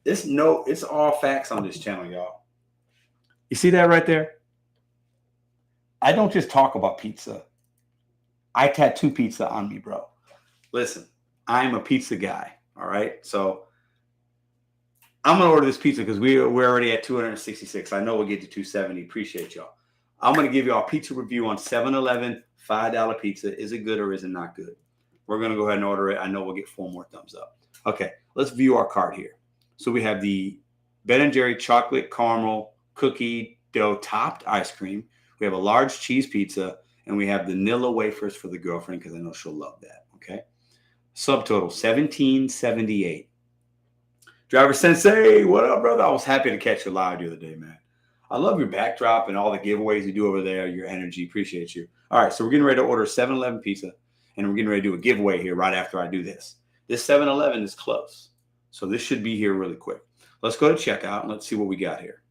it's all facts on this channel, y'all. You see that right there? I don't just talk about pizza. I tattoo pizza on me, bro. Listen, I'm a pizza guy, all right? So I'm going to order this pizza because we're already at 266. I know we'll get to 270. Appreciate y'all. I'm going to give y'all a pizza review on 7-Eleven $5 pizza. Is it good or is it not good? We're going to go ahead and order it. I know we'll get 4 more thumbs up. Okay, let's view our cart here. So we have the Ben & Jerry chocolate caramel cookie dough topped ice cream. We have a large cheese pizza, and we have the vanilla wafers for the girlfriend because I know she'll love that. Okay. Subtotal $17.78. Driver Sensei, what up, brother? I was happy to catch you live the other day, man. I love your backdrop and all the giveaways you do over there, your energy. Appreciate you. All right, so we're getting ready to order 7-Eleven pizza, and we're getting ready to do a giveaway here right after I do this. This 7-Eleven is close, so this should be here really quick. Let's go to checkout, and let's see what we got here.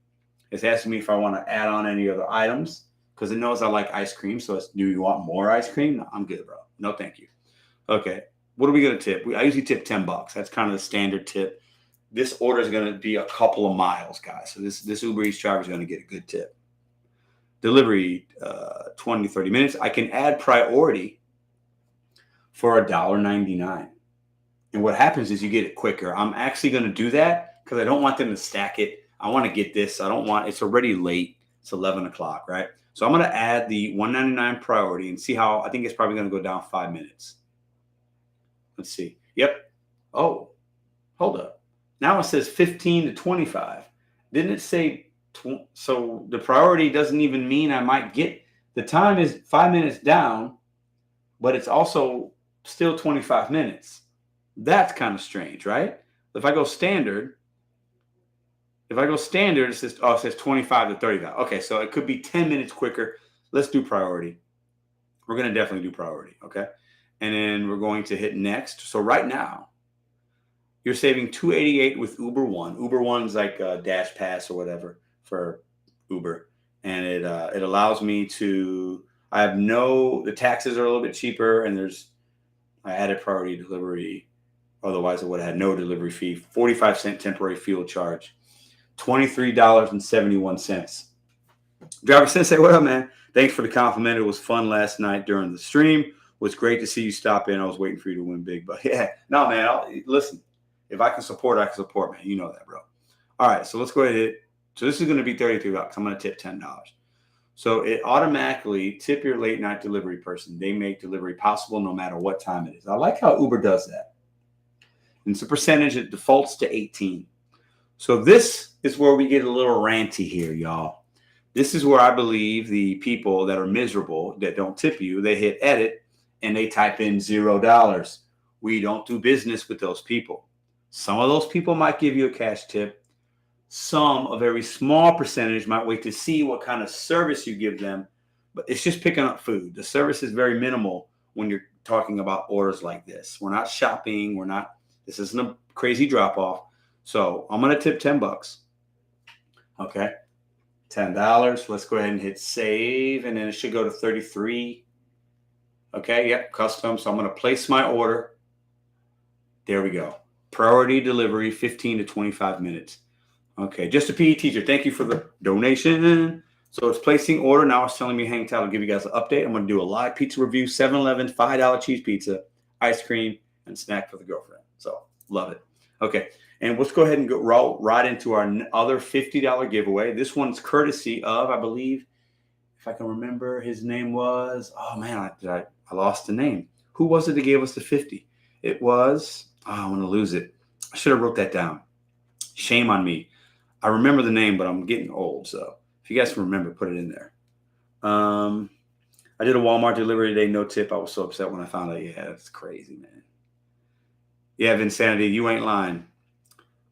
It's asking me if I want to add on any other items because it knows I like ice cream, so it's, do you want more ice cream? No, I'm good, bro. No, thank you. Okay, what are we going to tip? I usually tip $10. That's kind of the standard tip. This order is going to be a couple of miles, guys. So this Uber Eats driver is going to get a good tip. Delivery, 20 to 30 minutes. I can add priority for $1.99. And what happens is you get it quicker. I'm actually going to do that because I don't want them to stack it. I want to get this. It's already late. It's 11 o'clock, right? So I'm going to add the $1.99 priority and see how, I think it's probably going to go down 5 minutes. Let's see. Yep. Oh, hold up. Now it says 15 to 25. Didn't it say, so the priority doesn't even mean I might get, the time is 5 minutes down, but it's also still 25 minutes. That's kind of strange, right? If I go standard, If I go standard, it says 25 to 30. Okay, so it could be 10 minutes quicker. Let's do priority. We're going to definitely do priority, okay? And then we're going to hit next. So right now, you're saving $288 with Uber One. Uber One's like a Dash Pass or whatever for Uber. And it allows me to, the taxes are a little bit cheaper, and I added priority delivery. Otherwise, I would have had no delivery fee. 45-cent temporary fuel charge. $23.71. Driver Sensei, what up, man? Thanks for the compliment. It was fun last night during the stream. It was great to see you stop in. I was waiting for you to win big. But yeah, no, man, listen. If I can support, I can support, man. You know that, bro. All right, so let's go ahead and hit. So this is going to be $33. I'm going to tip $10. So it automatically tip your late night delivery person. They make delivery possible no matter what time it is. I like how Uber does that. And it's a percentage. It defaults to 18. So this is where we get a little ranty here, y'all. This is where I believe the people that are miserable, that don't tip you, they hit edit and they type in $0. We don't do business with those people. Some of those people might give you a cash tip. Some, a very small percentage, might wait to see what kind of service you give them. But it's just picking up food. The service is very minimal when you're talking about orders like this. We're not shopping. This isn't a crazy drop-off. So I'm going to tip $10. Okay. $10. Let's go ahead and hit save. And then it should go to 33. Okay. Yep. Custom. So I'm going to place my order. There we go. Priority delivery, 15 to 25 minutes. Okay, just a PE teacher. Thank you for the donation. So it's placing order. Now it's telling me hang tight. I'll give you guys an update. I'm going to do a live pizza review. 7-Eleven, $5 cheese pizza, ice cream, and snack for the girlfriend. So love it. Okay, and let's go ahead and go right into our other $50 giveaway. This one's courtesy of, I believe, if I can remember, his name was, oh man, I lost the name. Who was it that gave us the 50? It was... I'm going to lose it. I should have wrote that down. Shame on me. I remember the name, but I'm getting old. So if you guys can remember, put it in there. I did a Walmart delivery today, no tip. I was so upset when I found out. Yeah, that's crazy, man. Yeah, Vinsanity, you ain't lying.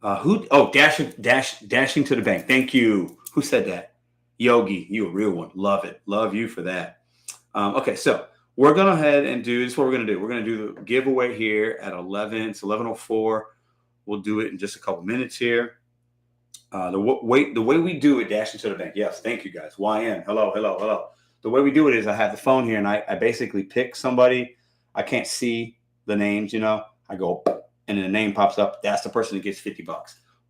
Dashing to the bank. Thank you. Who said that? Yogi, you a real one. Love it. Love you for that. Okay, so we're going to head and do this. What we're going to do. We're going to do the giveaway here at 11. It's 11:04. We'll do it in just a couple minutes here. The way we do it, dashing to the bank. Yes, thank you guys. YN. Hello. The way we do it is I have the phone here and I basically pick somebody. I can't see the names, I go and then the name pops up. That's the person that gets $50.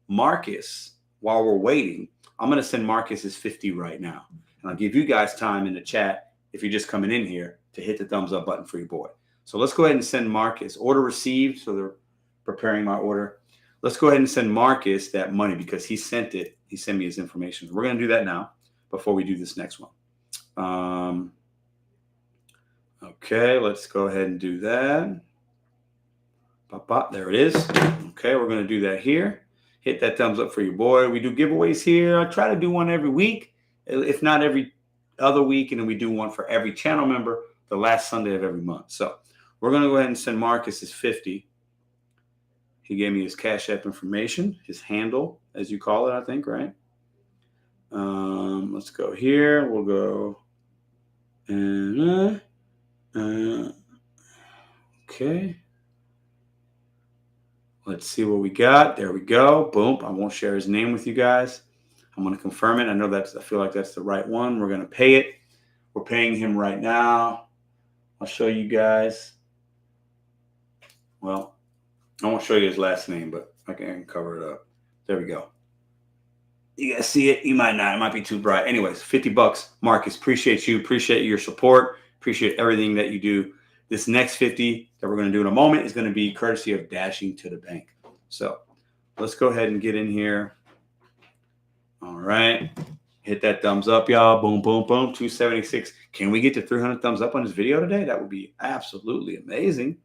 Marcus, while we're waiting, I'm going to send Marcus his 50 right now. And I'll give you guys time in the chat, if you're just coming in here, to hit the thumbs up button for your boy. So let's go ahead and send Marcus. Order received. So they're preparing my order. Let's go ahead and send Marcus that money because he sent it. He sent me his information. We're going to do that now before we do this next one. Okay, let's go ahead and do that. There it is. Okay, we're going to do that here. Hit that thumbs up for your boy. We do giveaways here. I try to do one every week, if not every other week, and then we do one for every channel member the last Sunday of every month. So we're going to go ahead and send Marcus his 50. He gave me his Cash App information, his handle, as you call it, I think, right? Let's go here. We'll go. And, okay. Let's see what we got. There we go. Boom. I won't share his name with you guys. I'm going to confirm it. I feel like that's the right one. We're going to pay it. We're paying him right now. I'll show you guys. Well, I won't show you his last name, but I can cover it up. There we go. You guys see it? You might not. It might be too bright. Anyways, $50. Marcus, appreciate you. Appreciate your support. Appreciate everything that you do. This next 50 that we're going to do in a moment is going to be courtesy of Dashing to the Bank. So let's go ahead and get in here. All right. Hit that thumbs up, y'all. Boom, boom, boom. 276. Can we get to 300 thumbs up on this video today? That would be absolutely amazing.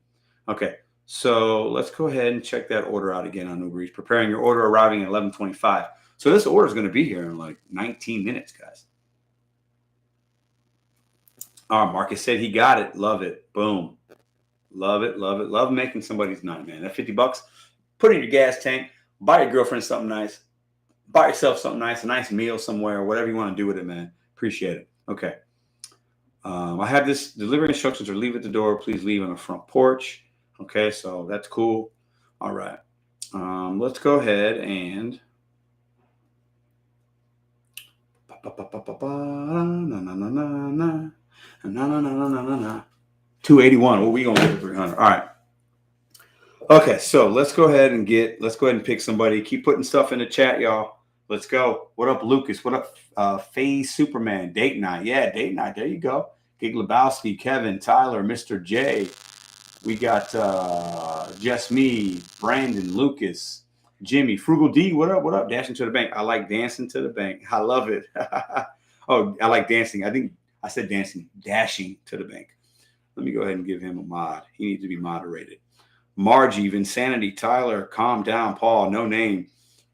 Okay. So let's go ahead and check that order out again on Uber Eats. Preparing your order, arriving at 11:25. So this order is going to be here in like 19 minutes, guys. All right, Marcus said he got it. Love it. Boom. Love it, love it. Love making somebody's night, man. That $50, put it in your gas tank. Buy your girlfriend something nice. buy yourself something nice, a nice meal somewhere, whatever you want to do with it, man. Appreciate it. Okay. I have this delivery instructions or leave at the door. Please leave on the front porch. Okay, so that's cool. All right. Let's go ahead and 281. What we gonna get at 300? All right. Okay, so let's go ahead and pick somebody. Keep putting stuff in the chat, y'all. Let's go. What up, Lucas? What up, Phase Superman? Date night. Yeah, date night. There you go. Gig Lebowski, Kevin, Tyler, Mr. J. We got Just Me, Brandon, Lucas, Jimmy, Frugal D. What up? What up? Dashing to the bank. I like dancing to the bank. I love it. Oh, I like dancing. I think I said dancing, dashing to the bank. Let me go ahead and give him a mod. He needs to be moderated. Margie, Insanity, Tyler, Calm Down, Paul, No Name,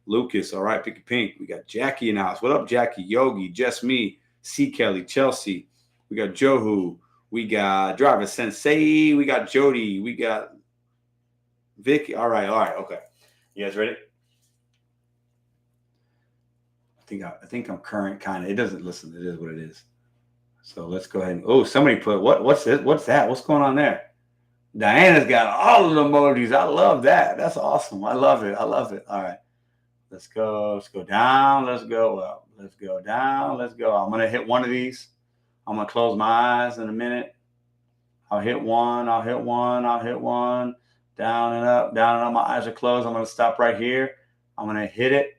Lucas, all right, Pick a Pink. We got Jackie in the house. What up, Jackie? Yogi, Just Me, C. Kelly, Chelsea. We got Johu. We got Driver Sensei. We got Jody. We got Vicky. All right, okay. You guys ready? I think I'm current, kind of. It doesn't listen. It is what it is. So let's go ahead. Oh, somebody put what's this? What's that? What's going on there? Diana's got all of the emojis. I love that. That's awesome. I love it. All right. Let's go. Let's go down. Let's go up. Let's go down. Let's go. I'm going to hit one of these. I'm going to close my eyes in a minute. I'll hit one. Down and up. My eyes are closed. I'm going to stop right here. I'm going to hit it.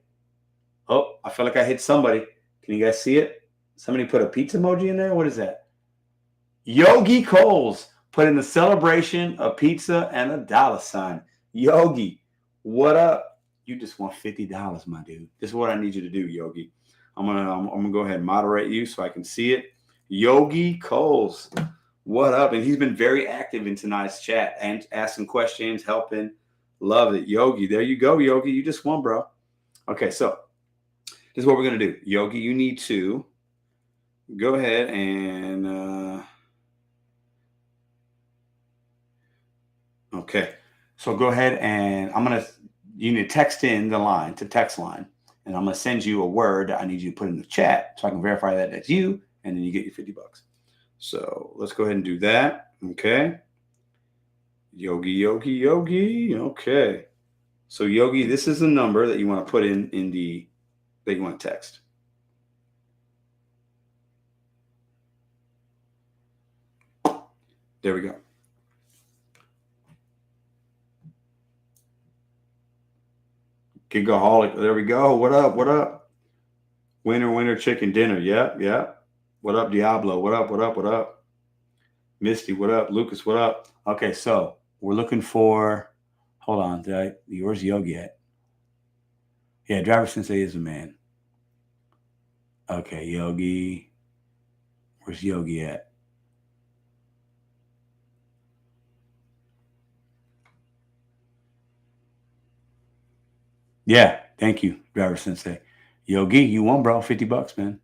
Oh, I feel like I hit somebody. Can you guys see it? Somebody put a pizza emoji in there. What is that? Yogi Coles put in the celebration, a pizza, and a $. Yogi, what up? You just want $50, my dude. This is what I need you to do, Yogi. I'm gonna go ahead and moderate you so I can see it. Yogi Coles, what up? And he's been very active in tonight's chat and asking questions, helping. Love it, Yogi. There you go, Yogi. You just won, bro. Okay, so this is what we're gonna do, Yogi. You need to go ahead and. Okay, so go ahead and you need to text in the line to text line, and I'm going to send you a word that I need you to put in the chat so I can verify that that's you, and then you get your $50. So let's go ahead and do that. Okay. Yogi. Okay. So Yogi, this is the number that you want to put that you want to text. There we go. Gigaholic. There we go. What up? Winner, chicken dinner. Yep. What up, Diablo? What up? Misty, what up? Lucas, what up? Okay, so we're looking for, hold on. Where's Yogi at? Yeah, Driver Sensei is a man. Okay, Yogi. Where's Yogi at? Yeah, thank you, Driver Sensei. Yogi, you won, bro. $50, man.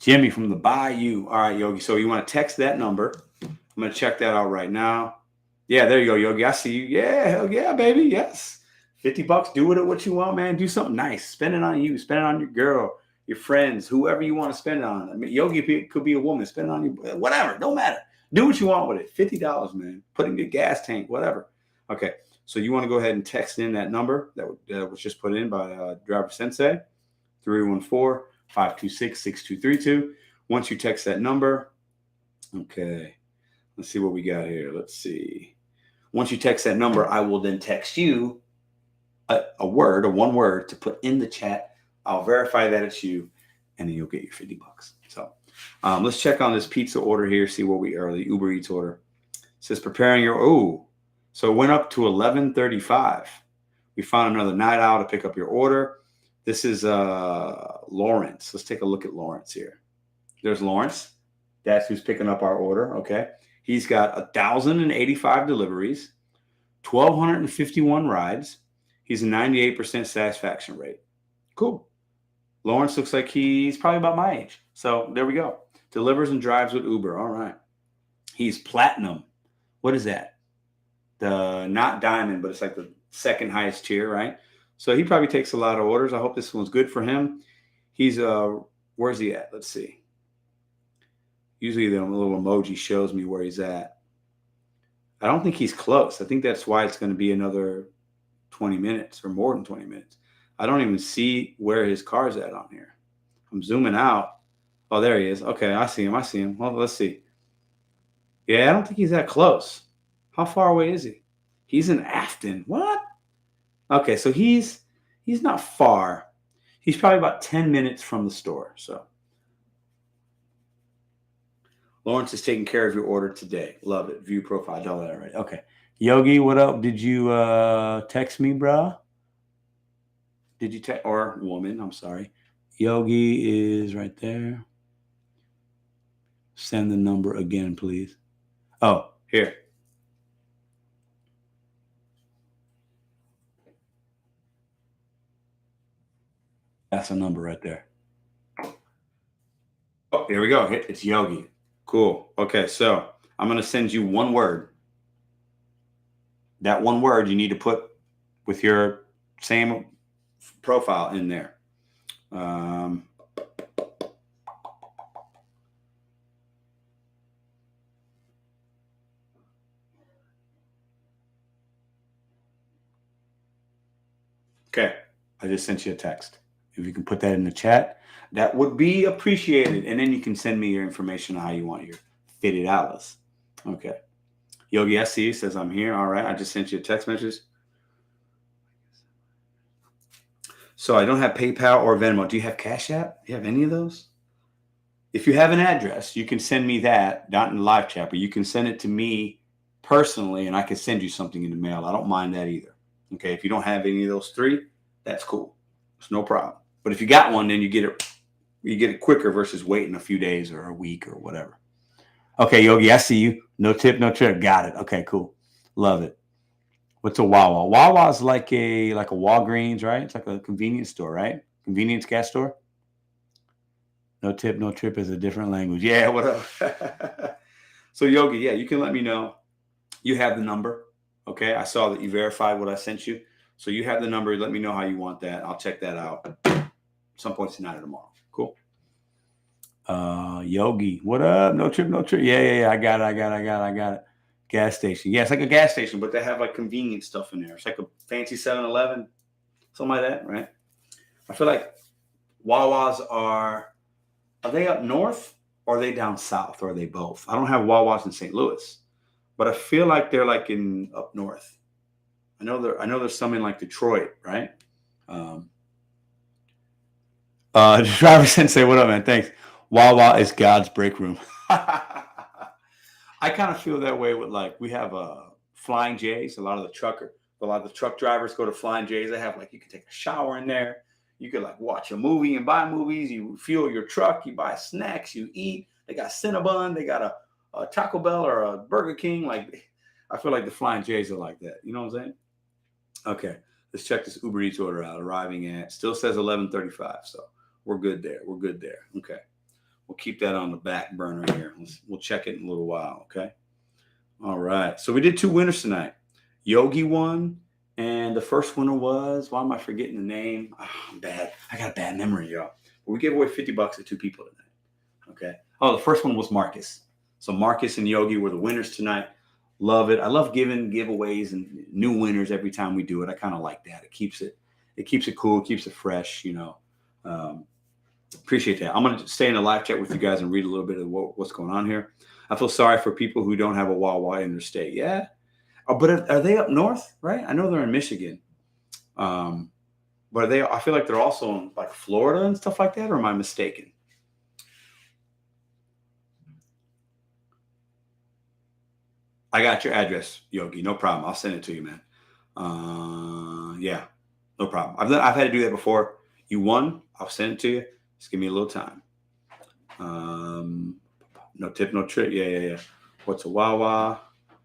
Jimmy from the Bayou. All right, Yogi. So you want to text that number. I'm going to check that out right now. Yeah, there you go, Yogi. I see you. Yeah, hell yeah, baby. Yes. $50. Do with it what you want, man. Do something nice. Spend it on you. Spend it on your girl, your friends, whoever you want to spend it on. I mean, Yogi could be a woman. Spend it on you. Whatever. Don't matter. Do what you want with it. $50, man. Put in your gas tank, whatever. Okay. So you want to go ahead and text in that number that was just put in by Driver Sensei, 314-526-6232. Once you text that number, okay, let's see what we got here. Let's see. Once you text that number, I will then text you one word to put in the chat. I'll verify that it's you, and then you'll get your $50. So let's check on this pizza order here, see what we early Uber Eats order. It says preparing your, so it went up to $11.35. We found another night owl to pick up your order. This is Lawrence. Let's take a look at Lawrence here. There's Lawrence. That's who's picking up our order. Okay. He's got 1,085 deliveries, 1,251 rides. He's a 98% satisfaction rate. Cool. Lawrence looks like he's probably about my age. So there we go. Delivers and drives with Uber. All right. He's platinum. What is that? Not diamond, but it's like the second highest tier, right? So he probably takes a lot of orders. I hope this one's good for him. He's where's he at? Let's see. Usually the little emoji shows me where he's at. I don't think he's close. I think that's why it's going to be another 20 minutes or more than 20 minutes. I don't even see where his car's at on here. I'm zooming out. Oh, there he is. Okay, I see him. Well, let's see. Yeah, I don't think he's that close. How far away is he? He's in Afton. What? Okay, so he's not far. He's probably about 10 minutes from the store. So Lawrence is taking care of your order today. Love it. View profile. I know that already. Okay. Yogi, what up? Did you text me, bro? Did you text, or woman? I'm sorry. Yogi is right there. Send the number again, please. Oh, here. That's a number right there. Oh, here we go. It's Yogi. Cool. Okay, so I'm going to send you one word. That one word you need to put with your same profile in there. Okay, I just sent you a text. If you can put that in the chat, that would be appreciated. And then you can send me your information on how you want your fitted Alice. Okay. Yogi SC says, I'm here. All right. I just sent you a text message. So I don't have PayPal or Venmo. Do you have Cash App? Do you have any of those? If you have an address, you can send me that, not in the live chat, but you can send it to me personally, and I can send you something in the mail. I don't mind that either. Okay. If you don't have any of those three, that's cool. It's no problem. But if you got one, then you get it quicker versus waiting a few days or a week or whatever. Okay, Yogi, I see you. No tip, no trip. Got it. Okay, cool. Love it. What's a Wawa? Wawa is like a Walgreens, right? It's like a convenience store, right? Convenience gas store. No tip, no trip is a different language. Yeah, what up? So Yogi, yeah, you can let me know. You have the number. Okay, I saw that you verified what I sent you. So you have the number. Let me know how you want that. I'll check that out some point tonight or tomorrow. Cool. Yogi, what up? No trip, no trip. Yeah. I got it. Gas station. Yeah, it's like a gas station, but they have like convenient stuff in there. It's like a fancy 7-Eleven, something like that, right? I feel like Wawas are they up north or are they down south or are they both? I don't have Wawas in St. Louis, but I feel like they're like in up north. I know there's some in like Detroit, right? Driver Sensei, what up, man? Thanks. Wawa is God's break room. I kind of feel that way with like we have Flying J's. A lot of the truck drivers go to Flying J's. They have like you can take a shower in there. You could like watch a movie and buy movies. You fuel your truck. You buy snacks. You eat. They got Cinnabon. They got a Taco Bell or a Burger King. Like I feel like the Flying J's are like that. You know what I'm saying? Okay, let's check this Uber Eats order out. Arriving at still says 11:35. So we're good there. Okay. We'll keep that on the back burner here. We'll check it in a little while, okay? All right. So we did 2 winners tonight. Yogi won, and the first winner was, why am I forgetting the name? Oh, I'm bad. I got a bad memory, y'all. We gave away $50 to 2 people tonight, okay? Oh, the first one was Marcus. So Marcus and Yogi were the winners tonight. Love it. I love giving giveaways and new winners every time we do it. I kind of like that. It keeps it cool, keeps it fresh, you know. Appreciate that. I'm going to stay in the live chat with you guys and read a little bit of what's going on here. I feel sorry for people who don't have a Wawa in their state. Yeah. But are they up north, right? I know they're in Michigan. But I feel like they're also in like Florida and stuff like that, or am I mistaken? I got your address, Yogi. No problem. I'll send it to you, man. Yeah, no problem. I've had to do that before. You won. I'll send it to you. Just give me a little time. No tip, no trick. Yeah. What's a Wawa?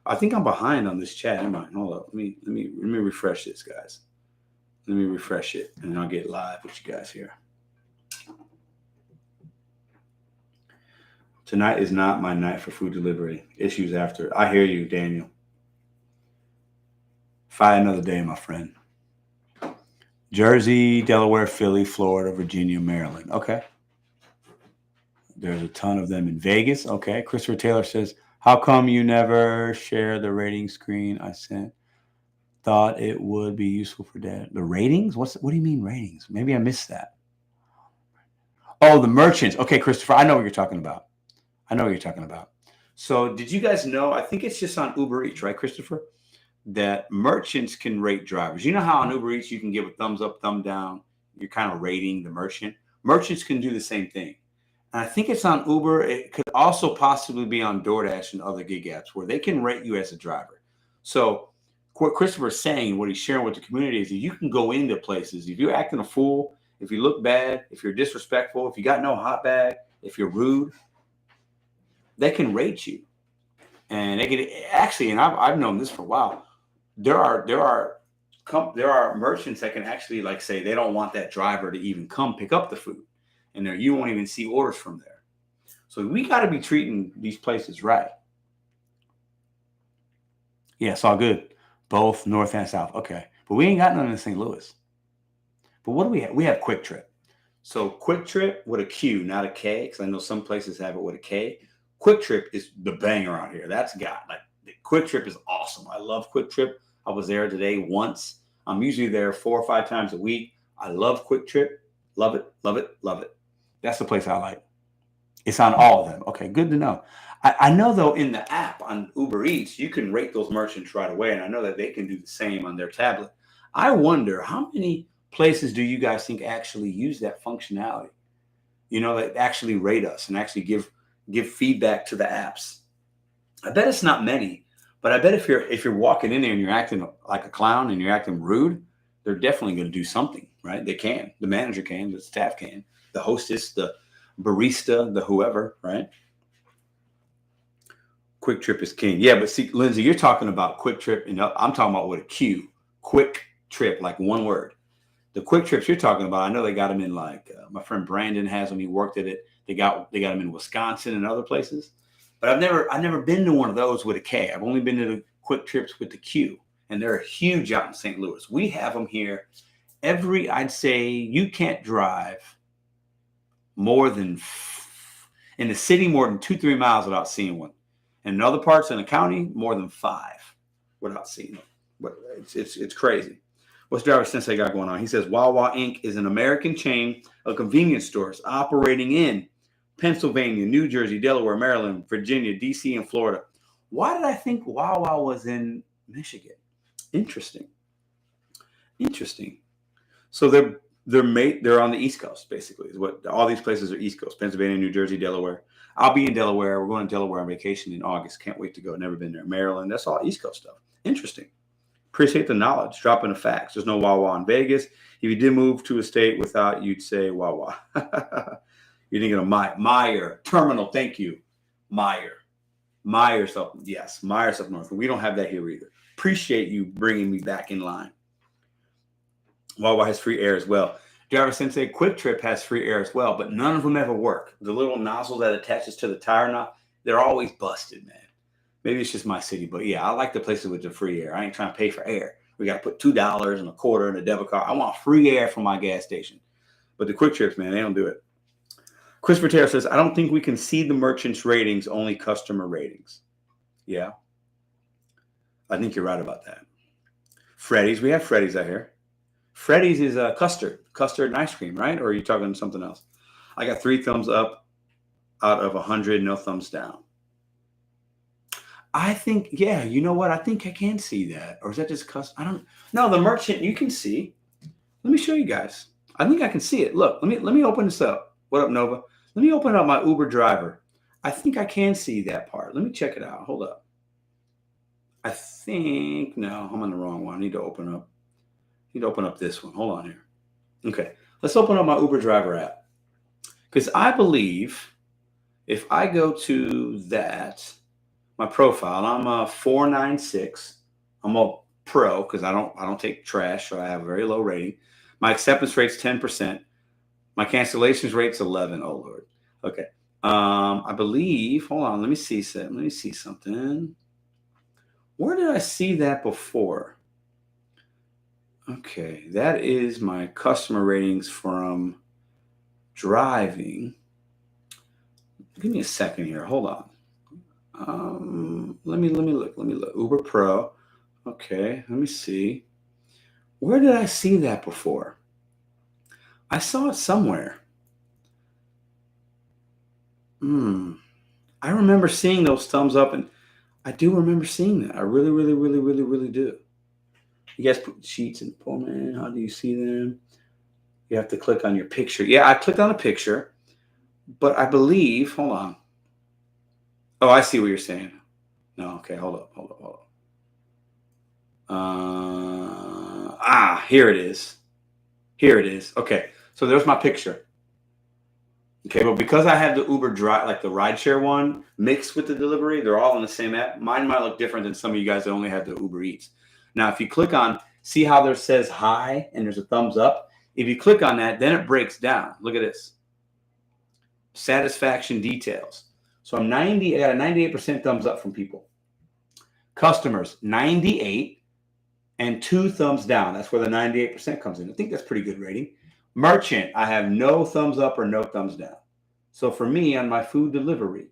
I think I'm behind on this chat. Am I? Hold up. Let me refresh this, guys. Let me refresh it, and I'll get live with you guys here. Tonight is not my night for food delivery. Issues after. I hear you, Daniel. Find another day, my friend. Jersey, Delaware, Philly, Florida, Virginia, Maryland. Okay. There's a ton of them in Vegas. Okay. Christopher Taylor says, how come you never share the rating screen I sent? Thought it would be useful for data. The ratings? What do you mean ratings? Maybe I missed that. Oh, the merchants. Okay, Christopher, I know what you're talking about. So did you guys know, I think it's just on Uber Eats, right, Christopher? That merchants can rate drivers. You know how on Uber Eats you can give a thumbs up, thumb down. You're kind of rating the merchant. Merchants can do the same thing. And I think it's on Uber. It could also possibly be on DoorDash and other gig apps where they can rate you as a driver. So what Christopher's saying, what he's sharing with the community is that you can go into places. If you're acting a fool, if you look bad, if you're disrespectful, if you got no hot bag, if you're rude, they can rate you. And they can actually, and I've known this for a while. There are merchants that can actually like say they don't want that driver to even come pick up the food, and you won't even see orders from there. So we got to be treating these places right. Yeah, it's all good, both north and south. Okay, but we ain't got none in St. Louis. But what do we have? We have Quick Trip. So Quick Trip with a Q, not a K, because I know some places have it with a K. Quick Trip is the banger out here. That's got like Quick Trip is awesome. I love Quick Trip. I was there today once. I'm usually there 4 or 5 times a week. I love Quick Trip. Love it, love it, love it. That's the place I like. It's on all of them. Okay, good to know. I know though in the app on Uber Eats, you can rate those merchants right away. And I know that they can do the same on their tablet. I wonder how many places do you guys think actually use that functionality? You know, that actually rate us and actually give feedback to the apps. I bet it's not many, but I bet if you're walking in there and you're acting like a clown and you're acting rude, they're definitely going to do something, right? They can. The manager can, the staff can, the hostess, the barista, the whoever, right? Quick Trip is king. Yeah, but see, Lindsay, you're talking about Quick Trip, and I'm talking about with a Q. Quick Trip, like one word. The Quick Trips you're talking about, I know they got them in like my friend Brandon has them. He worked at it. They got them in Wisconsin and other places. But I've never been to one of those with a K. I've only been to the Quick Trips with the Q, and they're huge out in St. Louis. We have them here I'd say you can't drive more than in the city more than 2-3 miles without seeing one. And in other parts in the county, more than 5 without seeing them. But it's crazy. What's Driver Sensei got going on? He says Wawa Inc. is an American chain of convenience stores operating in Pennsylvania, New Jersey, Delaware, Maryland, Virginia, D.C., and Florida. Why did I think Wawa was in Michigan? Interesting. So they're on the East Coast, basically, is what all these places are East Coast, Pennsylvania, New Jersey, Delaware. I'll be in Delaware. We're going to Delaware on vacation in August. Can't wait to go. Never been there. Maryland. That's all East Coast stuff. Interesting. Appreciate the knowledge. Dropping the facts. There's no Wawa in Vegas. If you did move to a state without, you'd say Wawa. You're thinking of Meyer Terminal. Thank you. Myers up. Yes, Myers up north. We don't have that here either. Appreciate you bringing me back in line. Wawa has free air as well. Driver Sensei, Quick Trip has free air as well, but none of them ever work. The little nozzle that attaches to the tire knob, they're always busted, man. Maybe it's just my city, but yeah, I like the places with the free air. I ain't trying to pay for air. We got to put $2 and a quarter in a debit card. I want free air from my gas station. But the Quick Trips, man, they don't do it. Christopher Taylor says, I don't think we can see the merchant's ratings, only customer ratings. Yeah. I think you're right about that. Freddy's, we have Freddy's out here. Freddy's is a custard and ice cream, right? Or are you talking something else? I got 3 thumbs up out of 100, no thumbs down. I think, yeah, you know what? I think I can see that. Or is that just custard? I don't know. No, the merchant you can see. Let me show you guys. I think I can see it. Look, let me open this up. What up, Nova? Let me open up my Uber driver. I think I can see that part. Let me check it out. Hold up. I think, no, I'm on the wrong one. I need to open up this one. Hold on here. Okay, let's open up my Uber driver app. Because I believe if I go to that, my profile, I'm a 496. I'm a pro because I don't take trash, so I have a very low rating. My acceptance rate's 10%. My cancellations rate's 11. Oh Lord. Okay. I believe. Hold on. Let me see something. Where did I see that before? Okay, that is my customer ratings from driving. Give me a second here. Hold on. Let me look. Uber Pro. Okay, let me see. Where did I see that before? I saw it somewhere. I remember seeing those thumbs up, and I do remember seeing that. I really do. You guys put sheets in Pullman. How do you see them? You have to click on your picture. Yeah, I clicked on a picture, but I believe, hold on. Oh, I see what you're saying. No, okay, hold up. Here it is. Okay, so there's my picture. Okay, but because I have the Uber Drive, like the rideshare one, mixed with the delivery, they're all in the same app. Mine might look different than some of you guys that only have the Uber Eats. Now, if you click on, see how there says hi and there's a thumbs up? If you click on that, then it breaks down. Look at this. Satisfaction details. So I got a 98% thumbs up from people. Customers, 98 and 2 thumbs down. That's where the 98% comes in. I think that's pretty good rating. Merchant, I have no thumbs up or no thumbs down. So for me on my food delivery,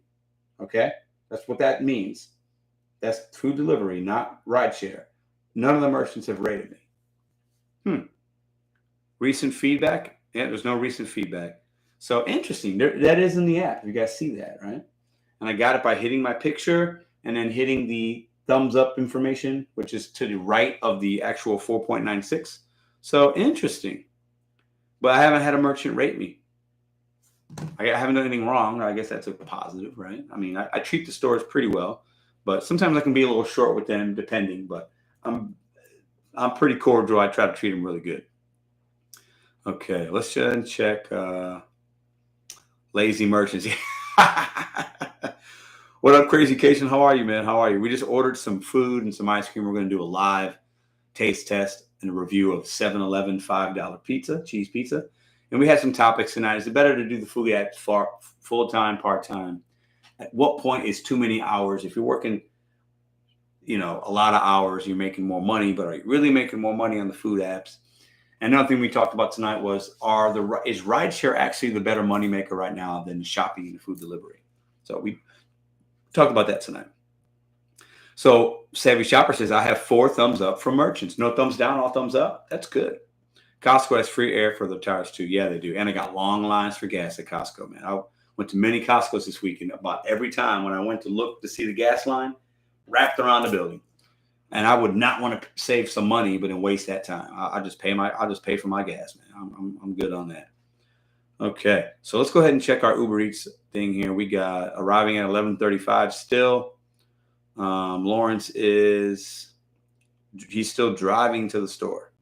okay, that's what that means. That's food delivery, not rideshare. None of the merchants have rated me. Recent feedback? Yeah, there's no recent feedback. So interesting. That is in the app. You guys see that, right? And I got it by hitting my picture and then hitting the thumbs up information, which is to the right of the actual 4.96. So interesting. But I haven't had a merchant rate me. I haven't done anything wrong. I guess that's a positive, right? I mean, I treat the stores pretty well, but sometimes I can be a little short with them, depending. But I'm pretty cordial. I try to treat them really good. Okay, let's just check lazy merchants. What up, Crazy Cation? How are you, man? How are you? We just ordered some food and some ice cream. We're going to do a live taste test and a review of 7-Eleven $5 pizza, cheese pizza. And we had some topics tonight. Is it better to do the food at full-time, part-time? At what point is too many hours? If you're working, a lot of hours, you're making more money, but are you really making more money on the food apps? And another thing we talked about tonight was, is rideshare actually the better moneymaker right now than shopping and food delivery? So we talked about that tonight. So Savvy Shopper says, I have 4 thumbs up from merchants. No thumbs down, all thumbs up. That's good. Costco has free air for the tires too. Yeah, they do. And I got long lines for gas at Costco, man. I went to many Costcos this weekend. About every time when I went to look to see the gas line, wrapped around the building. And I would not want to save some money, but then waste that time. I'll just pay for my gas, man. I'm good on that. Okay, so let's go ahead and check our Uber Eats thing here. We got arriving at 11:35 still. Lawrence he's still driving to the store.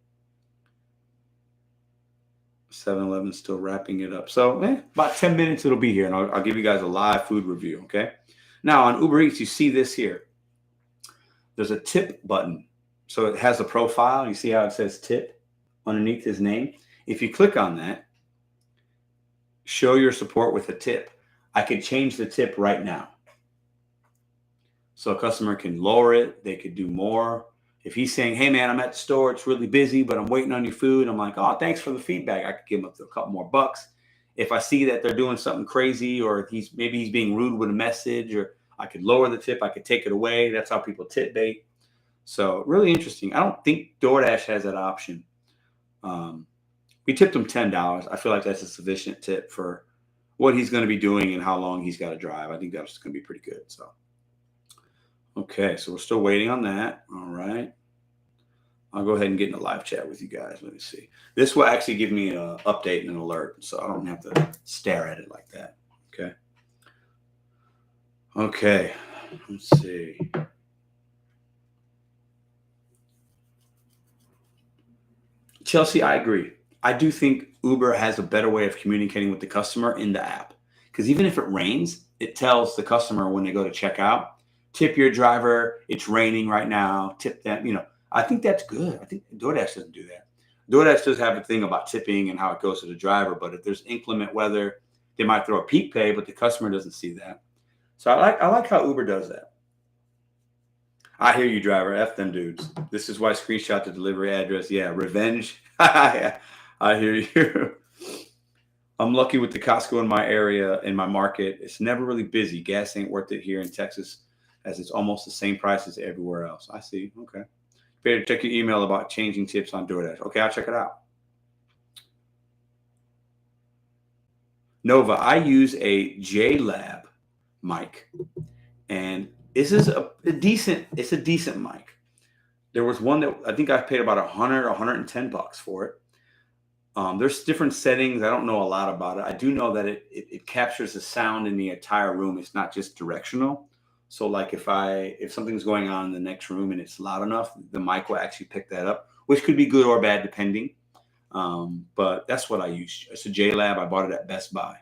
7-Eleven still wrapping it up. So about 10 minutes it'll be here, and I'll give you guys a live food review, okay? Now on Uber Eats, you see this here. There's a tip button. So it has a profile. You see how it says tip underneath his name? If you click on that, show your support with a tip. I could change the tip right now. So a customer can lower it. They could do more. If he's saying, hey, man, I'm at the store. It's really busy, but I'm waiting on your food. I'm like, oh, thanks for the feedback. I could give him a couple more bucks. If I see that they're doing something crazy, or maybe he's being rude with a message, or I could lower the tip. I could take it away. That's how people tip bait. So really interesting. I don't think DoorDash has that option. We tipped him $10. I feel like that's a sufficient tip for what he's going to be doing and how long he's got to drive. I think that's going to be pretty good. So, okay, so we're still waiting on that. All right. I'll go ahead and get in a live chat with you guys. Let me see. This will actually give me an update and an alert, so I don't have to stare at it like that. Okay. Okay. Let's see. Chelsea, I agree. I do think Uber has a better way of communicating with the customer in the app. Because even if it rains, it tells the customer when they go to check out, tip your driver, it's raining right now, tip them. I think that's good. I think DoorDash doesn't do that. DoorDash does have a thing about tipping and how it goes to the driver, but if there's inclement weather, they might throw a peak pay, but the customer doesn't see that. So I like how Uber does that. I hear you, driver. F them dudes. This is why screenshot the delivery address. Yeah, revenge. I hear you. I'm lucky with the Costco in my area, in my market. It's never really busy. Gas ain't worth it here in Texas, as it's almost the same price as everywhere else. I see. Okay. Better check your email about changing tips on DoorDash. Okay, I'll check it out. Nova, I use a JLab mic, and this is a decent. It's a decent mic. There was one that I think I paid about $110 for it. There's different settings. I don't know a lot about it. I do know that it captures the sound in the entire room. It's not just directional. So like if something's going on in the next room and it's loud enough, the mic will actually pick that up, which could be good or bad depending. But that's what I use. It's a JLab. I bought it at Best Buy.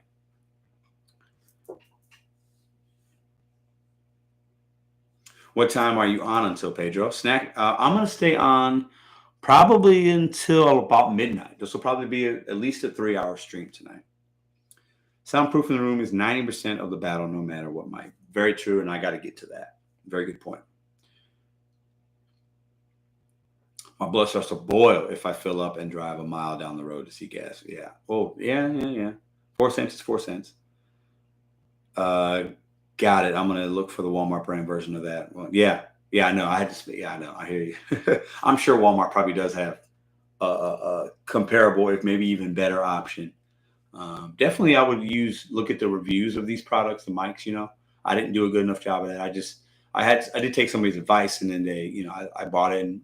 What time are you on until, Pedro? I'm going to stay on probably until about midnight. This will probably be at least a 3-hour stream tonight. Soundproof in the room is 90% of the battle, no matter what mic. Very true, and I got to get to that. Very good point. My blood starts to boil if I fill up and drive a mile down the road to see gas. Yeah. Oh, yeah. 4 cents is 4 cents. Got it. I'm going to look for the Walmart brand version of that. Well, yeah, I know. I know. I hear you. I'm sure Walmart probably does have a comparable, if maybe even better option. Definitely, I would look at the reviews of these products, the mics. I didn't do a good enough job of that. I did take somebody's advice, and then I bought it, and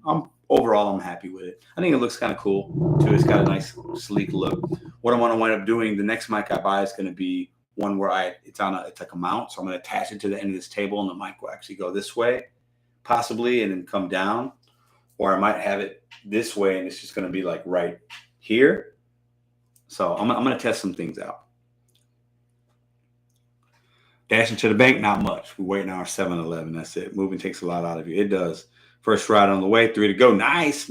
overall I'm happy with it. I think it looks kind of cool too. It's got a nice sleek look. What I want to wind up doing, the next mic I buy is going to be one where it's like a mount, so I'm going to attach it to the end of this table, and the mic will actually go this way, possibly, and then come down, or I might have it this way, and it's just going to be like right here. So I'm going to test some things out. Dashing to the bank, not much. We're waiting on our 7-Eleven. That's it. Moving takes a lot out of you. It does. First ride on the way, 3 to go. Nice.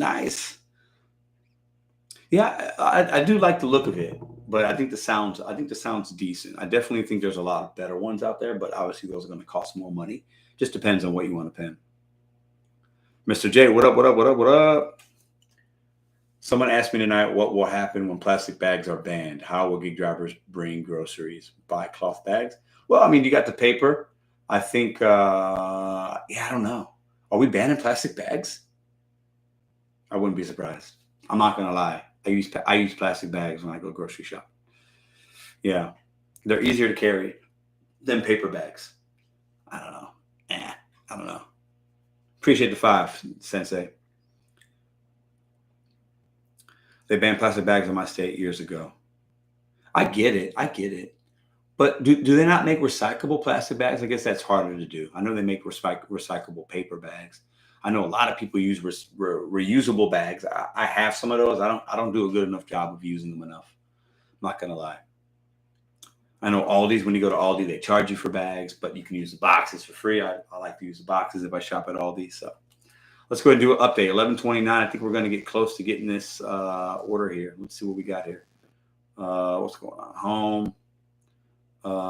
Yeah, I do like the look of it, but I think the sound's decent. I definitely think there's a lot of better ones out there, but obviously those are going to cost more money. Just depends on what you want to pay. Mr. J, what up? Someone asked me tonight what will happen when plastic bags are banned. How will gig drivers bring groceries? Buy cloth bags? Well, I mean, you got the paper. I think, I don't know. Are we banning plastic bags? I wouldn't be surprised. I'm not going to lie. I use plastic bags when I go grocery shop. Yeah. They're easier to carry than paper bags. I don't know. I don't know. Appreciate the 5, Sensei. They banned plastic bags in my state years ago. I get it. But do they not make recyclable plastic bags? I guess that's harder to do. I know they make recyclable paper bags. I know a lot of people use reusable bags. I have some of those. I don't do a good enough job of using them enough. I'm not going to lie. I know Aldi's, when you go to Aldi, they charge you for bags, but you can use the boxes for free. I like to use the boxes if I shop at Aldi. So let's go ahead and do an update. 11:29. I think we're going to get close to getting this order here. Let's see what we got here. What's going on? Home.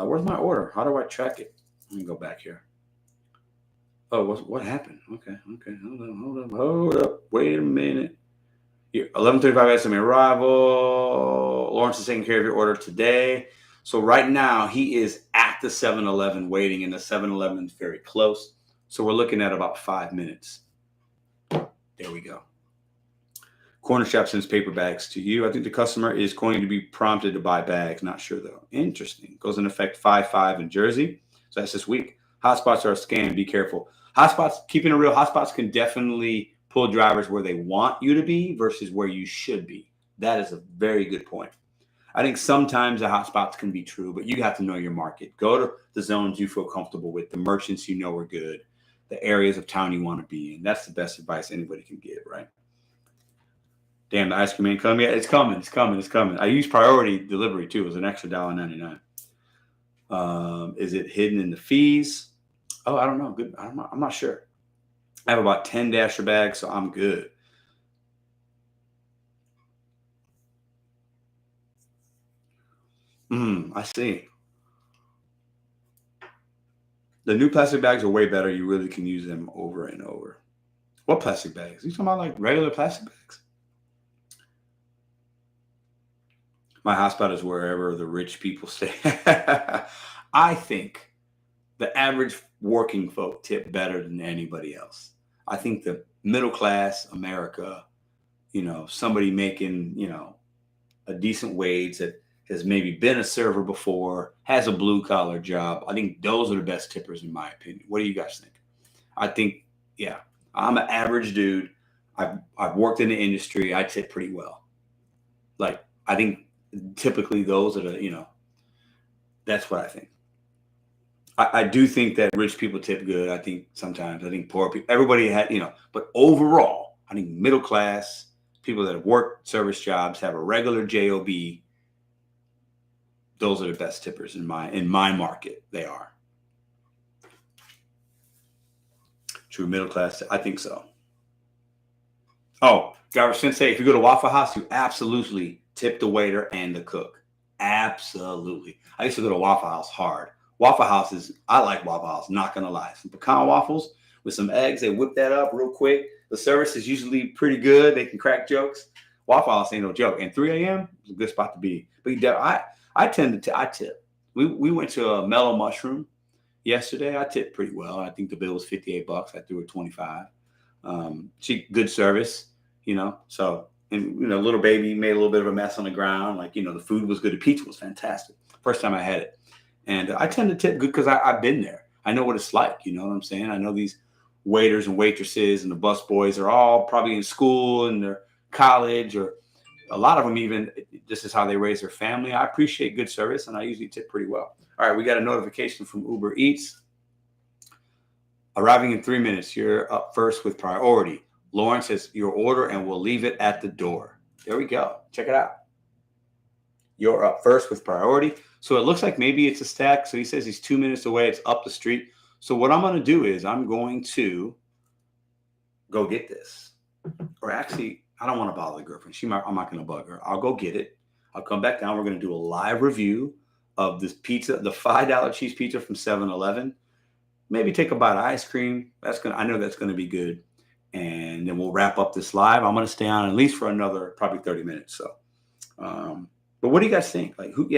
Where's my order? How do I track it? Let me go back here. Oh, what happened? Okay. Hold up. Wait a minute. 11:35 estimate arrival. Lawrence is taking care of your order today. So right now he is at the 7-Eleven waiting, and the 7-Eleven is very close. So we're looking at about 5 minutes. There we go. Corner shop sends paper bags to you. I think the customer is going to be prompted to buy bags. Not sure though. Interesting. Goes in effect 5/5 in Jersey. So that's this week. Hotspots are a scam. Be careful. Hotspots, keeping it real, hotspots can definitely pull drivers where they want you to be versus where you should be. That is a very good point. I think sometimes the hotspots can be true, but you have to know your market. Go to the zones you feel comfortable with, the merchants you know are good, the areas of town you want to be in. That's the best advice anybody can give, right? Damn, the ice cream ain't coming yet. It's coming. I use priority delivery too. It was an extra $1.99. Is it hidden in the fees? Oh, I don't know. Good. I'm not sure. I have about 10 Dasher bags, so I'm good. I see. The new plastic bags are way better. You really can use them over and over. What plastic bags? Are you talking about like regular plastic bags? My hotspot is wherever the rich people stay. I think the average working folk tip better than anybody else. I think the middle class America, somebody making, a decent wage that has maybe been a server before, has a blue collar job. I think those are the best tippers in my opinion. What do you guys think? I think, yeah, I'm an average dude. I've worked in the industry. I tip pretty well. Like, I think typically those are the, that's what I think. I do think that rich people tip good. I think poor people, everybody had, but overall, I think middle class people that have worked service jobs, have a regular job, those are the best tippers in my market. They are. True middle class, I think so. Oh, Garber Sensei, if you go to Waffle House, you absolutely tip the waiter and the cook. Absolutely. I used to go to Waffle House hard. I like Waffle House, not going to lie. Some pecan waffles with some eggs, they whip that up real quick. The service is usually pretty good. They can crack jokes. Waffle House ain't no joke. And 3 a.m. is a good spot to be. But I tip. We went to a Mellow Mushroom yesterday. I tipped pretty well. I think the bill was $58. I threw her 25. Good service, So, and little baby made a little bit of a mess on the ground. Like, the food was good. The pizza was fantastic. First time I had it. And I tend to tip good because I've been there. I know what it's like. You know what I'm saying? I know these waiters and waitresses and the bus boys are all probably in school and they're college, or a lot of them even, this is how they raise their family. I appreciate good service and I usually tip pretty well. All right, we got a notification from Uber Eats. Arriving in 3 minutes. You're up first with priority. Lauren says your order and we'll leave it at the door. There we go. Check it out. You're up first with priority. So it looks like maybe it's a stack. So he says he's 2 minutes away. It's up the street. So what I'm going to do is I'm going to go get this. Or actually, I don't want to bother the girlfriend. I'm not going to bug her. I'll go get it. I'll come back down. We're going to do a live review of this pizza, the $5 cheese pizza from 7-Eleven. Maybe take a bite of ice cream. I know that's going to be good. And then we'll wrap up this live. I'm going to stay on at least for another probably 30 minutes. So, but what do you guys think? Like, who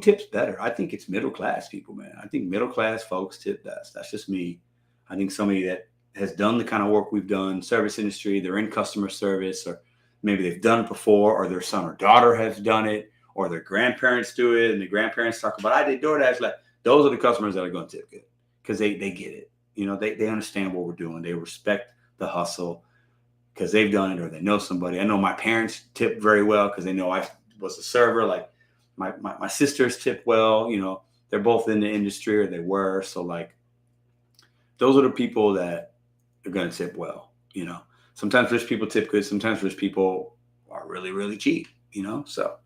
tips better? I think it's middle class people, man. I think middle class folks tip best. That's just me. I think somebody that has done the kind of work we've done, service industry, they're in customer service, or maybe they've done it before, or their son or daughter has done it, or their grandparents do it, and the grandparents talk about, I did DoorDash. Like, those are the customers that are going to tip good because they get it. They understand what we're doing. They respect the hustle because they've done it or they know somebody. I know my parents tip very well because they know I was a server. Like my sisters tip well. They're both in the industry or they were. So like, those are the people that are going to tip well. Sometimes rich people tip good. Sometimes rich people are really, really cheap. So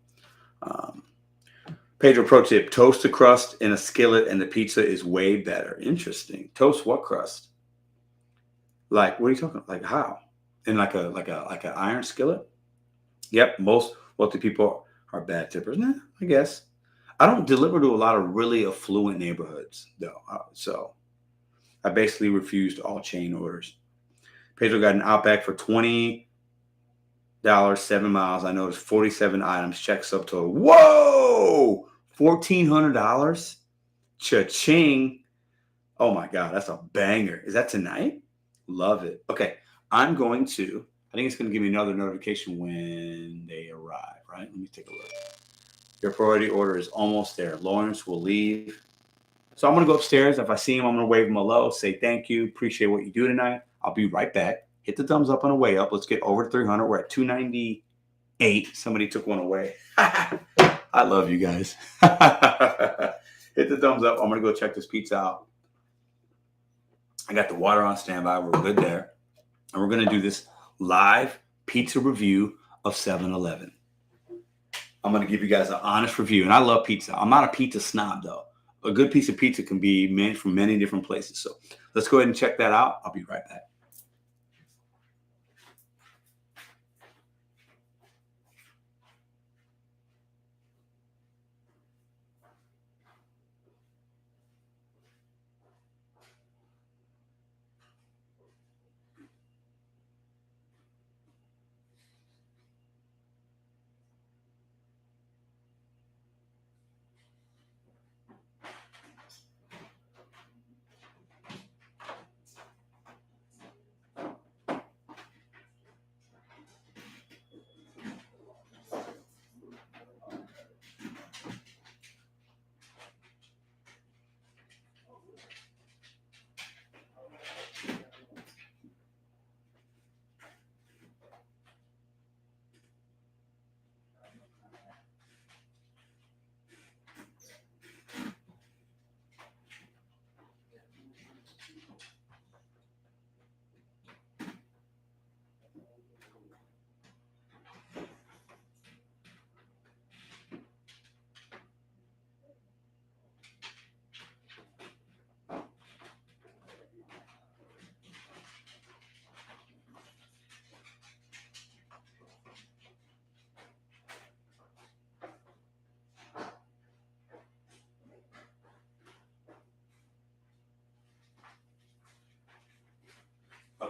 Pedro pro tip: toast the crust in a skillet and the pizza is way better. Interesting. Toast what crust? Like, what are you talking? Like how? In like an iron skillet? Yep. Most wealthy people are bad tippers. Nah, I guess. I don't deliver to a lot of really affluent neighborhoods though. So I basically refused all chain orders. Pedro got an Outback for $20, 7 miles. I noticed 47 items. Check subtotal. Whoa! $1,400? Cha-ching. Oh my God, that's a banger. Is that tonight? Love it. Okay, I think it's going to give me another notification when they arrive, right? Let me take a look. Your priority order is almost there. Lawrence will leave. So I'm going to go upstairs. If I see him, I'm going to wave him hello, say thank you, appreciate what you do tonight. I'll be right back. Hit the thumbs up on the way up. Let's get over 300. We're at 298. Somebody took one away. I love you guys. Hit the thumbs up. I'm going to go check this pizza out. I got the water on standby. We're good there. And we're going to do this live pizza review of 7-Eleven. I'm going to give you guys an honest review. And I love pizza. I'm not a pizza snob, though. A good piece of pizza can be made from many different places. So let's go ahead and check that out. I'll be right back.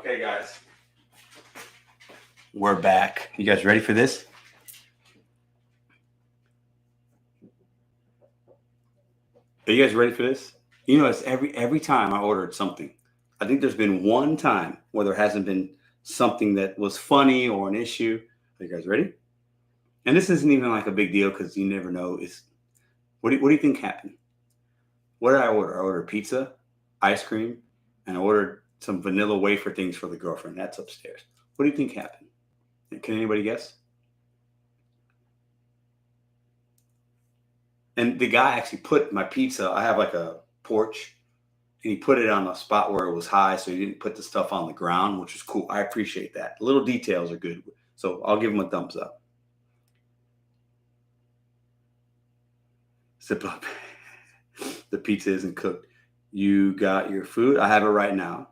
Okay, guys. We're back. You guys ready for this? Are you guys ready for this? You know, it's every time I ordered something. I think there's been one time where there hasn't been something that was funny or an issue. Are you guys ready? And this isn't even like a big deal because you never know. What do you think happened? What did I order? I ordered pizza, ice cream, and I ordered some vanilla wafer things for the girlfriend. That's upstairs. What do you think happened? Can anybody guess? And the guy actually put my pizza. I have like a porch, and he put it on a spot where it was high, so he didn't put the stuff on the ground, which is cool. I appreciate that. Little details are good. So I'll give him a thumbs up. Zip up. The pizza isn't cooked. You got your food. I have it right now.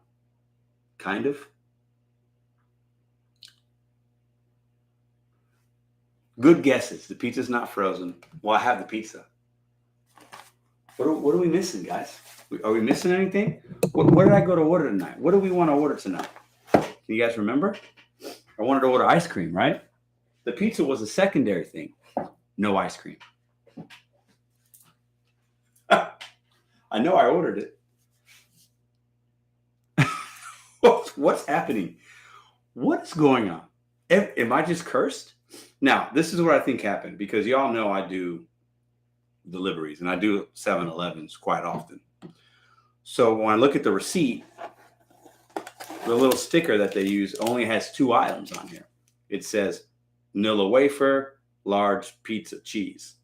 Kind of. Good guesses. The pizza's not frozen. Well, I have the pizza. What are we missing, guys? Are we missing anything? Where did I go to order tonight? What do we want to order tonight? Can you guys remember? I wanted to order ice cream, right? The pizza was a secondary thing. No ice cream. I know I ordered it. What's happening? What is going on? Am I just cursed? Now, this is what I think happened because y'all know I do deliveries and I do 7-Elevens quite often. So when I look at the receipt, the little sticker that they use only has 2 items on here. It says vanilla wafer, large pizza, cheese.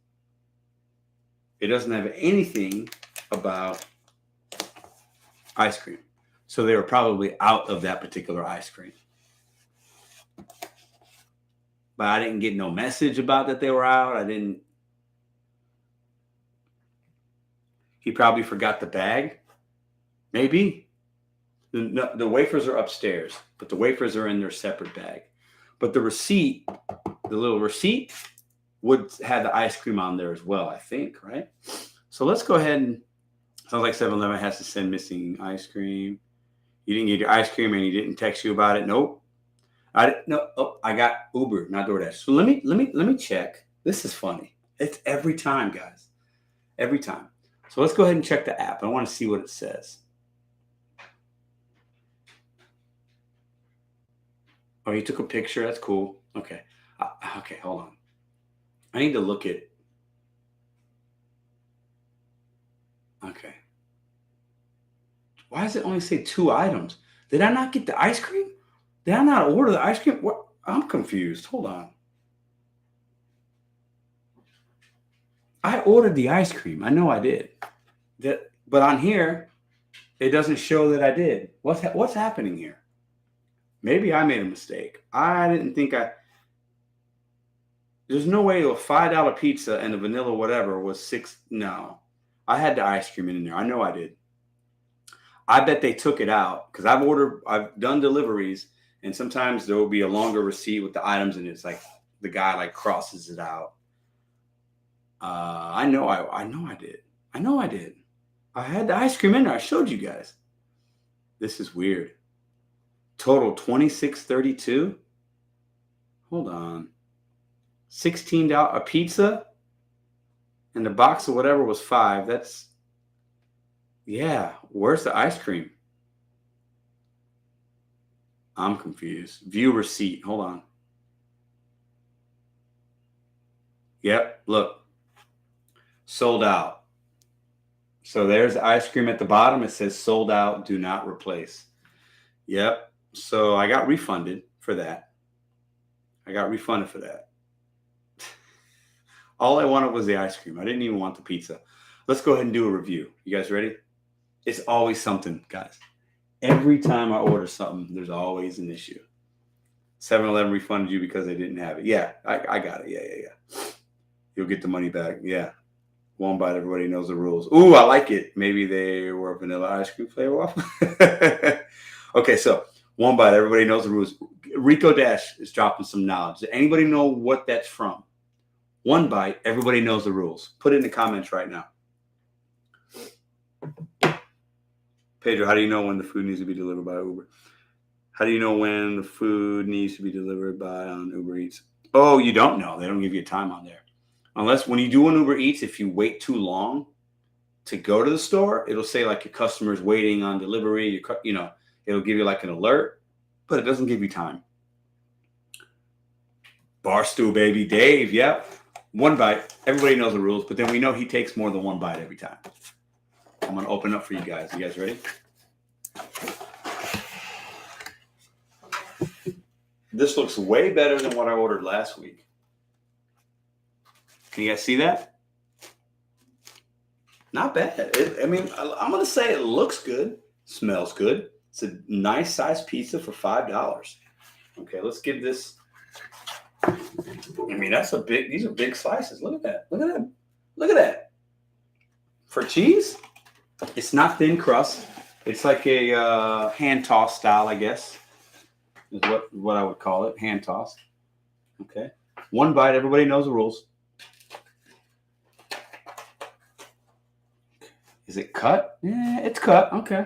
It doesn't have anything about ice cream. So they were probably out of that particular ice cream. But I didn't get no message about that they were out. He probably forgot the bag. Maybe. The wafers are upstairs, but the wafers are in their separate bag. But the receipt, the little receipt, would have the ice cream on there as well, I think, right? So let's go ahead and, sounds like 7-Eleven has to send missing ice cream. You didn't get your ice cream and he didn't text you about it. Nope. I got Uber, not DoorDash. So let me check. This is funny. It's every time, guys. Every time. So let's go ahead and check the app. I want to see what it says. Oh, you took a picture. That's cool. Okay. Okay, hold on. I need to look at. Okay. Why does it only say 2 items? Did I not get the ice cream? Did I not order the ice cream? What? I'm confused. Hold on. I ordered the ice cream. I know I did. But on here, it doesn't show that I did. What's happening here? Maybe I made a mistake. I didn't think There's no way a $5 pizza and a vanilla whatever was $6. No. I had the ice cream in there. I know I did. I bet they took it out because I've done deliveries. And sometimes there will be a longer receipt with the items, and it's like the guy like crosses it out. I know I did. I had the ice cream in there. I showed you guys. This is weird. Total $26.32. Hold on. $16 a pizza, and the box of whatever was $5. Where's the ice cream? I'm confused. View receipt. Hold on. Yep, look. Sold out. So there's the ice cream at the bottom. It says sold out, do not replace. Yep. So I got refunded for that. All I wanted was the ice cream. I didn't even want the pizza. Let's go ahead and do a review. You guys ready? It's always something, guys. Every time I order something, there's always an issue. 7-Eleven refunded you because they didn't have it. Yeah, I got it. Yeah. You'll get the money back. Yeah. One bite, everybody knows the rules. Ooh, I like it. Maybe they were vanilla ice cream flavor waffle. Okay, so one bite, everybody knows the rules. Rico Dash is dropping some knowledge. Does anybody know what that's from? One bite, everybody knows the rules. Put it in the comments right now. Pedro, how do you know when the food needs to be delivered by Uber? How do you know when the food needs to be delivered by on Uber Eats? Oh, you don't know. They don't give you a time on there. Unless when you do an Uber Eats, if you wait too long to go to the store, it'll say like your customer's waiting on delivery. It'll give you like an alert, but it doesn't give you time. Barstool, baby. Dave, yep. One bite. Everybody knows the rules, but then we know he takes more than one bite every time. I'm going to open up for you guys. You guys ready? This looks way better than what I ordered last week. Can you guys see that? Not bad. I'm going to say it looks good. Smells good. It's a nice sized pizza for $5. Okay, let's give this. These are big slices. Look at that. Look at that. Look at that. For cheese, it's not thin crust. It's like a hand toss style, I guess. Is what I would call it. Hand tossed. Okay. One bite. Everybody knows the rules. Is it cut? Yeah, it's cut. Okay.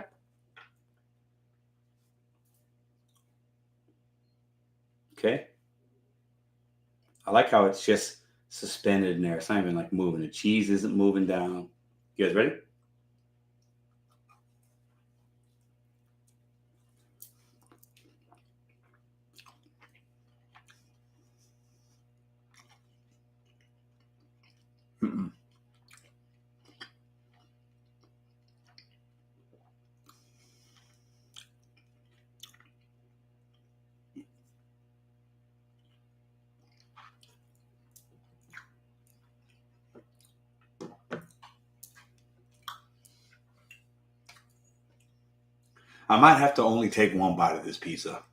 Okay. I like how it's just suspended in there. It's not even like moving. The cheese isn't moving down. You guys ready? Mm-mm. I might have to only take one bite of this pizza.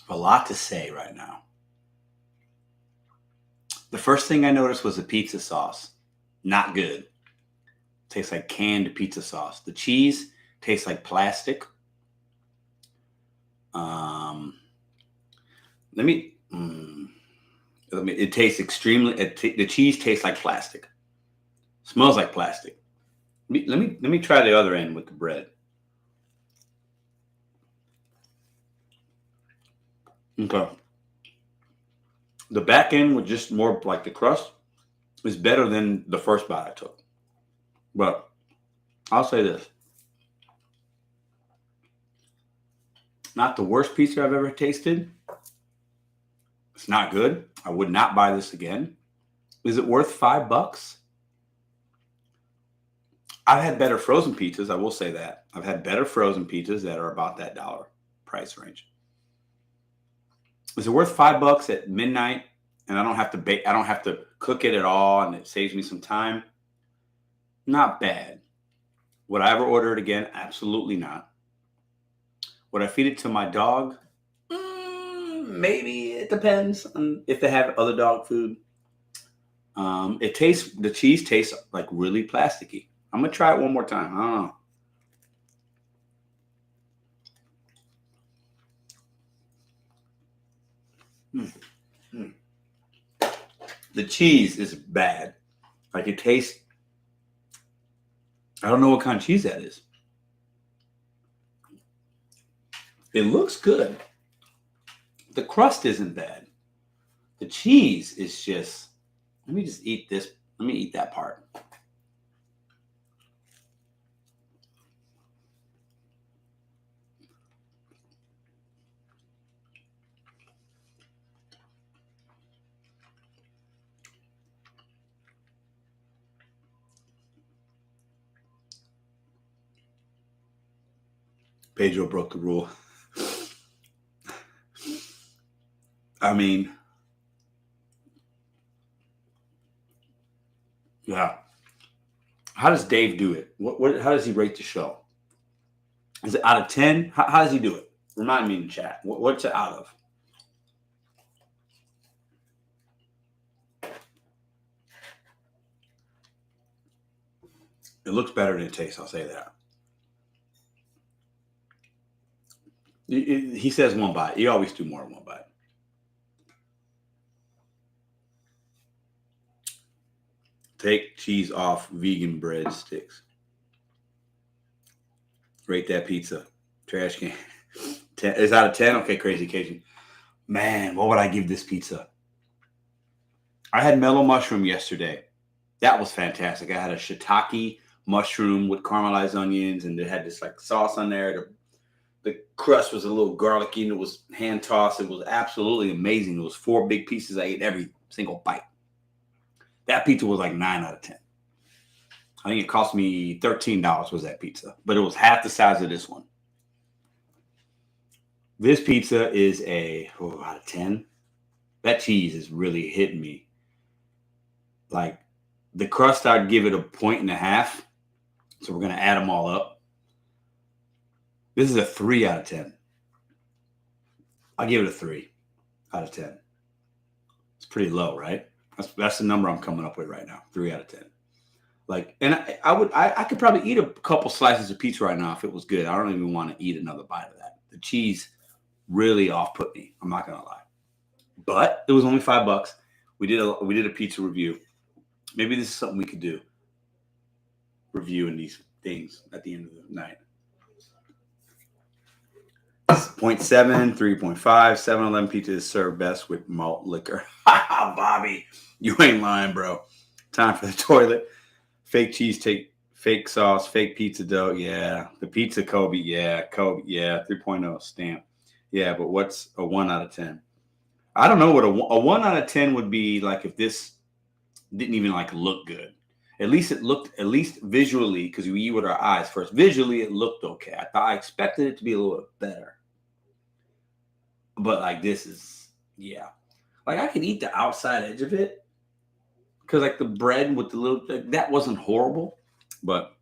A lot to say right now. The first thing I noticed was the pizza sauce. Not good. Tastes like canned pizza sauce. The cheese tastes like plastic. It tastes extremely. The cheese tastes like plastic. Smells like plastic. Let me try the other end with the bread. Okay. The back end with just more like the crust is better than the first bite I took. But I'll say this. Not the worst pizza I've ever tasted. It's not good. I would not buy this again. Is it worth $5? I've had better frozen pizzas. I will say that. I've had better frozen pizzas that are about that dollar price range. Is it worth $5 at midnight? And I don't have to bake. I don't have to cook it at all, and it saves me some time. Not bad. Would I ever order it again? Absolutely not. Would I feed it to my dog? Maybe. It depends on if they have other dog food. The cheese tastes like really plasticky. I'm gonna try it one more time. I don't know. The cheese is bad. Like it tastes. I don't know what kind of cheese that is. It looks good. The crust isn't bad. The cheese is just. Let me just eat this. Let me eat that part. Pedro broke the rule. I mean, yeah. How does Dave do it? How does he rate the show? Is it out of 10? How does he do it? Remind me in the chat. What's it out of? It looks better than it tastes. I'll say that. He says one bite. You always do more than one bite. Take cheese off vegan bread sticks. Rate that pizza. Trash can. 10. It's out of 10? Okay, Crazy Cajun. Man, what would I give this pizza? I had mellow mushroom yesterday. That was fantastic. I had a shiitake mushroom with caramelized onions, and it had this like sauce on there. The crust was a little garlicky, and it was hand tossed. It was absolutely amazing. It was 4 big pieces. I ate every single bite. That pizza was like 9 out of 10. I think it cost me $13 was that pizza, but it was half the size of this one. This pizza is out of 10. That cheese is really hitting me. Like the crust, I'd give it a 1.5. So we're going to add them all up. This is a 3 out of 10. I'll give it a 3 out of 10. It's pretty low, right? That's the number I'm coming up with right now. 3 out of 10. Like, and I could probably eat a couple slices of pizza right now if it was good. I don't even want to eat another bite of that. The cheese really off-put me. I'm not gonna lie. But it was only $5. We did a pizza review. Maybe this is something we could do. Reviewing these things at the end of the night. 0.7, 3.5, 7-Eleven pizza is served best with malt liquor. Bobby, you ain't lying, bro. Time for the toilet. Fake cheese, take fake sauce, fake pizza dough. Yeah. The pizza Kobe. Yeah. Kobe. Yeah. 3.0 stamp. Yeah. But what's a 1 out of 10? I don't know what a 1 out of 10 would be like if this didn't even like look good. At least visually, because we eat with our eyes first. Visually, it looked okay. I expected it to be a little bit better. But like this is, yeah. Like I could eat the outside edge of it. Because like the bread with the little, that wasn't horrible. But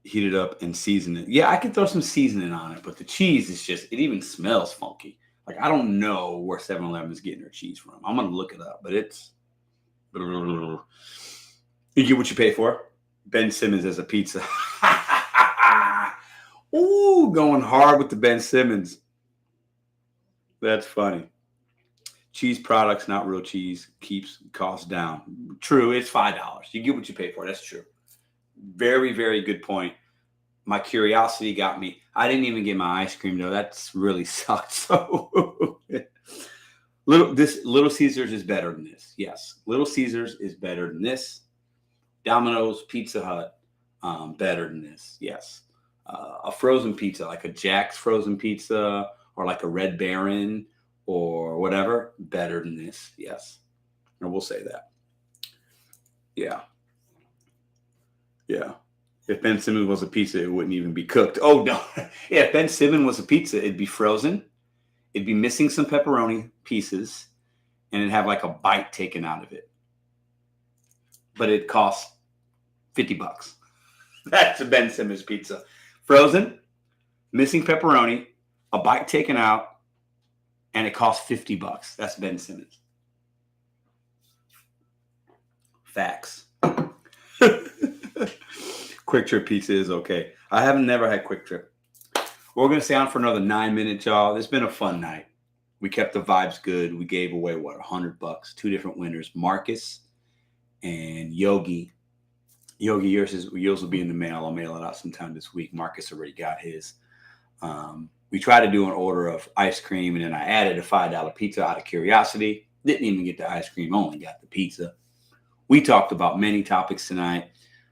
heat it up and season it. Yeah, I could throw some seasoning on it. But the cheese is just, it even smells funky. Like I don't know where 7-Eleven is getting their cheese from. I'm going to look it up. But it's, you get what you pay for. Ben Simmons as a pizza. Ooh, going hard with the Ben Simmons. That's funny. Cheese products, not real cheese, keeps costs down. True, it's $5. You get what you pay for. That's true. Very, very good point. My curiosity got me. I didn't even get my ice cream though. That's really sucked. So Little Caesars is better than this. Yes, Little Caesars is better than this. Domino's, Pizza Hut, better than this. Yes, a frozen pizza like a Jack's frozen pizza or like a Red Baron or whatever, better than this. Yes, and we'll say that. Yeah. Yeah. If Ben Simmons was a pizza, it wouldn't even be cooked. Oh, no. Yeah, if Ben Simmons was a pizza, it'd be frozen. It'd be missing some pepperoni pieces, and it'd have like a bite taken out of it. But it costs $50. That's a Ben Simmons pizza. Frozen, missing pepperoni, a bite taken out, and it costs $50. That's Ben Simmons. Facts. Quick Trip pizza is okay. I have never had Quick Trip. We're going to stay on for another 9 minutes, y'all. It's been a fun night. We kept the vibes good. We gave away, $100? 2 different winners, Marcus and Yogi. Yogi, yours will be in the mail. I'll mail it out sometime this week. Marcus already got his. We tried to do an order of ice cream, and then I added a $5 pizza out of curiosity. Didn't even get the ice cream, only got the pizza. We talked about many topics tonight.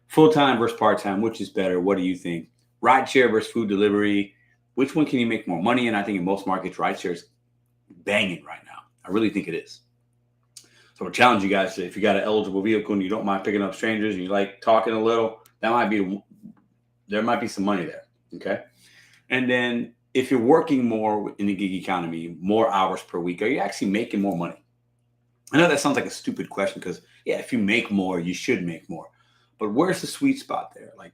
Full-time versus part-time, which is better? What do you think? Rideshare versus food delivery. Which one can you make more money in? I think in most markets, rideshare is banging right now. I really think it is. So we're challenging you guys to, if you got an eligible vehicle and you don't mind picking up strangers and you like talking a little, there might be some money there. Okay. And then if you're working more in the gig economy, more hours per week, are you actually making more money? I know that sounds like a stupid question because, yeah, if you make more, you should make more. But where's the sweet spot there? Like,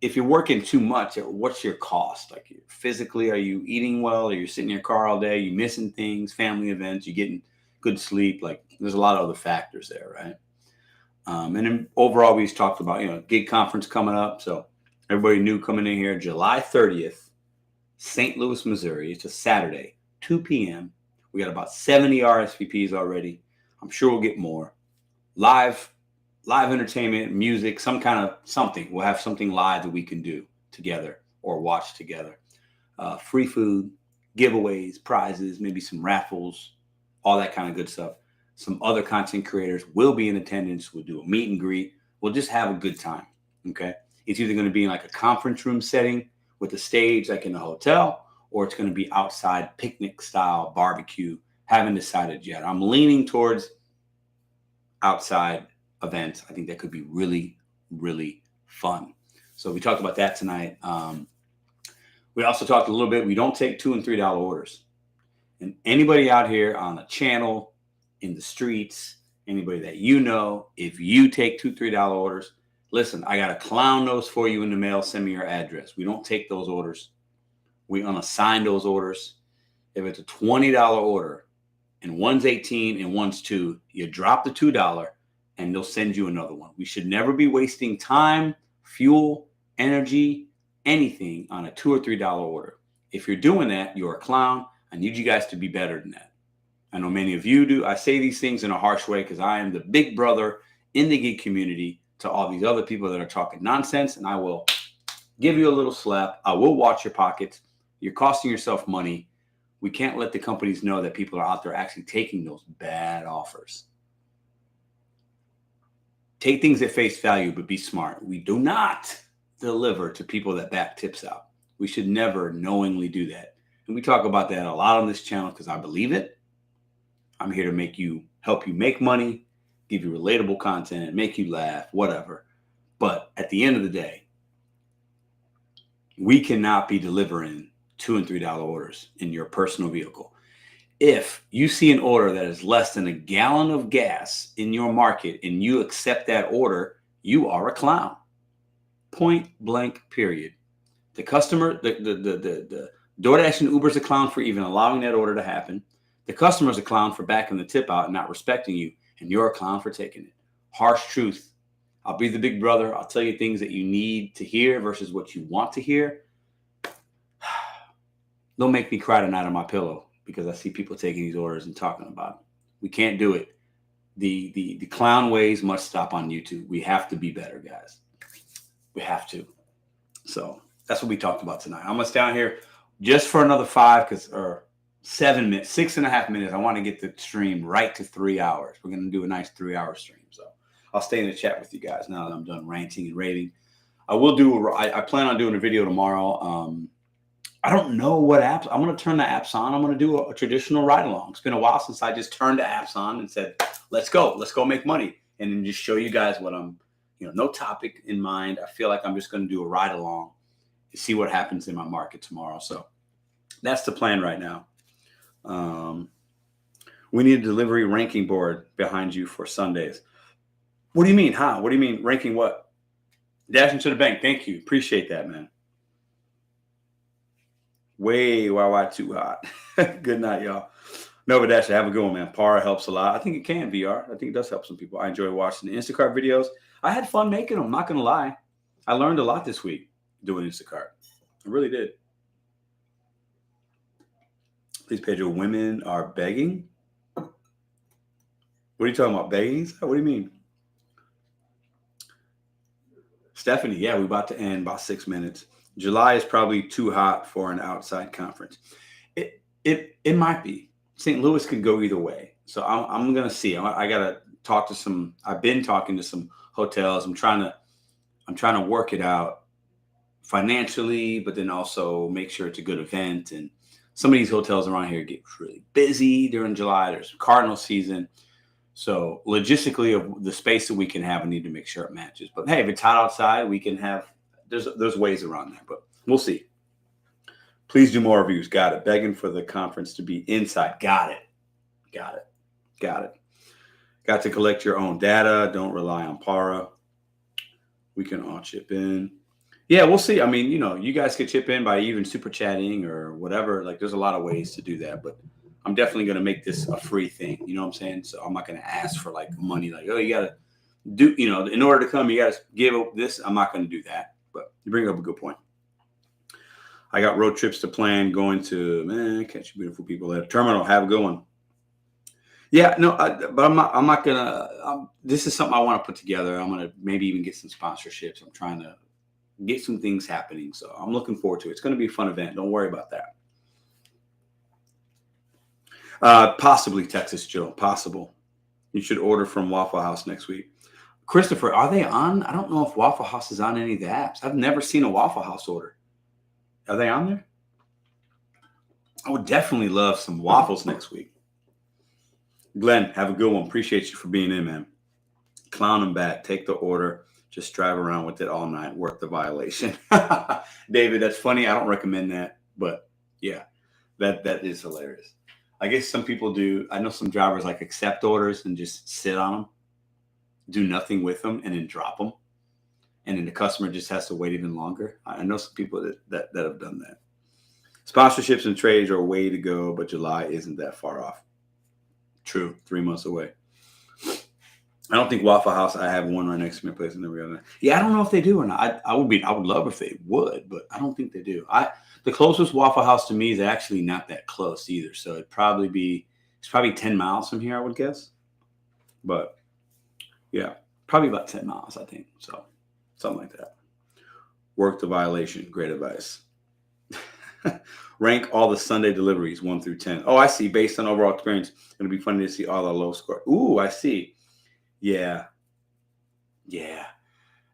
if you're working too much, what's your cost? Like, physically, are you eating well? Are you sitting in your car all day? Are you missing things, family events? You getting good sleep? Like, there's a lot of other factors there, right? And then overall, we just talked about, gig conference coming up. So everybody new coming in here, July 30th, St. Louis, Missouri. It's a Saturday, 2 p.m. We got about 70 RSVPs already. I'm sure we'll get more. Live entertainment, music, some kind of something. We'll have something live that we can do together or watch together. Free food, giveaways, prizes, maybe some raffles, all that kind of good stuff. Some other content creators will be in attendance. We'll do a meet and greet. We'll just have a good time. Okay. It's either going to be in like a conference room setting with a stage like in a hotel, or it's going to be outside picnic style barbecue. Haven't decided yet. I'm leaning towards outside events. I think that could be really, really fun. So we talked about that tonight. We also talked a little bit. We don't take $2 and $3 orders. And anybody out here on the channel, in the streets, anybody that you know, if you take $2, $3 orders, listen, I got to clown those for you in the mail. Send me your address. We don't take those orders. We unassign those orders. If it's a $20 order and one's 18 and one's 2, you drop the $2 and they'll send you another one. We should never be wasting time, fuel, energy, anything on a $2 or $3 order. If you're doing that, you're a clown. I need you guys to be better than that. I know many of you do. I say these things in a harsh way because I am the big brother in the gig community to all these other people that are talking nonsense, and I will give you a little slap. I will watch your pockets. You're costing yourself money. We can't let the companies know that people are out there actually taking those bad offers. Take things at face value, but be smart. We do not deliver to people that back tips out. We should never knowingly do that. And we talk about that a lot on this channel because I believe it. I'm here to help you make money, give you relatable content, make you laugh, whatever. But at the end of the day, we cannot be delivering $2 and $3 orders in your personal vehicle. If you see an order that is less than a gallon of gas in your market and you accept that order, you are a clown. Point blank, period. The customer, the DoorDash and Uber's a clown for even allowing that order to happen. The customer's a clown for backing the tip out and not respecting you, and you're a clown for taking it. Harsh truth. I'll be the big brother. I'll tell you things that you need to hear versus what you want to hear. Don't make me cry tonight on my pillow because I see people taking these orders and talking about it. We can't do it. The clown ways must stop on YouTube. We have to be better, guys. We have to. So that's what we talked about tonight. I'm going to stay down here just for another 7 minutes, 6.5 minutes. I want to get the stream right to 3 hours. We're going to do a nice 3-hour stream. So I'll stay in the chat with you guys now that I'm done ranting and raving. I plan on doing a video tomorrow. I don't know what apps. I'm going to turn the apps on. I'm going to do a traditional ride along. It's been a while since I just turned the apps on and said, let's go make money. And then just show you guys what no topic in mind. I feel like I'm just going to do a ride along and see what happens in my market tomorrow. So that's the plan right now. We need a delivery ranking board behind you for Sundays. What do you mean? How? What do you mean ranking what? Dashing to the bank. Thank you. Appreciate that, man. Way too hot. Good night, y'all. Nova Dash, have a good one, man. Para helps a lot. I think it can VR. I think it does help some people. I enjoy watching the Instacart videos. I had fun making them. Not gonna lie. I learned a lot this week doing Instacart. I really did. Please, Pedro, women are begging. What are you talking about? Begging? What do you mean? Stephanie, yeah, we're about to end about 6 minutes. July is probably too hot for an outside conference. It might be. St. Louis could go either way. So I'm gonna see. I gotta talk to some. I've been talking to some hotels. I'm trying to work it out financially, but then also make sure it's a good event. And some of these hotels around here get really busy during July. There's Cardinal season. So logistically, of the space that we can have, we need to make sure it matches. But hey, if it's hot outside, we can have. There's ways around that, but we'll see. Please do more reviews. Got it. Begging for the conference to be inside. Got it. Got to collect your own data. Don't rely on Para. We can all chip in. Yeah, we'll see. I mean, you guys could chip in by even super chatting or whatever. Like, there's a lot of ways to do that, but I'm definitely going to make this a free thing. You know what I'm saying? So I'm not going to ask for like money. Like, oh, you got to do, in order to come, you got to give up this. I'm not going to do that, but you bring up a good point. I got road trips to plan going to, catch you beautiful people at a terminal. Have a good one. Yeah, no, but I'm not gonna. This is something I want to put together. I'm gonna maybe even get some sponsorships. I'm trying to get some things happening, so I'm looking forward to it. It's going to be a fun event. Don't worry about that. Possibly Texas Joe. Possible. You should order from Waffle House next week. Christopher, are they on? I don't know if Waffle House is on any of the apps. I've never seen a Waffle House order. Are they on there? I would definitely love some waffles next week. Glenn, have a good one. Appreciate you for being in, man. Clown them back. Take the order. Just drive around with it all night. Work the violation. David, that's funny. I don't recommend that. But yeah, that is hilarious. I guess some people do. I know some drivers like accept orders and just sit on them, do nothing with them, and then drop them. And then the customer just has to wait even longer. I know some people that have done that. Sponsorships and trades are a way to go, but July isn't that far off. True. 3 months away. I don't think Waffle House, I have one right next to my place. Yeah, I don't know if they do or not. I would love if they would, but I don't think they do. The closest Waffle House to me is actually not that close either. So it's probably 10 miles from here, I would guess. But yeah, probably about 10 miles, I think. So something like that. Work the violation. Great advice. Rank all the Sunday deliveries 1 through 10. Oh, I see. Based on overall experience, it's going to be funny to see all the low score. Ooh, I see. Yeah. I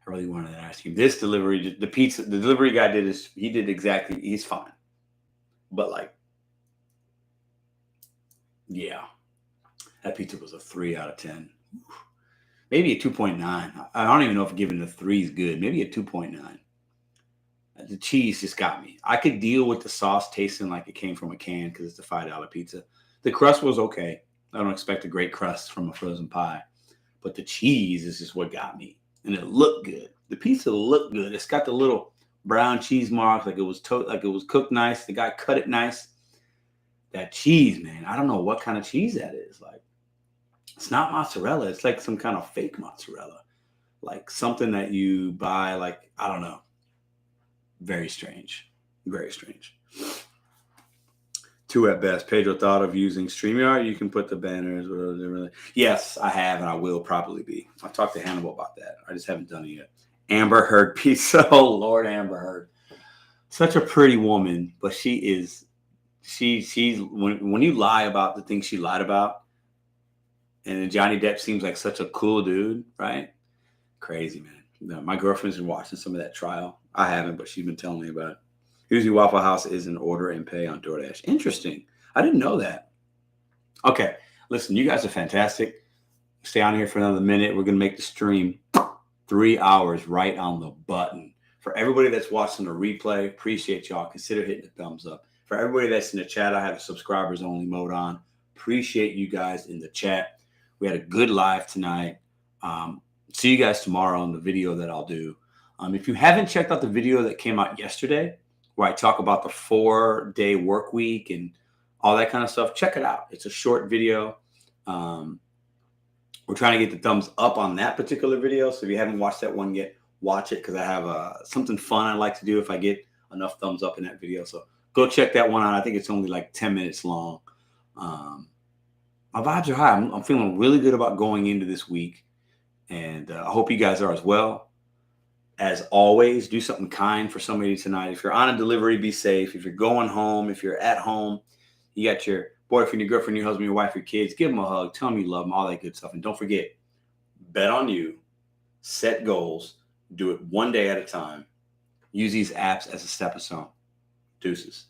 really wanted to ask you. This delivery, the delivery guy he's fine. But like, yeah, that pizza was a 3 out of 10. Maybe a 2.9. I don't even know if giving a 3 is good. Maybe a 2.9. The cheese just got me. I could deal with the sauce tasting like it came from a can because it's a $5 pizza. The crust was okay. I don't expect a great crust from a frozen pie. But the cheese is just what got me. And it looked good. The pizza looked good. It's got the little brown cheese marks, like it was cooked nice. The guy cut it nice. That cheese, man, I don't know what kind of cheese that is. Like, it's not mozzarella. It's like some kind of fake mozzarella. Like something that you buy, like, I don't know. Very strange. Very strange. 2 at best. Pedro thought of using StreamYard. You can put the banners. Whatever. Yes, I have, and I will probably be. I talked to Hannibal about that. I just haven't done it yet. Amber Heard pizza. Oh, Lord, Amber Heard. Such a pretty woman, but she's when you lie about the things she lied about, and then Johnny Depp seems like such a cool dude, right? Crazy, man. No, my girlfriend's been watching some of that trial. I haven't, but she's been telling me about it. Usually Waffle House is an order and pay on DoorDash. Interesting. I didn't know that. Okay. Listen, you guys are fantastic. Stay on here for another minute. We're going to make the stream 3 hours right on the button. For everybody that's watching the replay, appreciate y'all. Consider hitting the thumbs up. For everybody that's in the chat, I have a subscribers only mode on. Appreciate you guys in the chat. We had a good live tonight. See you guys tomorrow on the video that I'll do. If you haven't checked out the video that came out yesterday, where I talk about the 4-day work week and all that kind of stuff, check it out. It's a short video. We're trying to get the thumbs up on that particular video. So if you haven't watched that one yet, watch it because I have something fun I like to do if I get enough thumbs up in that video. So go check that one out. I think it's only like 10 minutes long. My vibes are high. I'm feeling really good about going into this week. And I hope you guys are as well. As always, do something kind for somebody tonight. If you're on a delivery, be safe. If you're going home, if you're at home, you got your boyfriend, your girlfriend, your husband, your wife, your kids, give them a hug. Tell them you love them, all that good stuff. And don't forget, bet on you, set goals, do it one day at a time. Use these apps as a stepping stone. Deuces.